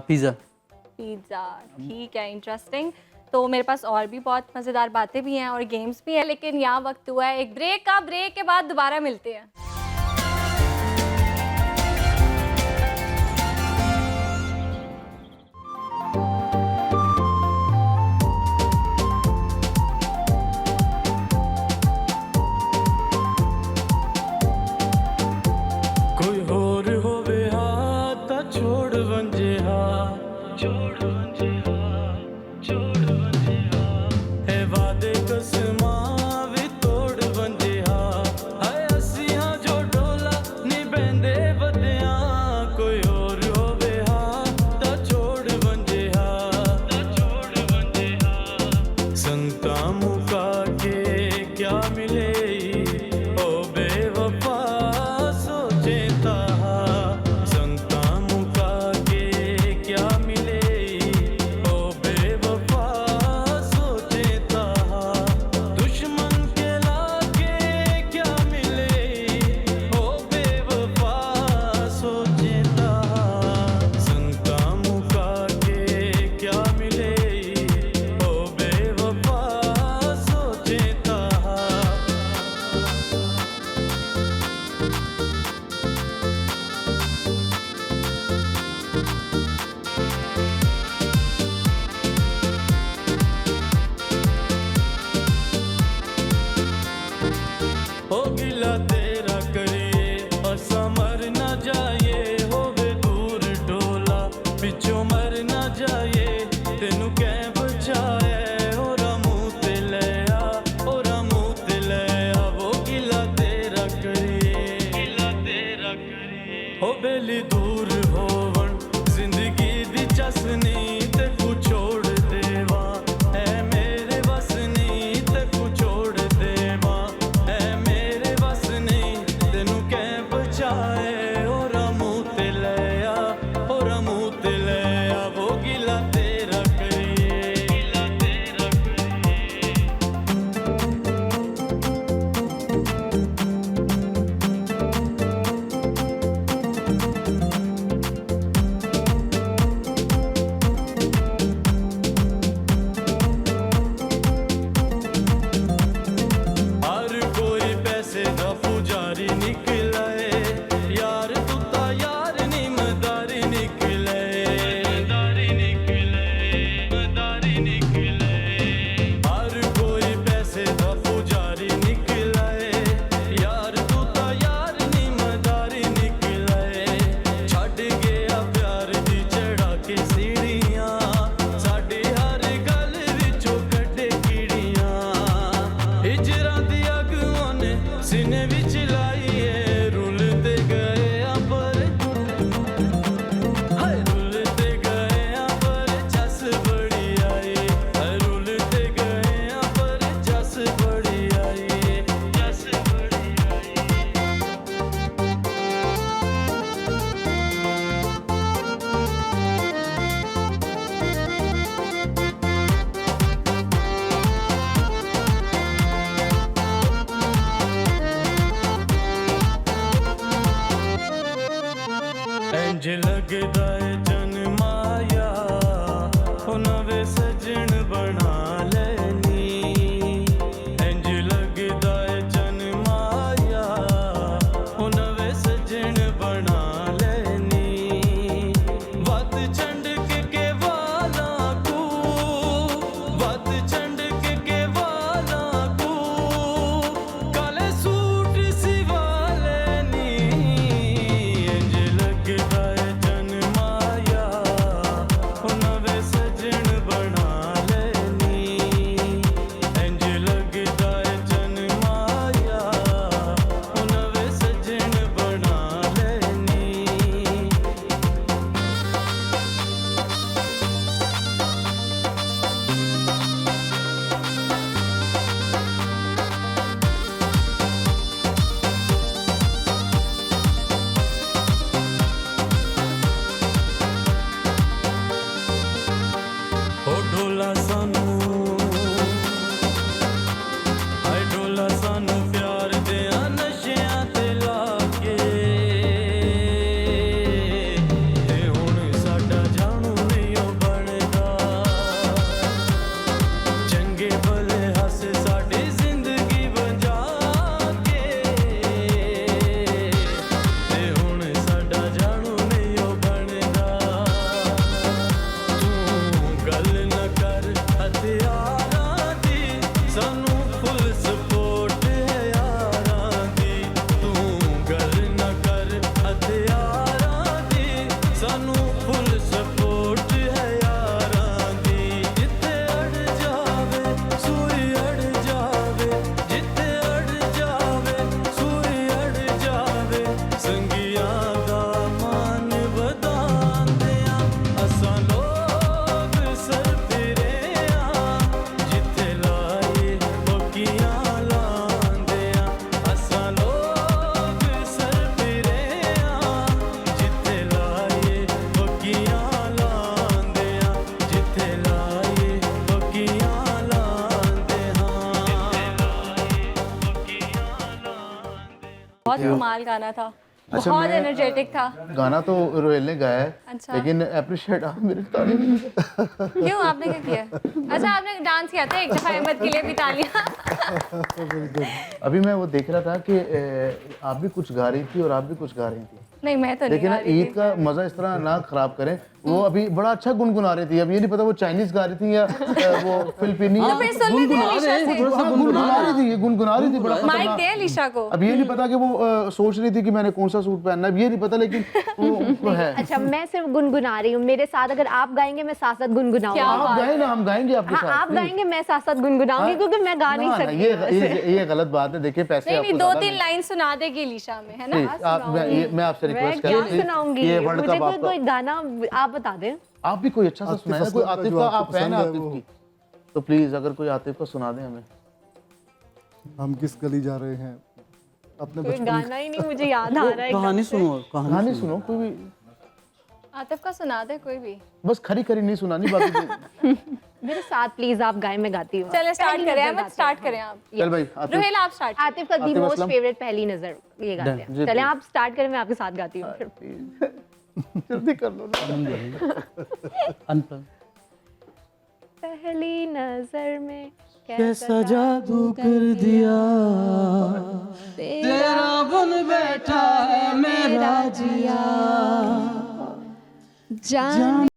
पिज़्ज़ा। पिज़्ज़ा, ठीक है, इंटरेस्टिंग। तो मेरे पास और भी बहुत मज़ेदार बातें भी हैं और गेम्स भी हैं, लेकिन यहाँ वक्त हुआ है एक ब्रेक का। ब्रेक के बाद दोबारा मिलते हैं। कोई होर होवे हा ता छोड़ वंजे हा, छोड़ वंजे हा, छोड़ वंजे हा, ए वादे कसमां वी तोड़ वंजे हा, हाय असियां जो बहुत कमाल गाना था, अच्छा, बहुत मैं- एनर्जेटिक था। गाना तो रोहेल ने गाया है, अच्छा। लेकिन अप्रिशिएट आप मेरे तारीफ नहीं करते। क्यों, आपने क्या किया? अच्छा, आपने डांस किया था एक दफा, अहमद के लिए भी तालियां। अभी मैं वो देख रहा था कि आप भी कुछ गा रही थी और आप भी कुछ गा रही थी, नहीं, मैं तो नहीं लेकिन गा ना रही ईद थी। का मजा इस तरह ना खराब करें। वो अभी बड़ा अच्छा गुनगुना रही थी, अब ये नहीं पता वो चाइनीज गा रही थी या वो फिलिपीनी। तो फिर सुन लेते हैं अलीशा से। गुनगुना रही थी, ये गुनगुना रही थी बड़ा माइक खतरनाक। दे अलीशा को। अब ये नहीं पता कि वो सोच रही थी कि मैंने कौन सा सूट पहनना है, अब ये नहीं पता, लेकिन वो है। अच्छा, मैं सिर्फ गुनगुना रही हूँ, मेरे साथ अगर आप गाएंगे मैं साथ साथ गुनगुनाऊंगी। क्या आप गाए ना, हम गाएंगे आपके हाँ, साथ। आप please। गाएंगे, मैं साथ साथ गुनगुनाऊंगी, क्योंकि मैं गा नहीं ना, ना, सकती। ये गलत बात है। देखिए पैसे नहीं नहीं, आपको दो ज्यादा तीन लाइन सुना देगी अलीशा में, है ना? प्लीज आप मैं आपसे मैं रिक्वेस्ट क्या कर रही सुनाऊंगी? ये वर्ल्ड मुझे कप कोई आपका, कोई गाना आप बता दें। आप भी कोई अच्छा सा आतिफ सुनाए ना, असलम कोई का आतिफ जो का आपको आप फैन है पसंद है आतिफ वो। की, तो प्लीज अगर कोई आतिफ का सुना दें हमें। हम किस गली जा रहे हैं अपने कोई बचपन गाना ही नहीं मुझे याद आ रहा है कहानी एकदम से। सुनो, कहानी सुनो कोई भी, आतिफ का सुना दे कोई भी। बस खरी खरी नहीं सुनानी, बाकी मेरे साथ प्लीज आप गाएं, मैं गाती हूँ। चले स्टार्ट पहली करें, नजर अहमद गाते स्टार्ट हैं। करें आप। चल भाई आतिफ। रोहेल आप स्टार्ट। आतिफ का दी आतिफ मोस्ट असलम। फेवरेट पहली नजर ये गाते हैं। जी, चले please। आप स्टार्ट करें, मैं आपके साथ गाती हूँ फिर। जल्दी कर लो ना। अनप्लग। पहली नजर में कैसा जादू कर दिया, तेरा बन बैठा है मेरा जिया, जान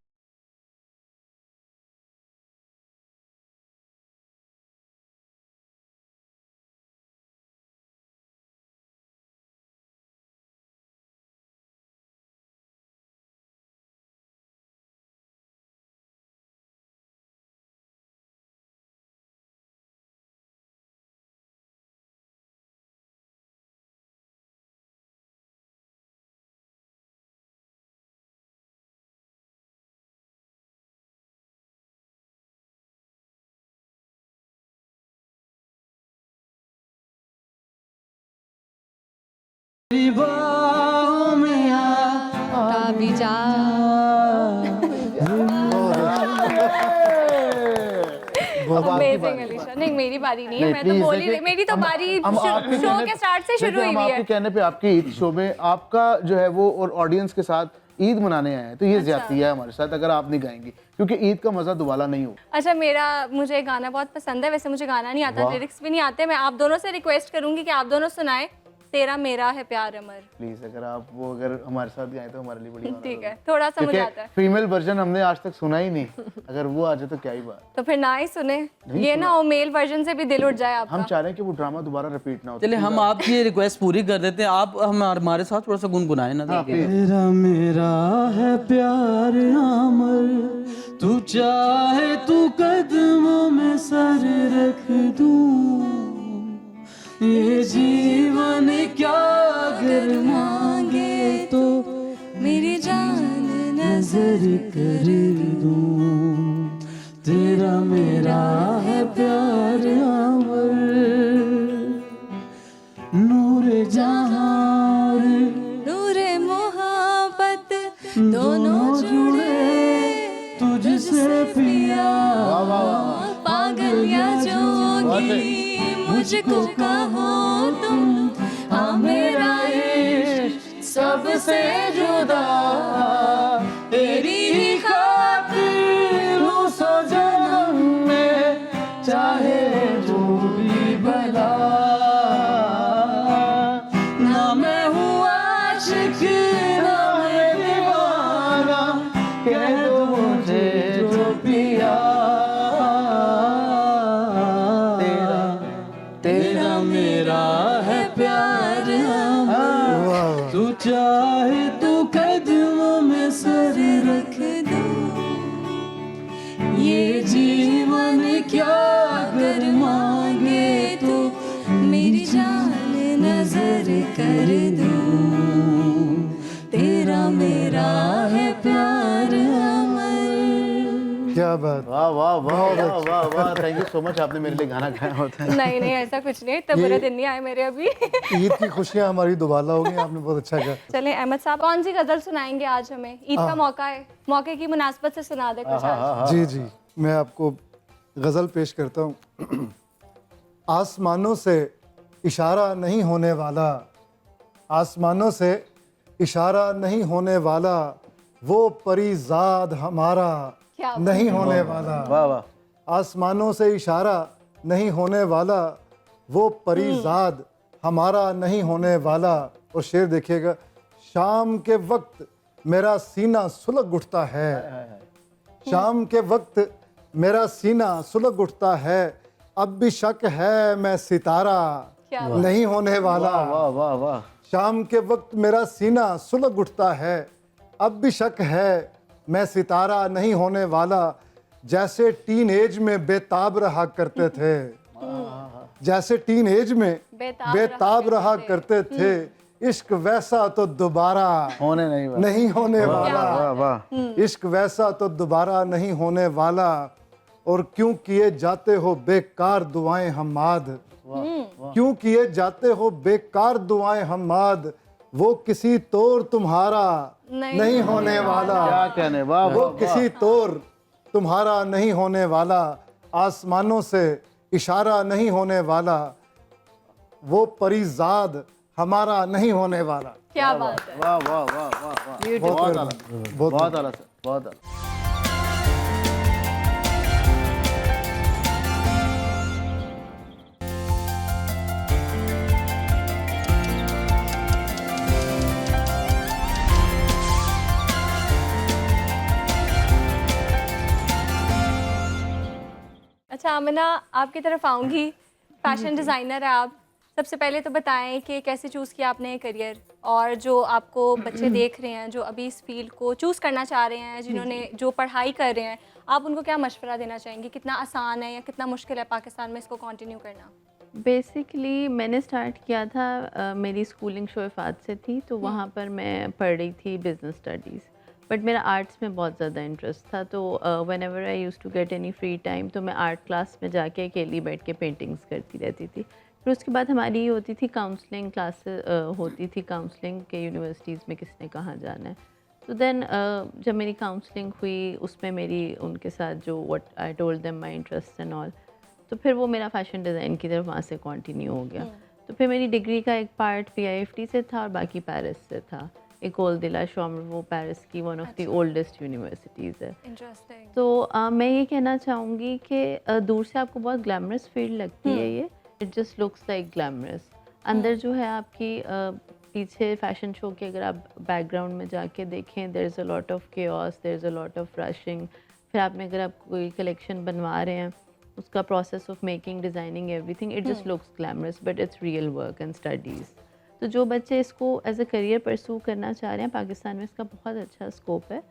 बाहों में आ भी जा। अमेजिंग अलीशा। नहीं, मेरी बारी नहीं है, नहीं, मैं तो please, बोल ही देखिए, रही, मेरी तो बारी हम आपके शो कहने- के स्टार्ट से शुरू देखिए, हुई हम हुई आपके है। कहने पे आपके ईद शो में आपका जो है वो और ऑडियंस के साथ ईद मनाने आए हैं, तो ये ज्यादती है हमारे साथ अगर आप नहीं गाएंगी, क्योंकि ईद का मजा दोबारा नहीं हो। अच्छा, मुझे गाना बहुत पसंद है, वैसे मुझे गाना नहीं आता, वाह। लिरिक्स भी नहीं आते। मैं आप दोनों से रिक्वेस्ट करूंगी कि आप दोनों सुनाए तेरा मेरा है प्यार अमर। प्लीज अगर आप वो अगर हमारे साथ गाएं तो हमारे लिए बड़ी बात ठीक होगी। है, थोड़ा सा मुझे आता क्योंकि है, फीमेल वर्जन हमने आज तक सुना ही नहीं, अगर वो आ जाए तो क्या ही बात। तो फिर ना ही सुने, ये ना हो मेल वर्जन से भी दिल उठ जाए हम आपका। चाह रहे हैं कि वो ड्रामा दोबारा रिपीट ना हो। चलिए हम आपकी ये रिक्वेस्ट पूरी कर देते हैं, आप हमारे साथ थोड़ा सा गुनगुनाए ना। हाँ, please। तेरा मेरा है प्यार अमर, तू चाहे तू कदमों में सर रख दूं, ये जीवन क्या अगर मांगे तो मेरी जान नजर कर दूं, तेरा मेरा है प्यार अमर, नूर जहां नूरे मोहब्बत दोनों जुड़े तुझसे पिया, पागल या जोगी मुझको कहो तुम, हाँ मेरा इश्क सबसे जुदा, तेरी ही खातिर हूँ सौ जन्म में, चाहे जो भी भला, ना मैं हूँ आशिक ना मैं दीवाना, कह दो मुझे जो पिया, तेरा मेरा है प्यार अमर, तू चाहे तू कदमों में सर रख दो, ये जीवन क्या अगर मांगे तो मेरी जान नजर कर दूं, तेरा मेरा है प्यार अमर। क्या बात। वाह वाह वाह वाह वाह वाह, थैंक यू सो मच, आपने मेरे लिए गाना गाया होता है। नहीं नहीं, ऐसा कुछ नहीं, इतने बुरे दिन नहीं आए मेरे अभी। ईद की खुशियाँ हमारी दोबारा हो गई, आपने बहुत अच्छा कहा। चले अहमद साहब, कौन सी गजल सुनाएंगे आज हमें? ईद का मौका है, मौके की मुनासबत से सुना दे कुछ आज। जी जी, मैं आपको गज़ल पेश करता हूँ। आसमानों से इशारा नहीं होने वाला, आसमानों से इशारा नहीं होने वाला, वो परिजाद हमारा क्या नहीं होने वाला। वाह वाह। आसमानों से इशारा नहीं होने वाला, वो परिजाद हमारा नहीं होने वाला। और शेर देखिएगा, शाम के वक्त मेरा सीना सुलग उठता है, शाम के वक्त मेरा सीना सुलग उठता है, अब भी शक है मैं सितारा क्या नहीं होने वाला। वाह वाह वाह। शाम के वक्त मेरा सीना सुलग उठता है, अब भी शक है मैं सितारा नहीं होने वाला। जैसे टीन एज में बेताब रहा करते थे, जैसे टीन एज में बेताब रहा करते थे, इश्क वैसा तो दोबारा होने नहीं होने वाला। वाह वाह। इश्क वैसा तो दोबारा नहीं होने वाला। और क्यों किए जाते हो बेकार दुआएं हमाद, क्यों किए जाते हो बेकार दुआएं हमाद, वो किसी तौर तुम्हारा नहीं होने वाला। क्या कहने, वाह वो वाह। किसी तौर तुम्हारा नहीं होने वाला। आसमानों से इशारा नहीं होने वाला, वो परिजाद हमारा नहीं होने वाला। क्या बात है। वाह वाह वाह वाह वाह। बहुत बहुत आला, बहुत बहुत आला सर, बहुत आला। अच्छा आमिना, आपकी तरफ आऊँगी। फैशन डिज़ाइनर है आप, सबसे पहले तो बताएं कि कैसे चूज़ किया आपने करियर, और जो आपको बच्चे देख रहे हैं जो अभी इस फील्ड को चूज़ करना चाह रहे हैं, जिन्होंने जो पढ़ाई कर रहे हैं, आप उनको क्या मशवरा देना चाहेंगे? कितना आसान है या कितना मुश्किल है पाकिस्तान में इसको कंटिन्यू करना? बेसिकली मैंने स्टार्ट किया था मेरी स्कूलिंग शोएफात से थी, तो वहाँ पर मैं पढ़ रही थी बिज़नेस स्टडीज़, बट मेरा आर्ट्स में बहुत ज़्यादा इंटरेस्ट था। तो whenever I use to get any free time, तो मैं आर्ट क्लास में जाके अकेली बैठ के पेंटिंग्स करती रहती थी। फिर उसके बाद हमारी ये होती थी काउंसलिंग क्लासेस होती थी, काउंसलिंग के यूनिवर्सिटीज़ में किसने कहाँ जाना है। तो देन जब मेरी काउंसलिंग हुई, उसमें मेरी उनके साथ जो what I told them my interest and all, तो फिर वो मेरा फैशन डिज़ाइन की तरफ वहाँ से कंटिन्यू हो गया। तो फिर मेरी डिग्री का एक पार्ट PIFT से था और बाकी पेरिस से था। एकोल दे ला चैम्बर, वो पेरिस की one of the oldest universities है। इंटरेस्टिंग। तो मैं ये कहना चाहूँगी कि दूर से आपको बहुत ग्लैमरस फील्ड लगती है ये, it just looks like glamorous. अंदर जो है आपकी पीछे फैशन शो के अगर आप बैकग्राउंड में जाके देखें, there is a lot of chaos, there is a lot of rushing. फिर आपने अगर आप कोई कलेक्शन बनवा रहे हैं, उसका process of making, designing, everything, it just looks glamorous, but it's real work and studies. तो जो बच्चे इसको एज अ करियर परस्यू करना चाह रहे हैं, पाकिस्तान में इसका बहुत अच्छा स्कोप है।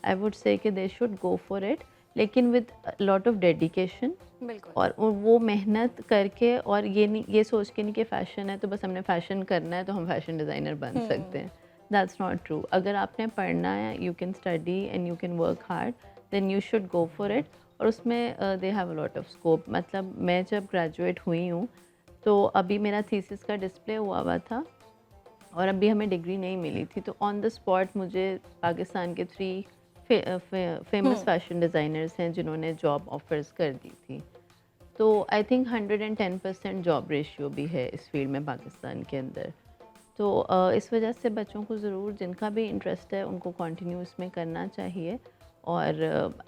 आई वुड से कि they should go for it, लेकिन विद लॉट ऑफ डेडिकेशन, बिल्कुल। और वो मेहनत करके, और ये सोच के नहीं कि फ़ैशन है तो बस हमने फ़ैशन करना है तो हम फैशन डिज़ाइनर बन सकते हैं। That's not true. अगर आपने पढ़ना है, you can study and you can work hard, then you should go for it. और उसमें they have a lot of scope. मतलब मैं जब ग्रेजुएट हुई हूँ तो अभी मेरा थीसिस का डिस्प्ले हुआ था और अभी हमें डिग्री नहीं मिली थी, तो ऑन द स्पॉट मुझे पाकिस्तान के 3 फेमस फैशन डिज़ाइनर्स हैं जिन्होंने जॉब ऑफर्स कर दी थी। तो आई थिंक 110% जॉब रेशियो भी है इस फील्ड में पाकिस्तान के अंदर। तो इस वजह से बच्चों को ज़रूर, जिनका भी इंटरेस्ट है, उनको कंटिन्यू इसमें करना चाहिए। और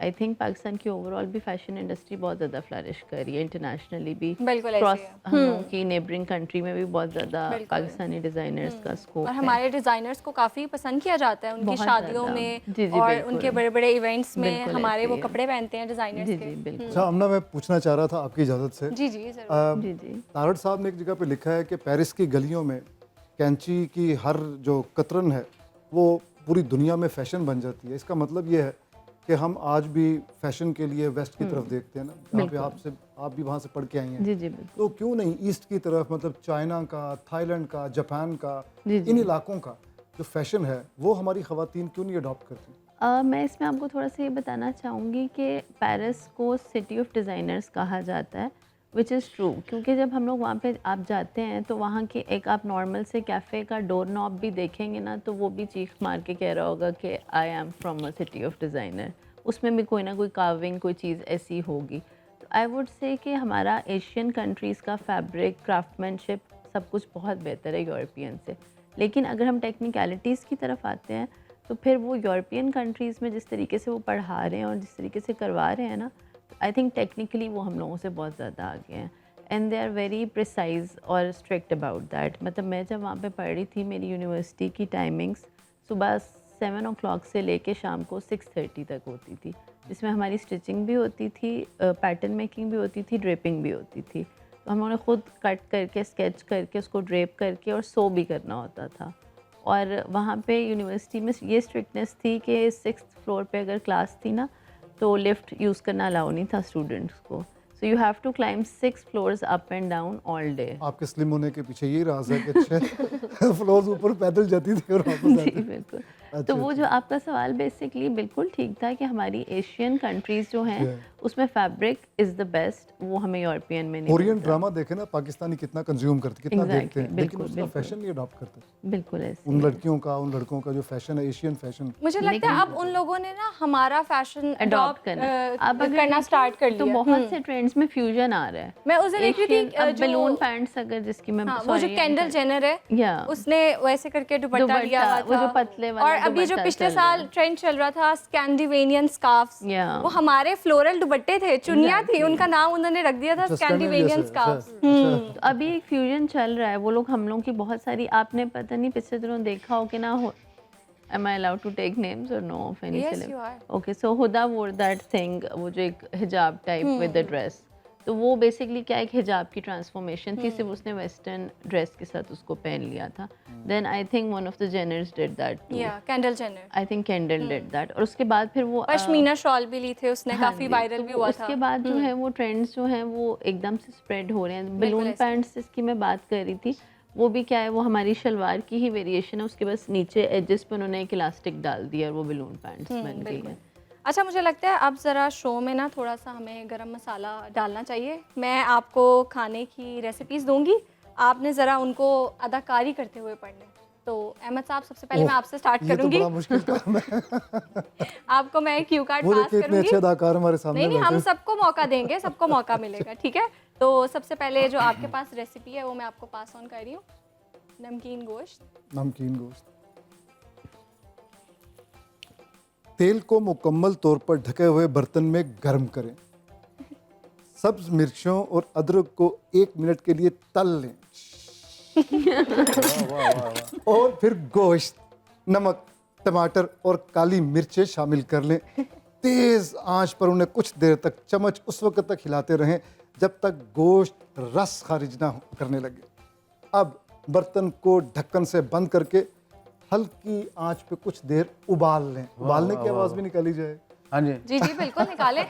आई थिंक पाकिस्तान की ओवरऑल भी फैशन इंडस्ट्री बहुत ज़्यादा फ्लरिश कर रही है, इंटरनेशनली भी। बिल्कुल ऐसे क्रॉस ही है। हम लोगों की नेबरिंग कंट्री में भी बहुत ज़्यादा पाकिस्तानी डिज़ाइनर्स का स्कोप और है। हमारे डिज़ाइनर्स को काफ़ी पसंद किया जाता है उनकी बहुत शादियों ज़्यादा। में, जी, जी, और बिल्कुल। उनके बड़े बड़े इवेंट्स में बिल्कुल हमारे ऐसे वो ही है। कपड़े पहनते हैं डिज़ाइनर्स जी के। जी बिल्कुल। अच्छा अमना, मैं पूछना चाह रहा था आपकी इजाज़त से। जी जी ज़रूर। जी जी तारड़ साहब ने एक जगह पे लिखा है कि पेरिस की गलियों में कैंची की हर जो कतरन है वो पूरी दुनिया में फ़ैशन बन जाती है। इसका मतलब ये है कि हम आज भी फैशन के लिए वेस्ट की तरफ देखते हैं ना, जहाँ पे आप भी वहाँ से पढ़ के आई हैं। जी जी बिल्कुल। तो क्यों नहीं ईस्ट की तरफ, मतलब चाइना का, थाईलैंड का, जापान का, जी, जी। इन इलाकों का जो फैशन है वो हमारी ख़वातीन क्यों नहीं अडॉप्ट करती? मैं इसमें आपको थोड़ा सा ये बताना चाहूँगी कि पेरिस को सिटी ऑफ डिज़ाइनर्स कहा जाता है, विच इज़ ट्रू। क्योंकि जब हम लोग वहाँ पे आप जाते हैं तो वहाँ के एक आप नॉर्मल से कैफ़े का डोर नॉब भी देखेंगे ना, तो वो भी चीख मार के कह रहा होगा कि I am from a city of designer. उसमें भी कोई ना कोई कार्विंग, कोई चीज़ ऐसी होगी। तो आई वुड से कि हमारा एशियन कंट्रीज़ का फैब्रिक, क्राफ्टमैनशिप, सब कुछ बहुत बेहतर है यूरोपियन से। लेकिन अगर हम टेक्निकलिटीज़ की तरफ आते हैं तो फिर वो यूरोपियन कंट्रीज़ में जिस तरीके से वो पढ़ा रहे हैं और जिस तरीके से करवा रहे हैं ना, आई थिंक टेक्निकली वो हम लोगों से बहुत ज़्यादा आगे हैं and they are very precise और स्ट्रिक्ट अबाउट दैट। मतलब मैं जब वहाँ पे पढ़ रही थी, मेरी यूनिवर्सिटी की टाइमिंग्स सुबह 7 o'clock से लेके शाम को 6:30 तक होती थी, जिसमें हमारी स्टिचिंग भी होती थी, पैटर्न मेकिंग भी होती थी, ड्रेपिंग भी होती थी। तो हम लोगों ने खुद कट करके, स्केच करके, उसको ड्रेप करके और सो भी करना होता था। और वहाँ पे यूनिवर्सिटी में ये स्ट्रिक्टनेस थी कि 6th फ्लोर पे अगर क्लास थी ना तो लिफ्ट यूज़ करना अलाउ नहीं था स्टूडेंट्स को। So you have to climb 6 floors up and down all day. आपके स्लिम होने के पीछे यही राज है कि 6 फ्लोर्स ऊपर पैदल जाती थी और वापस जी आती थी। बिल्कुल। अच्छा, तो वो जो आपका सवाल बेसिकली बिल्कुल ठीक था कि हमारी एशियन कंट्रीज़ जो हैं उसमें फैब्रिक इज़ द बेस्ट, वो हमें यूरोपियन में नहीं कोरियन मिलता। ड्रामा देखे ना, पाकिस्तानी कितना कंज्यूम करते, कितना Exactly, देखते हैं, लेकिन बिल्कुल, उसका बिल्कुल। फैशन नहीं अडॉप्ट करते। बिल्कुल ऐसे उन लड़कियों का, उन लड़कों का जो फैशन है, एशियन फैशन। मुझे लगता है अब उन लोगों ने ना हमारा फैशन अडॉप्ट करना अब अगर करना स्टार्ट कर तो लिया। बहुत से ट्रेंड्स में फ्यूजन आ रहा है। मैं उस दिन देख रही थी अब जो बलून पैंट्स अगर जिसकी मैं हाँ, वो जो कैंडल जेनर है या उसने वैसे करके दुपट्टा लिया हुआ वो जो था। पतले वाला और अभी जो दुपट्टा पिछले चल रहा साल ट्रेंड चल रहा था स्कैंडिनेवियन स्कार्फ्स, Yeah. वो हमारे फ्लोरल दुपट्टे थे, चुन्नियाँ थी, उनका नाम उन्होंने रख दिया था अच्छा, स्कैंडिनेवियन जैसे, स्कार्फ्स। तो अभी एक फ्यूजन चल रहा है, वो लोग हम लोग की बहुत सारी, आपने पता नहीं पिछले दिनों देखा हो कि ना हो, am I allowed to take names or no of any Yes, celeb? you are. Okay, so Huda wore that thing, वो जो एक हिजाब टाइप with the dress, तो वो बेसिकली क्या एक हिजाब की ट्रांसफॉर्मेशन थी, सिर्फ उसने वेस्टर्न ड्रेस के साथ उसको पहन लिया था। Then I think one of the Jenners did that too, या Kendall Jenner, I think Kendall did that. और उसके बाद फिर वो पश्मीना शॉल भी ली थे उसने, हाँ काफी जी, वायरल तो भी वो हुआ था। उसके बाद जो है वो ट्रेंड्स जो हैं वो एकदम से स्प्रेड हो रहे हैं। बलून ऐसे। पैंट्स जिसकी मैं बात कर रही थी, वो भी क्या है, वो हमारी शलवार की ही वेरिएशन है, उसके बस नीचे एजेस पे उन्होंने एक इलास्टिक डाल दिया और वो बलून पैंट्स बन गई है। अच्छा, मुझे लगता है अब ज़रा शो में ना थोड़ा सा हमें गरम मसाला डालना चाहिए। मैं आपको खाने की रेसिपीज़ दूंगी, आपने ज़रा उनको अदाकारी करते हुए पढ़ने। तो अहमद साहब, सबसे पहले मैं आपसे स्टार्ट ये तो करूंगी। बड़ा मुश्किल काम है। आपको मैं क्यू कार्ड वो पास देखिए इतने करूंगी। अच्छे अदाकार हमारे सामने नहीं, हम बैठे। सबको मौका देंगे, सबको मौका मिलेगा, ठीक है। तो सबसे पहले जो आपके पास रेसिपी है वो मैं आपको पास ऑन कर रही हूँ। नमकीन गोश्त। नमकीन गोश्त। तेल को मुकम्मल तौर पर ढके हुए बर्तन में गर्म करें। सब्ज मिर्चों और अदरक को 1 मिनट के लिए तल लें। और फिर गोश्त, नमक, टमाटर और काली मिर्चें शामिल कर लें। तेज आंच पर उन्हें कुछ देर तक चम्मच उस वक्त तक हिलाते रहें जब तक गोश्त रस खारिज ना करने लगे। अब बर्तन को ढक्कन से बंद करके हल्की आंच पे कुछ देर उबाल लें। उबालने की आवाज़ भी निकाली जाए। हाँ जी। जी जी बिल्कुल निकालें।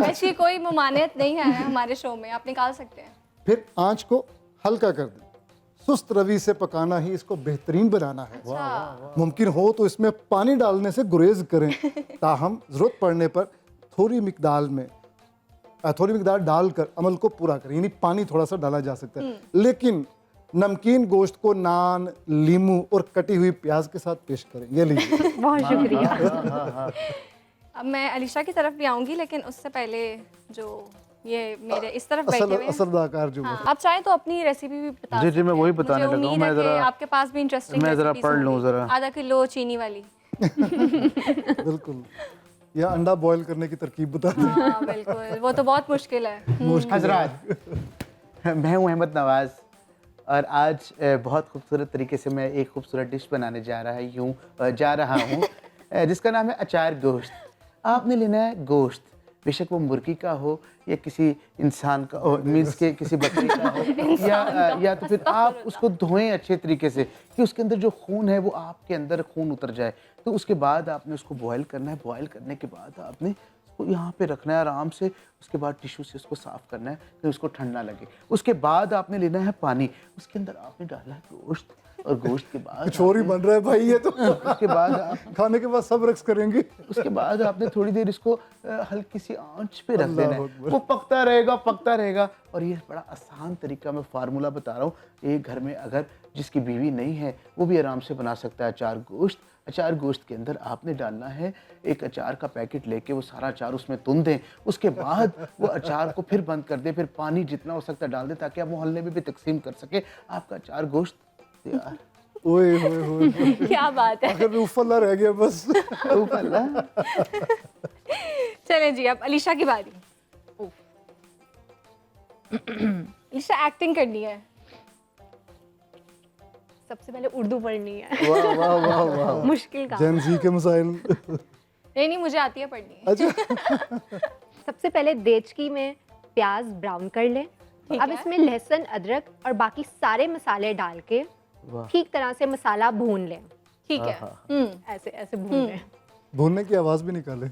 ऐसी कोई ममानियत नहीं है हमारे शो में, आप निकाल सकते हैं। फिर आंच को हल्का कर दें। सुस्त रवि से पकाना ही इसको बेहतरीन बनाना है। मुमकिन हो तो इसमें पानी डालने से गुरेज करें, ताहम ज़रूरत पड़ने पर थोड़ी मिकदार डालकर अमल को पूरा करें। यानी पानी थोड़ा सा डाला जा सकता है, लेकिन नमकीन गोश्त को नान, लीमू और कटी हुई प्याज के साथ पेश करें। ये लीजिए। बहुत शुक्रिया। अब मैं अलीशा की तरफ भी आऊंगी, लेकिन उससे पहले जो ये मेरे इस तरफ बैठे हुए हैं, असल अदाकार जो हाँ, आप चाहें तो अपनी रेसिपी भी बता जी, सकते मैं हैं। वही मुझे बताने लगा हूं। उम्मीद मैं है कि ज़रा- आपके पास भी इंटरेस्टिंग मैं ज़रा पढ़ लूं ज़रा। आधा किलो चीनी वाली। बिल्कुल, या अंडा बॉईल करने की तरकीब बता दें। हाँ बिल्कुल, वो तो बहुत मुश्किल है। हजरात, मैं हूं अहमद नवाज़ और आज बहुत खूबसूरत तरीके से मैं एक खूबसूरत डिश बनाने जा रहा हूं जिसका नाम है अचार गोश्त। आपने लेना है गोश्त, बेशक वो मुर्गी का हो या किसी इंसान का हो, मीन्स के किसी बकरी का हो, या तो फिर आप उसको धोएं अच्छे तरीके से कि उसके अंदर जो खून है वो आपके अंदर खून उतर जाए। तो उसके बाद आपने उसको बॉयल करना है। बॉयल करने के बाद आपने उसको यहाँ पे रखना है आराम से। उसके बाद टिश्यू से उसको साफ़ करना है कि उसको ठंडा लगे। उसके बाद आपने लेना है पानी, उसके अंदर आपने डालना है गोश्त, और गोश्त के बाद चोरी बन रहा है भाई ये तो। उसके बाद आप खाने के बाद सब रक्स करेंगे। उसके बाद आपने थोड़ी देर इसको हल्की सी आंच पे रख देना है। अल्लाह अकबर। वो पकता रहेगा। और ये बड़ा आसान तरीका, मैं फार्मूला बता रहा हूँ। एक घर में अगर जिसकी बीवी नहीं है वो भी आराम से बना सकता है अचार गोश्त। अचार गोश्त के अंदर आपने डालना है एक अचार का पैकेट लेके, वो सारा अचार उसमें तुन दें। उसके बाद वो अचार को फिर बंद कर दें, फिर पानी जितना हो सकता है डाल दें ताकि आप मोहल्ले में भी तकसीम कर सके। आपका अचार गोश्त तैयार। ओए होए होए होए। क्या बात है। आखिर में उफल्ला रह गया बस। चलें जी, अब अलीशा की बारी। अलीशा एक्टिंग करनी है। सबसे पहले उर्दू पढ़नी है। वाह वाह वाह वाह। मुश्किल काम। जेन जी के मसाइल। नहीं, मुझे आती है पढ़नी। अच्छा। सबसे पहले देचकी में प्याज ब्राउन कर लें। ठीक अब है। इसमें लहसुन, अदरक और बाकी सारे मसाले डाल के वाह। ठीक तरह से मसाला भून लें। ठीक है। ऐसे ऐसे भून लें। भूनने की आवाज भी निकाले।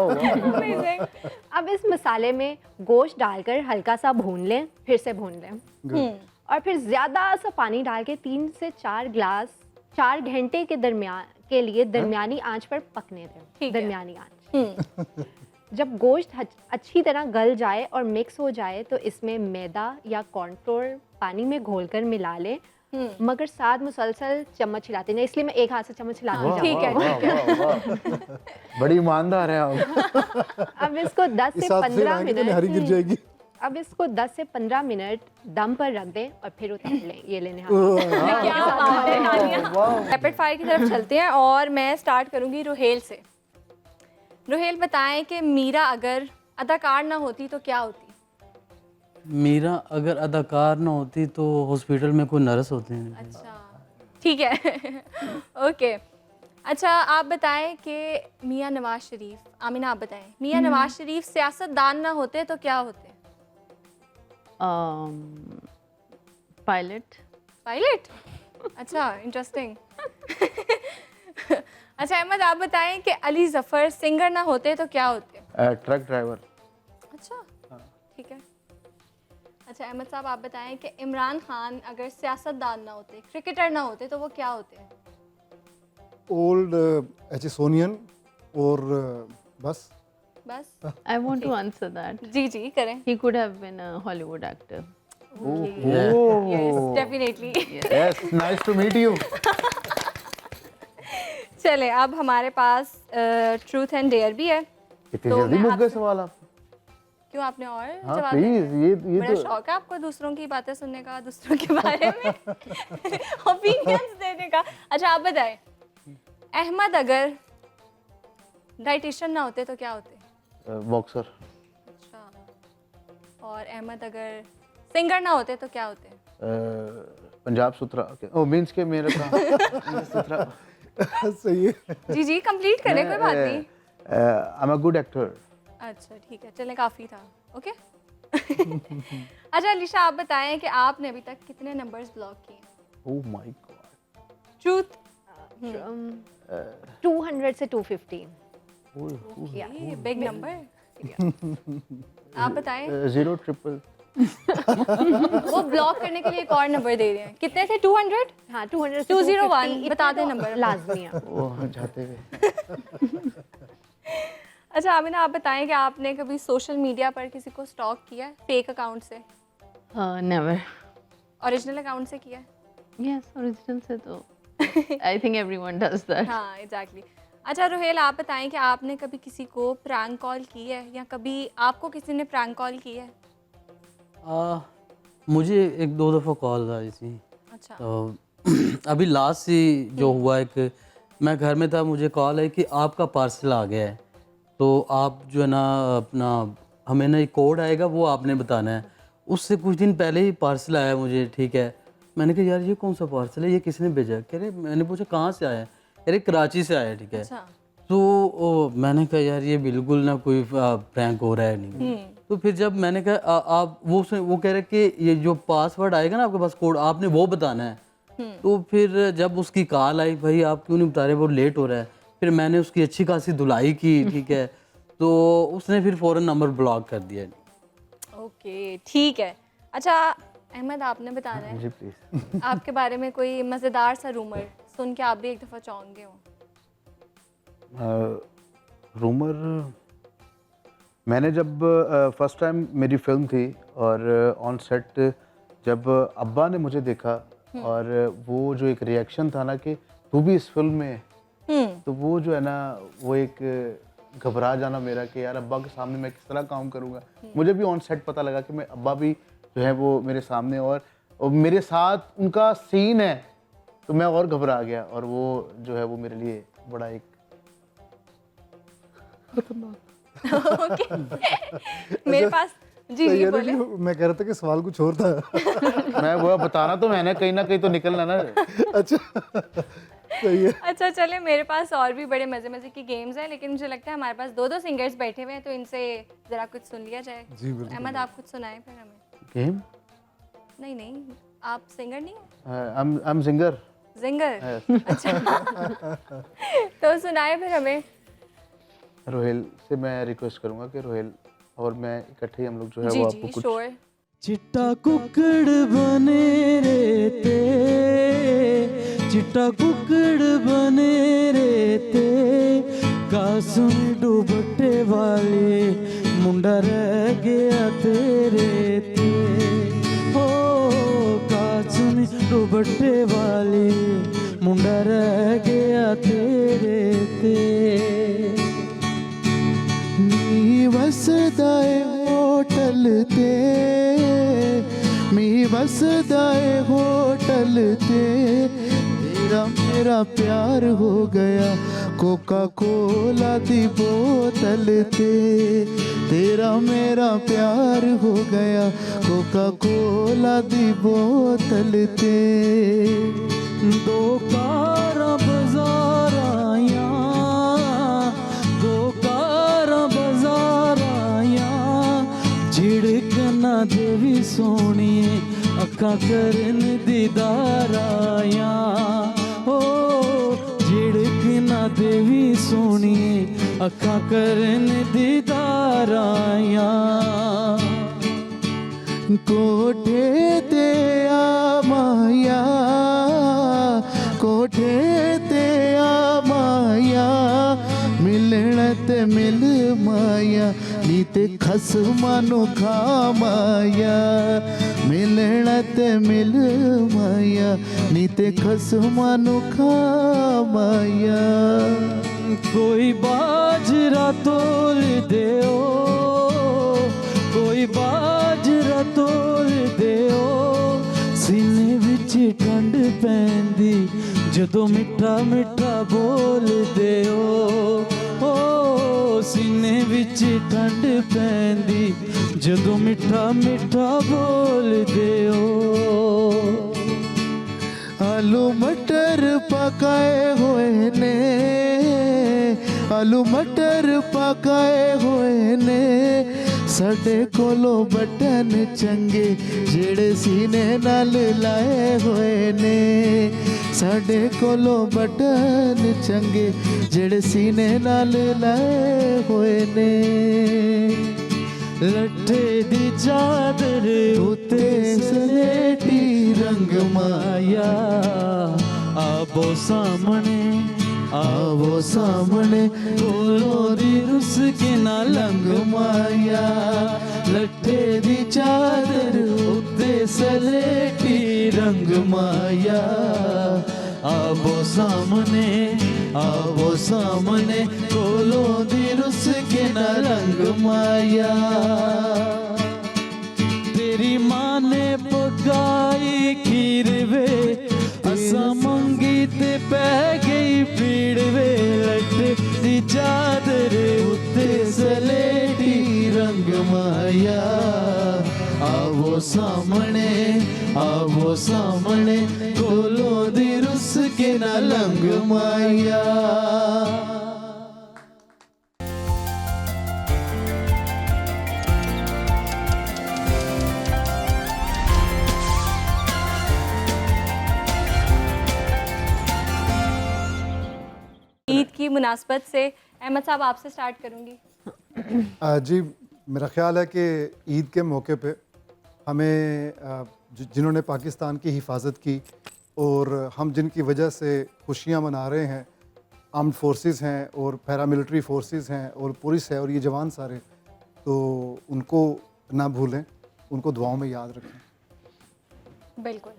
Amazing. अब इस मसाले में गोश्त डालकर हल्का सा भून लें, फिर से भून लें। और फिर ज़्यादा सा पानी डाल के 3 से 4 ग्लास 4 घंटे के दरमियान के लिए दरमियानी आंच पर पकने दें। ठीक है। दरमियानी आंच। जब गोश्त अच्छी तरह गल जाए और मिक्स हो जाए तो इसमें मैदा या कॉर्नफ्लोर पानी में घोलकर मिला लें, मगर साथ मुसलसल चम्मच हिलाते नहीं, इसलिए मैं एक हाथ से चम्मच हिलाती जाऊँ। ठीक है, ठीक है। बड़ी ईमानदार है आप। अब इसको 10 इस से हाथ से 15 लाएंगे तो मिनट निहारी गिर जाएगी। अब इसको 10 से 15 मिनट दम पर रख दें और फिर उतार लें। ये लेने क्या बात है नानिया। रैपिड फायर की तरफ चलते हैं और मैं स्टार्ट करूंगी रुहेल से। रुहेल बताएं कि मीरा अगर अदाकार ना होती तो क्या होती? मीरा अगर अदाकार ना होती तो हॉस्पिटल में कोई नर्स होते हैं। अच्छा, ठीक है। ओके, अच्छा आप बताएं कि मियां नवाज शरीफ, आमिना आप बताएं, मियां नवाज शरीफ सियासतदान ना होते तो क्या होते? पायलट। पायलट? अच्छा, इंटरेस्टिंग। अच्छा अहमद आप बताएं कि अली जफर सिंगर ना होते तो क्या होते? Truck driver. अच्छा, ठीक है। अच्छा अहमद साहब आप बताएं कि इमरान खान अगर सियासतदान ना होते, क्रिकेटर ना होते तो वो क्या होते हैं? ओल्ड एचिसोनियन और बस। बस I want to answer that. जी जी करें। He could have been a Hollywood actor. Yes definitely. Yes, nice to meet you. चले अब हमारे पास ट्रूथ एंड डेयर भी है। इतनी तो जल्दी मैं बुक गए आपसे- सवाल आप? क्यों आपने और हाँ जवाब देना प्लीज, है? ये बड़ा तो शौक है आपको दूसरों की बातें सुनने का, दूसरों के बारे में ओपिनियंस देने का। अच्छा आप बताएं, अहमद अगर डाइटिशियन ना होते तो क्या होते? बॉक्सर। अच्छा, और अहमद अगर सिंगर ना होते तो क्या होते? पंजाब सुथरा। ओ मींस के मेरा था सुथरा। सही है। जी जी कंप्लीट करें, कोई बात नहीं। I am a good actor. अच्छा ठीक है, चलें काफ़ी था। ओके। अच्छा अलीशा आप बताएं कि आपने अभी तक कितने नंबर्स ब्लॉक किए? Oh my God. ट्रूथ? 200 से 250। ये बिग नंबर। आप बताएं। 0 ट्रिपल। वो ब्लॉक करने के लिए एक और नंबर दे रहे हैं। कितने थे? 200? हाँ 200 से 201 250 बता इतने दें तो नंबर। लाजमी है। ओह जाते हुए। अच्छा आमिना आप बताएं कि आपने कभी सोशल मीडिया पर किसी को स्टॉक किया है फेक अकाउंट से? Never. ओरिजिनल अकाउंट से किया है? Yes, original से तो I think everyone does that. हाँ एग्जैक्टली। अच्छा रुहेल आप बताएं कि आपने कभी किसी को प्रैंक कॉल की है या कभी आपको किसी ने प्रैंक कॉल की है? मुझे 1-2 दफ़ा कॉल आई थी। अच्छा। तो अभी लास्ट ही जो हुआ एक, मैं घर में था, मुझे कॉल आई कि आपका पार्सल आ गया है, तो आप जो है ना अपना हमें ना एक कोड आएगा वो आपने बताना है। उससे कुछ दिन पहले ही पार्सल आया मुझे, ठीक है। मैंने कहा यार ये कौन सा पार्सल है, ये किसने भेजा? कह रहे, मैंने पूछा कहाँ से आया? कह रहे कराची से आया, ठीक है। अच्छा। तो मैंने कहा यार ये बिल्कुल ना कोई प्रैंक हो रहा है नहीं। तो फिर जब मैंने कहा आप वो कह रहे कि ये जो पासवर्ड आएगा ना आपके पास कोड, आपने वो बताना है। तो फिर जब उसकी कॉल आई, भाई आप क्यों नहीं बता रहे, वो लेट हो रहा है। फिर मैंने उसकी अच्छी खासी धुलाई की, ठीक है। तो उसने फिर फ़ौरन नंबर ब्लॉक कर दिया। ओके ठीक है। अच्छा अहमद आपने बताना है जी प्लीज। आपके बारे में कोई मज़ेदार सा रूमर सुन के आप भी एक दफ़ा चौंक गए हो? रूमर, मैंने जब फर्स्ट टाइम मेरी फिल्म थी और ऑन सेट जब अब्बा ने मुझे देखा और वो जो एक रिएक्शन था ना कि तू भी इस फिल्म में है, तो वो जो है ना वो एक घबरा जाना मेरा कि यार अब्बा के सामने मैं किस तरह काम करूँगा। मुझे भी ऑन सेट पता लगा कि मैं अब्बा भी जो है वो मेरे सामने, और और मेरे साथ उनका सीन है तो मैं और घबरा गया, और वो जो है वो मेरे लिए बड़ा एक ओके मेरे पास जी तो जी ये ना बोले। कि मैं कह रहा था कि सवाल कुछ और था। मैं वो बताना तो मैंने कहीं ना कहीं तो निकलना ना। अच्छा सही है। अच्छा चले, मेरे पास और भी बड़े मज़े मज़े की गेम्स हैं, लेकिन मुझे लगता है हमारे पास दो सिंगर्स बैठे हुए हैं, तो इनसे ज़रा कुछ सुन लिया जाए। जी बिल्कुल। अहमद आप कुछ सुनाएं फिर हमें। गेम नहीं नहीं, आप सिंगर नहीं हैं? I am singer. सिंगर अच्छा तो सुनाए फिर हमें। रोहेल से मैं रिक्वेस्ट करूंगा कि रोहेल और मैं इकट्ठे हम लोग जो है जी वो जी आपको कुछ श्योर। चिट्टा कुकड़ बने रेते, चिट्टा कुकड़ बने रेते, कासुन दुपट्टे वाले मुंडा रह गया तेरे ते, ओ कासुन दुपट्टे वाले मुंडा रह गया तेरे ते। मी वसदाए होटल ते, मी वसदाए होटल ते, तेरा मेरा प्यार हो गया कोका कोला दी बोतल ते, तेरा मेरा प्यार हो गया कोका कोला दी बोतल ते। दो कारा बाजार आया, दो कारा बाजार आया, झिड़कना देवी सोनिए अखा करन दीदार आया, ओ झिड़कना देवी सोनिए अखा करन दीदार आया। कोठे ते आ माया, कोठे ते आ माया, मिलण ते मिल माया, नी ते खसमा नु खा माया, मिलण ते मिल माया, नी ते खसमा नु खा माया। कोई बाजरा तोल देओ, कोई बाजरा तोल देओ, सीने विच ठंड पैंदी जदों मिठा मिठा बोल देओ, ओ सीने विच ठंड पैंदी जदों मिठा मिठा बोल देओ। आलू मटर पकाए हुए ने, आलू मटर पकाए हुए ने, साडे कोलो बटन चंगे जेड़े सीने नाल लाए हुए ने, साडे कोलो बटन चंगे जेड़े सीने नाल लाए हुए ने। लट्ठे दी चादर उते सलेटी रंग माया, आबो सामने आवो सामने कोलों दी रुस के ना लंग माया, लट्ठे दी चादर उते सलेटी रंग माया, आबो सामने आवो सामने कोलों दी रुस के ना रंग माया। तेरी माँ ने पकाई खीर वे, असा मंगी ते पै गई पीड़ वे, लट्ठे दी चादर उत्ते सलेटी रंग माया, आवो सामने आवो सामने कोलों दी रुस के ना लंग माया। ईद की मुनासबत से अहमद साहब आपसे स्टार्ट करूंगी। जी मेरा ख्याल है कि ईद के मौके पे हमें जिन्होंने पाकिस्तान की हिफाजत की और हम जिनकी वजह से खुशियां मना रहे हैं, आर्म्ड फोर्सेस हैं और पैरामिलिट्री फोर्सेस हैं और पुलिस है और ये जवान सारे, तो उनको ना भूलें, उनको दुआओं में याद रखें। बिल्कुल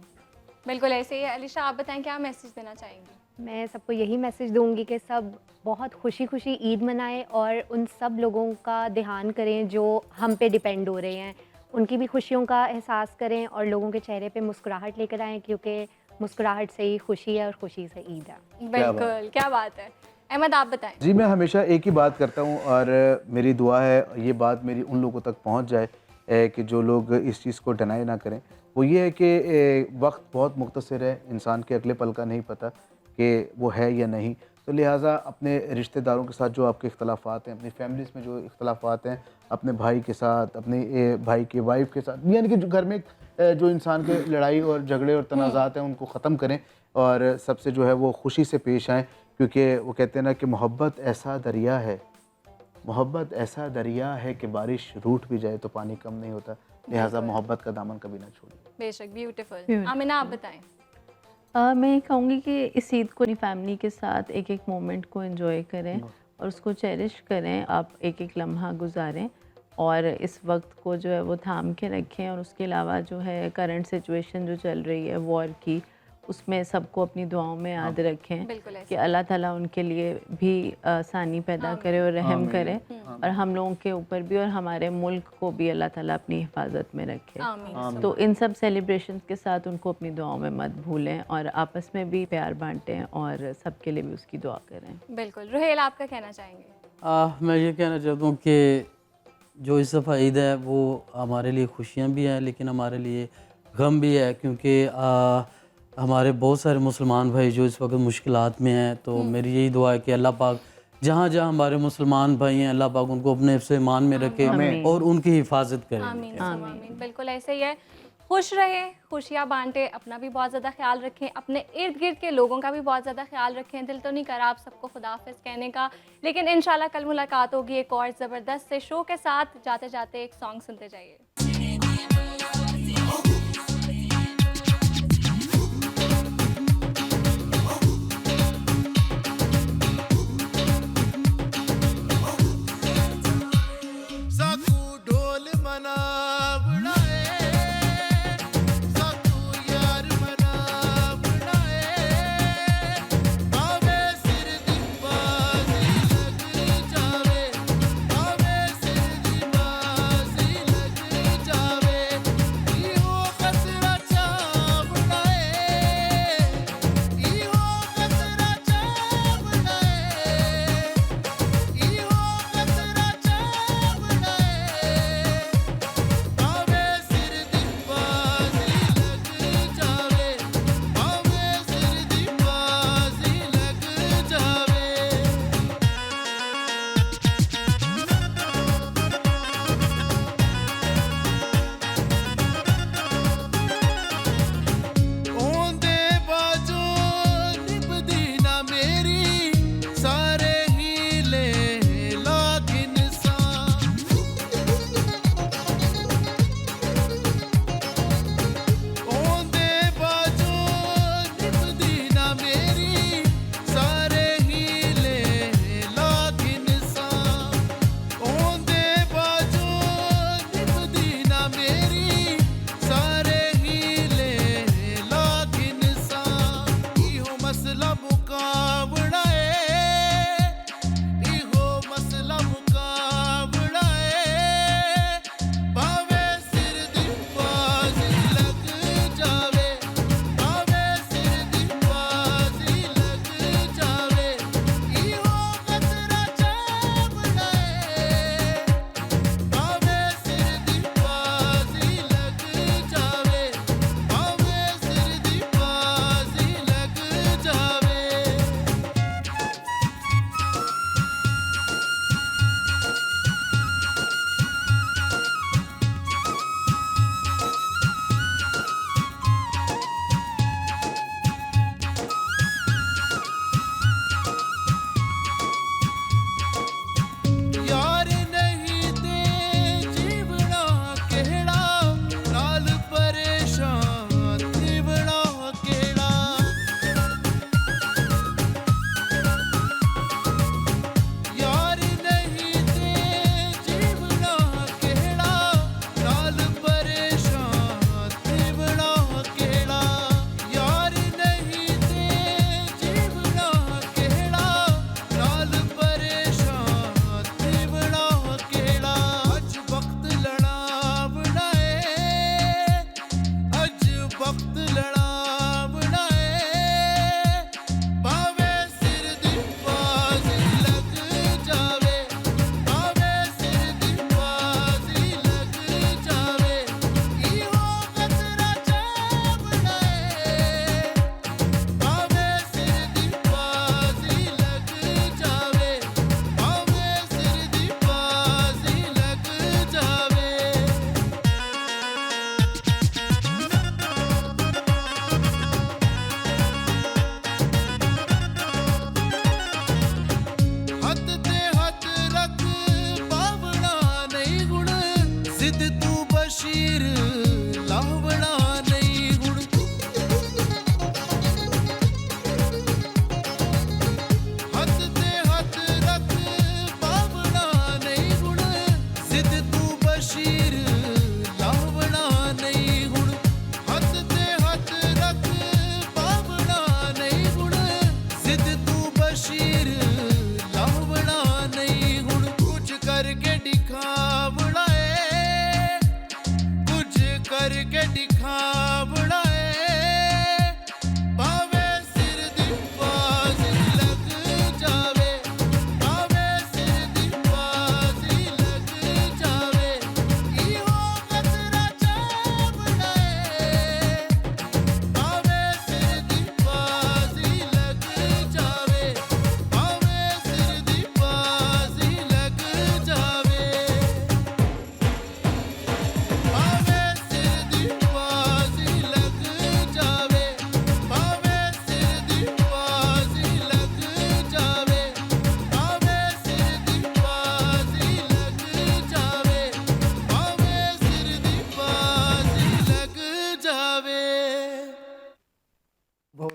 बिल्कुल ऐसे ही। अलीशा आप बताएं क्या मैसेज देना चाहेंगी? मैं सबको यही मैसेज दूंगी कि सब बहुत खुशी खुशी ईद मनाएं और उन सब लोगों का ध्यान करें जो हम पे डिपेंड हो रहे हैं, उनकी भी खुशियों का एहसास करें और लोगों के चेहरे पे मुस्कुराहट लेकर आएँ, क्योंकि मुस्कुराहट से ही खुशी है और खुशी से ईद है। बिल्कुल, क्या बात है। अहमद आप बताएं। जी, मैं हमेशा एक ही बात करता हूँ और मेरी दुआ है ये बात मेरी उन लोगों तक पहुँच जाए कि जो लोग इस चीज़ को डिनाई ना करें। वो ये है कि वक्त बहुत मुख्तसर है, इंसान के अगले पल का नहीं पता कि वो है या नहीं। तो लिहाजा अपने रिश्तेदारों के साथ जो आपके इख्तलाफात हैं, अपनी फैमिलीज़ में जो इख्तलाफात हैं, अपने भाई के साथ, अपने भाई के वाइफ के साथ, यानी कि जो घर में जो इंसान के लड़ाई और झगड़े और तनाज़ात हैं उनको ख़त्म करें और सबसे जो है वो खुशी से पेश आएँ, क्योंकि वो कहते हैं ना कि मोहब्बत ऐसा दरिया है, मोहब्बत ऐसा दरिया है कि बारिश रूठ भी जाए तो पानी कम नहीं होता। लिहाजा मोहब्बत का दामन कभी ना छोड़िए। बेशक, ब्यूटीफुल। आमिना आप बताएं। मैं कहूँगी कि इस ईद को अपनी फैमिली के साथ एक एक मोमेंट को एंजॉय करें और उसको चेरिश करें। आप एक एक लम्हा गुजारें और इस वक्त को जो है वो थाम के रखें। और उसके अलावा जो है करंट सिचुएशन जो चल रही है वॉर की, उसमें सबको अपनी दुआओं में याद रखें बिल्कुल ऐसे। कि अल्लाह ताला उनके लिए भी आसानी पैदा करे और रहम करे, और हम लोगों के ऊपर भी और हमारे मुल्क को भी अल्लाह ताला अपनी हिफाजत में रखे। आमीन। तो इन सब सेलिब्रेशंस के साथ उनको अपनी दुआओं में मत भूलें और आपस में भी प्यार बांटें और सबके लिए भी उसकी दुआ करें। बिल्कुल। रुहेल आप क्या कहना चाहेंगे? मैं ये कहना चाहता हूँ कि जो इस दफ़ा ईद है वो हमारे लिए खुशियाँ भी हैं लेकिन हमारे लिए गम भी है, क्योंकि हमारे बहुत सारे मुसलमान भाई जो इस वक्त मुश्किलात में हैं। तो मेरी यही दुआ है कि अल्लाह पाक जहाँ जहाँ हमारे मुसलमान भाई हैं, अल्लाह पाक उनको अपने हिफ्ज़ ईमान में रखे और उनकी हिफाजत करे। आमीन आमीन। बिल्कुल ऐसे ही है। खुश रहें, खुशियाँ बांटें, अपना भी बहुत ज़्यादा ख्याल रखें, अपने इर्द गिर्द के लोगों का भी बहुत ज़्यादा ख्याल रखें। दिल तो नहीं करा आप सबको खुदाफिज कहने का, लेकिन इंशाल्लाह कल मुलाकात होगी एक और ज़बरदस्त से शो के साथ। जाते जाते एक सॉन्ग सुनते जाइए।